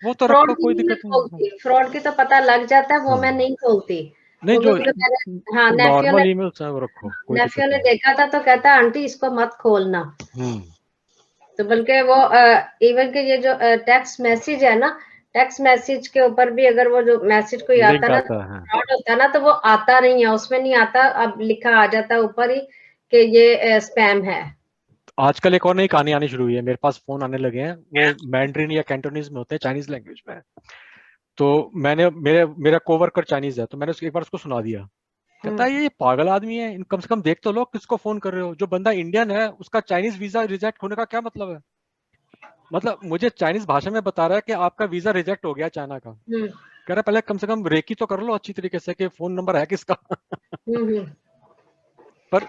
वो तो रखो, कोई दिक्कत नहीं। फ्रॉड की तो पता लग जाता है, वो मैं नहीं खोलती। नहीं, जो हाँ, नॉर्मल ईमेल्स है वो रखो। नेफ्यू ने देखा था तो कहता आंटी इसको मत खोलना। तो बल्कि वो इवन के ये जो टेक्स्ट मैसेज है ना, टेक्स्ट मैसेज के ऊपर भी अगर वो जो मैसेज कोई आता है ना, फ्रॉड होता है ना, तो वो आता नहीं है, उसमें नहीं आता, अब लिखा आ जाता है ऊपर ही कि ये स्पैम है। आजकल एक और नई कहानी आनी शुरू हुई है, मेरे पास फोन आने लगे हैं, वो मैंड्रिन या कैंटोनीज में होते हैं, चाइनीज लैंग्वेज में। तो मेरा कोवर्कर चाइनीज है, तो मैंने एक बार उसको सुना दिया। कहता है ये पागल आदमी है, कम से कम देख तो लो किसको फोन कर रहे हो। जो बंदा इंडियन है उसका चाइनीज वीजा रिजेक्ट होने का क्या मतलब है? मतलब मुझे चाइनीज भाषा में बता रहा है कि आपका वीजा रिजेक्ट हो गया चाइना का। कह रहा पहले कम से कम रेकी तो कर लो अच्छी तरीके से कि फोन नंबर है किसका। पर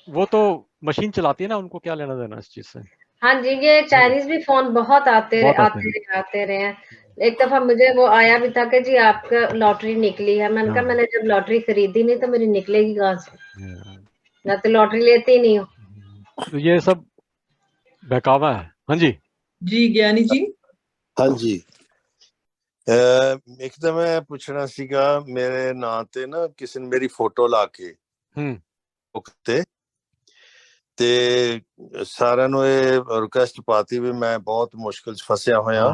वो तो मशीन चलाती है ना, उनको क्या लेना देना इस चीज से। हाँ जी, ये चाइनीज भी फोन बहुत आते रहे हैं। एक दफा मुझे वो आया भी था कि जी आपका लॉटरी निकली है। मैंने कहा मैंने जब लॉटरी खरीदी नहीं तो मेरी निकलेगी कहाँ से। मैं तो लॉटरी लेती ही नहीं हूँ। तो ये सब बहकावा है। हाँ जी जी ज्ञानी जी। हाँ जी, एक तो मैं ਪੁੱਛਣਾ ਸੀਗਾ, ਮੇਰੇ ਨਾਂ ਤੇ ਨਾ ਕਿਸੇ ਨੇ ਮੇਰੀ ਫੋਟੋ ਲਾ ਕੇ ਤੇ ਸਾਰਿਆਂ ਨੂੰ ਇਹ ਰਿਕੁਐਸਟ ਪਾਤੀ ਵੀ ਮੈਂ ਬਹੁਤ ਮੁਸ਼ਕਿਲ 'ਚ ਫਸਿਆ ਹੋਇਆ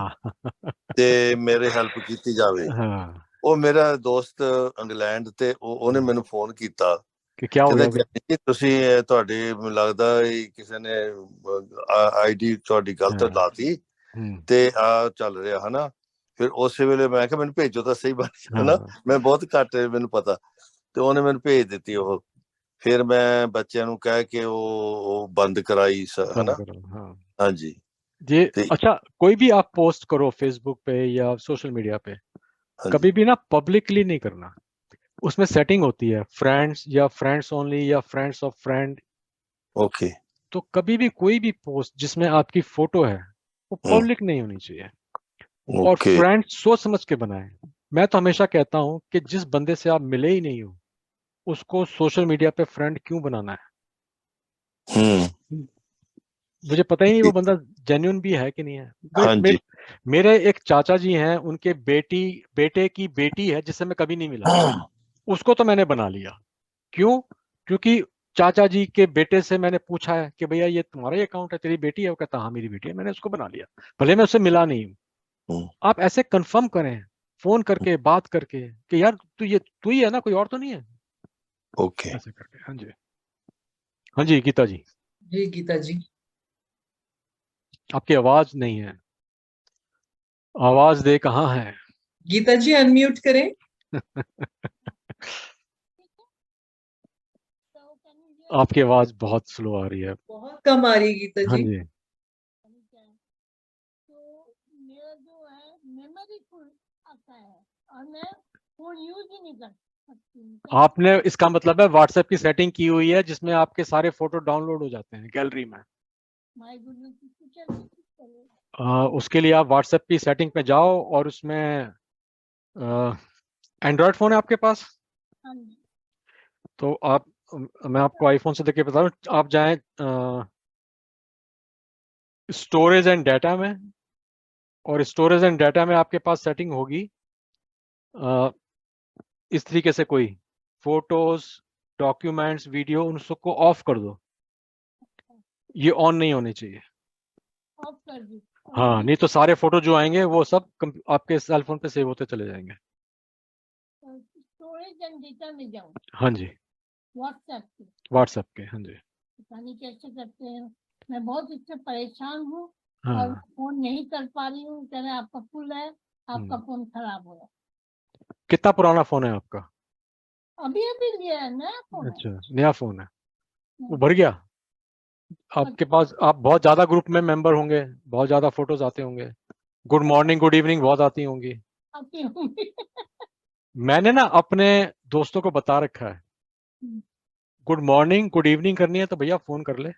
ਤੇ ਮੇਰੇ ਹੈਲਪ ਕੀਤੀ ਜਾਵੇ। ਉਹ ਮੇਰਾ ਦੋਸਤ ਇੰਗਲੈਂਡ ਤੇ ਉਹਨੇ ਮੈਨੂੰ ਫੋਨ ਕੀਤਾ ਕਿ ਕੀ ਹੋ ਗਿਆ ਬਈ ਤੁਸੀਂ ਤੁਹਾਡੀ ਮੈਨੂੰ ਲੱਗਦਾ ਕਿਸੇ ਨੇ ਆਈਡੀ ਤੁਹਾਡੀ ਗਲਤ ਲਾਤੀ ਤੇ ਆ ਚੱਲ ਰਿਹਾ ਹਨਾ। ਫਿਰ ਉਸੇ ਵੇਲੇ ਮੈਂ ਕਿਹਾ ਮੈਨੂੰ ਭੇਜੋ ਤਾਂ ਸਹੀ ਬਣ ਹਨਾ, ਮੈਂ ਬਹੁਤ ਘੱਟ ਮੈਨੂੰ ਪਤਾ, ਤੇ ਉਹਨੇ ਮੈਨੂੰ ਭੇਜ ਦਿੱਤੀ ਉਹ। ਫਿਰ ਮੈਂ ਬੱਚਿਆਂ ਨੂੰ ਕਹਿ ਕੇ ਉਹ ਬੰਦ ਕਰਾਈ ਹਨਾ। हाँ जी ये अच्छा, कोई भी आप पोस्ट करो फेसबुक पे या सोशल मीडिया पे, कभी भी ना पब्लिकली नहीं करना। उसमें सेटिंग होती है फ्रेंड्स या फ्रेंड्स ओनली या फ्रेंड्स ऑफ फ्रेंड। ओके। तो कभी भी कोई भी पोस्ट जिसमें आपकी फोटो है वो पब्लिक नहीं होनी चाहिए। और फ्रेंड्स सोच समझ के बनाएं। मैं तो हमेशा कहता हूं कि जिस बंदे से आप मिले ही नहीं हो उसको सोशल मीडिया पे फ्रेंड क्यों बनाना है। मुझे पता ही नहीं वो बंदा जेन्युइन भी है कि नहीं है। मेरे एक चाचा जी हैं, उनके बेटे की बेटी है जिससे मैं कभी नहीं मिला, उसको तो मैंने बना लिया। क्यों? क्योंकि चाचा जी के बेटे से मैंने पूछा है कि भैया ये तुम्हारा ही अकाउंट है, तेरी बेटी है? वो कहता हाँ मेरी बेटी है। मैंने उसको बना लिया, भले मैं उससे मिला नहीं हूँ। आप ऐसे कंफर्म करें फोन करके, बात करके कि यार तू ही है ना, कोई और तो नहीं है। ओके ऐसे करके। हाँ जी, हाँ जी गीता जी। जी गीता जी, आपकी आवाज नहीं है, आवाज दे कहाँ है? गीता जी अनम्यूट करें। आपकी आवाज बहुत स्लो आ रही है, बहुत कम आ रही है गीता जी। हाँ जी। मेरा जो है मेमोरी फुल आता है और मैं फोन यूज ही नहीं कर सकती। आपने, इसका मतलब है व्हाट्सएप की सेटिंग की हुई है जिसमें आपके सारे फोटो डाउनलोड हो जाते हैं गैलरी में। उसके लिए आप व्हाट्सएप की सेटिंग पे जाओ और उसमें एंड्रॉयड फोन है आपके पास? तो आप, मैं आपको आईफोन से देखके बता रहा हूँ, आप जाएं स्टोरेज एंड डाटा में, और स्टोरेज एंड डाटा में आपके पास सेटिंग होगी इस तरीके से, कोई फोटोज, डॉक्यूमेंट्स, वीडियो, उन सबको ऑफ कर दो। ये ऑन नहीं होने चाहिए। ऑफ कर दी। हाँ, नहीं तो सारे फोटो जो आएंगे वो सब आपके सेल फोन पे सेव होते चले जाएंगे। स्टोरेज एंड डेटा में जाऊँ? हाँ जी, व्हाट्सएप के। हाँ जी, पता नहीं कैसे करते हैं, मैं बहुत इससे परेशान हूँ। हाँ। और फोन नहीं कर पा रही हूँ। कह रहे आपका फुल है, आपका फोन खराब हो गया। कितना पुराना फोन है आपका? अभी लिया है, नया फोन। अच्छा, नया फोन है, वो भर गया आपके पास? आप बहुत ज्यादा ग्रुप में मेंबर होंगे, बहुत ज्यादा फोटोज आते होंगे, गुड मॉर्निंग गुड इवनिंग बहुत आती होंगी। आती होंगी। मैंने ना अपने दोस्तों को बता रखा है, गुड मॉर्निंग गुड इवनिंग करनी है तो भैया फोन कर ले।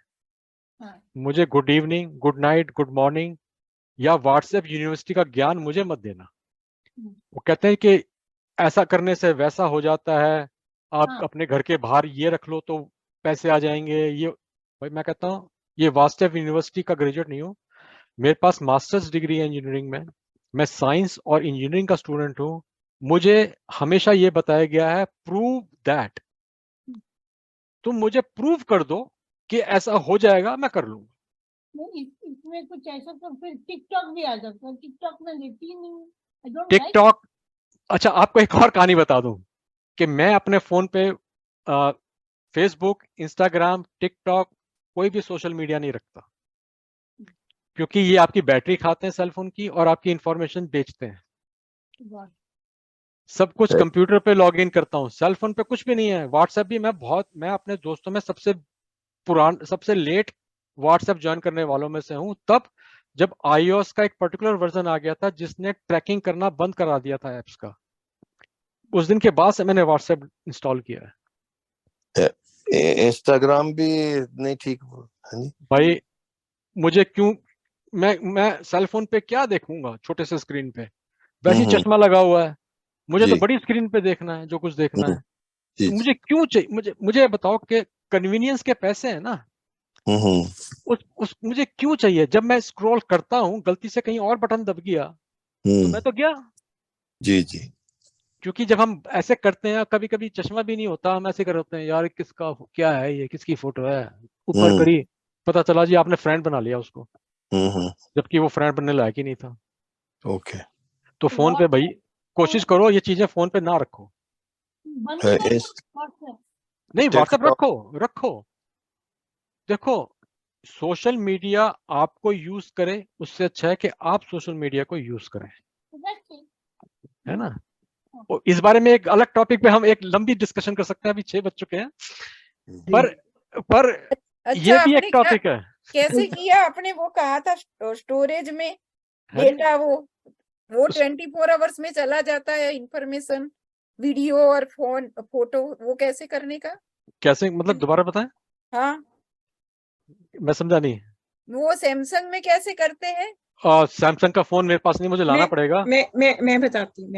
मुझे good evening, good night, good morning या व्हाट्सएप यूनिवर्सिटी का ज्ञान मुझे मत देना। वो कहते हैं कि ऐसा करने से वैसा हो जाता है, आप अपने घर के बाहर ये रख लो तो पैसे आ जाएंगे। ये भाई मैं कहता हूँ ये व्हाट्सएप यूनिवर्सिटी का ग्रेजुएट नहीं हूँ, मेरे पास मास्टर्स डिग्री है इंजीनियरिंग में, मैं साइंस और इंजीनियरिंग का स्टूडेंट हूँ। मुझे हमेशा ये बताया गया है प्रूव दैट, तुम मुझे प्रूव कर दो कि ऐसा हो जाएगा, मैं कर लूंगा। इसमें कुछ ऐसा तो फिर टिकटॉक भी आ जाता है, टिकटॉक में लेती नहीं। टिकटॉक, अच्छा आपको एक और कहानी बता दूं कि मैं अपने फोन पे फेसबुक, इंस्टाग्राम, टिकटॉक, कोई भी सोशल मीडिया नहीं रखता, क्योंकि ये आपकी बैटरी खाते हैं सेल फोन की और आपकी इंफॉर्मेशन बेचते हैं। सब कुछ कंप्यूटर पे लॉगिन करता हूँ, सेल फोन पे कुछ भी नहीं है। व्हाट्सएप भी मैं अपने दोस्तों में सबसे लेट व्हाट्सएप ज्वाइन करने वालों में से हूँ, तब जब iOS का एक पर्टिकुलर वर्जन आ गया था जिसने ट्रैकिंग करना बंद करा दिया था एप्स का। उस दिन के बाद से मैंने व्हाट्सएप इंस्टॉल किया है। इंस्टाग्राम भी नहीं ठीक भाई, मुझे क्यों, मैं सेल फोन पे क्या देखूंगा छोटे से स्क्रीन पे, वैसे चश्मा लगा हुआ है, मुझे तो बड़ी स्क्रीन पे देखना है जो कुछ देखना है। तो मुझे क्यों चाहिए, मुझे बताओ कि कन्वीनियंस के पैसे हैं ना, उस मुझे क्यों चाहिए? जब मैं स्क्रॉल करता हूँ गलती से कहीं और बटन दब गया तो मैं तो गया। जी जी। क्योंकि जब हम ऐसे करते हैं, कभी कभी चश्मा भी नहीं होता, हम ऐसे करते हैं यार किसका क्या है ये, किसकी फोटो है, ऊपर करी, पता चला जी आपने फ्रेंड बना लिया उसको, जबकि वो फ्रेंड बनने लायक ही नहीं था। ओके। तो फोन पे भाई कोशिश करो ये चीजें फोन पे ना रखो। नहीं व्हाट्सएप रखो। देखो सोशल मीडिया आपको यूज करे उससे अच्छा है कि आप सोशल मीडिया को यूज करें, है ना। और इस बारे में एक अलग टॉपिक पे हम एक लंबी डिस्कशन कर सकते हैं, अभी 6 बज चुके हैं, पर अच्छा, ये भी एक टॉपिक है। कैसे किया आपने? वो कहा था स्टोरेज में डेटा, वो 24 आवर्स में चला जाता है इंफॉर्मेशन, वीडियो और फोटो, वो कैसे करने का? कैसे मतलब दोबारा बताएं? हाँ मैं समझा नहीं। वो सैमसंग में कैसे करते हैं? सैमसंग का फोन मेरे पास नहीं, मुझे लाना पड़ेगा। मैं बताती हूँ।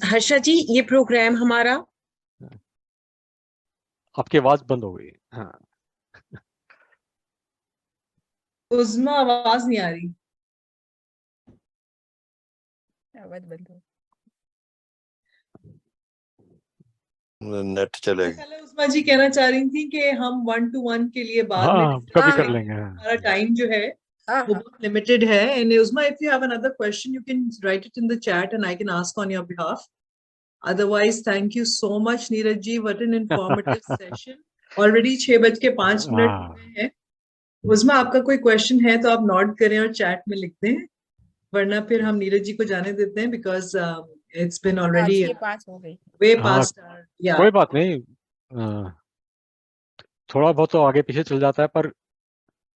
हर्षा जी, ये प्रोग्राम हमारा, आपकी आवाज बंद हो गई। हाँ उस्मा आवाज नहीं आ रही। आवाज बंद हो, नेट चलेगा। उस्मा जी कहना चाह रही थी कि हम 1-to-1 के लिए बाद में कभी कर लेंगे। हमारा टाइम जो है वो बहुत लिमिटेड है। And Usma, if you have another question you can write it in the chat and I can ask on your behalf. Otherwise, thank you so much, Neeraj ji. What an informative session. Already 6:05 हो गए हैं। उस्मा, आपका कोई question है तो आप note करें और चैट में लिख दें, वरना फिर हम नीरज जी को जाने देते हैं, बिकॉज इट्स बिन ऑलरेडी 5 हो गई, वे पास्ट। कोई बात नहीं, थोड़ा बहुत तो आगे पीछे चल जाता है, पर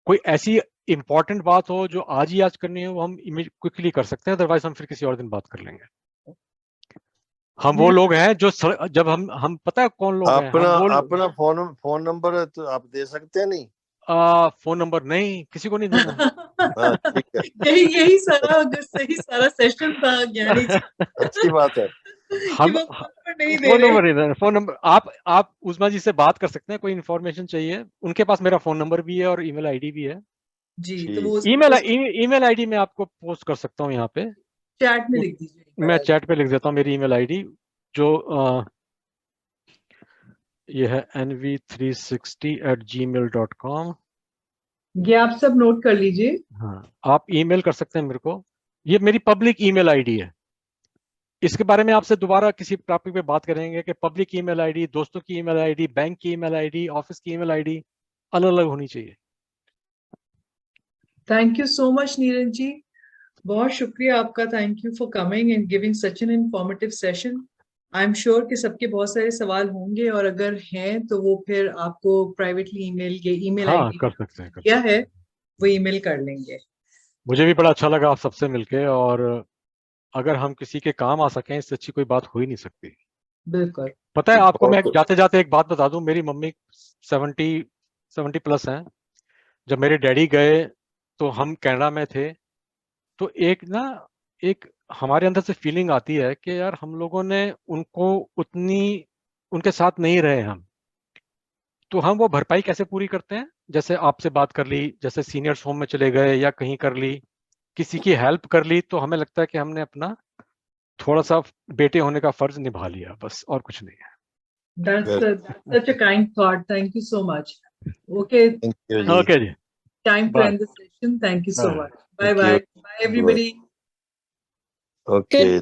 कोई ऐसी इंपॉर्टेंट बात हो जो आज ही आज करनी है वो हम क्विकली कर सकते हैं, अदरवाइज हम फिर किसी और दिन बात कर लेंगे। हम वो लोग हैं जो जब हम पता है कौन लोग हैं, अपना फोन नंबर तो आप दे सकते हैं? नहीं फोन नंबर नहीं, किसी को नहीं देना। ठीक है। यही सारा सेशन था ज्ञानी जी। अच्छी बात है। हम फोन नंबर नहीं देना। फोन नंबर आप उस्मा जी से बात कर सकते हैं, कोई इन्फॉर्मेशन चाहिए, उनके पास मेरा फोन नंबर भी है और ईमेल आईडी भी है जी। तो वो ईमेल आईडी मैं आपको पोस्ट कर सकता हूँ यहाँ पे, चैट में लिख दीजिए। मैं चैट पे लिख देता हूँ मेरी ईमेल आईडी, जो ये है nv360@gmail.com। ये आप सब नोट कर लीजिए। हाँ, आप ईमेल कर सकते हैं मेरे को, ये मेरी पब्लिक ईमेल आईडी है। इसके बारे में आपसे दोबारा किसी टॉपिक पे बात करेंगे कि पब्लिक ईमेल आईडी, दोस्तों की ईमेल आईडी, बैंक की ईमेल आईडी, ऑफिस की ईमेल आईडी अलग अलग होनी चाहिए। Thank you so much Neeraj ji, बहुत शुक्रिया आपका। Thank you for coming and giving such an informative session. I am sure कि सबके बहुत सारे सवाल होंगे, और अगर हैं तो वो फिर आपको प्राइवेटली ईमेल आईडी कर सकते हैं, क्या है वो ईमेल कर लेंगे। मुझे भी बड़ा अच्छा लगा आप सबसे मिलके, और अगर हम किसी के काम आ सकें इससे अच्छी कोई बात हो ही नहीं सकती। बिल्कुल। पता है आपको, मैं जाते जाते एक बात बता दूं, मेरी मम्मी 70 प्लस हैं। जब मेरे डैडी गए तो हम कनाडा में थे, तो एक हमारे अंदर से फीलिंग आती है कि यार हम लोगों ने उनके साथ नहीं रहे हम, तो हम वो भरपाई कैसे पूरी करते हैं? जैसे आपसे बात कर ली, जैसे सीनियर्स होम में चले गए या कहीं कर ली, किसी की हेल्प कर ली, तो हमें लगता है कि हमने अपना थोड़ा सा बेटे होने का फर्ज निभा लिया, बस और कुछ नहीं है। That's such a kind thought. Thank you so much. Okay. Okay ji. Time to end the session. Thank you so much. Bye bye. Bye everybody. Okay.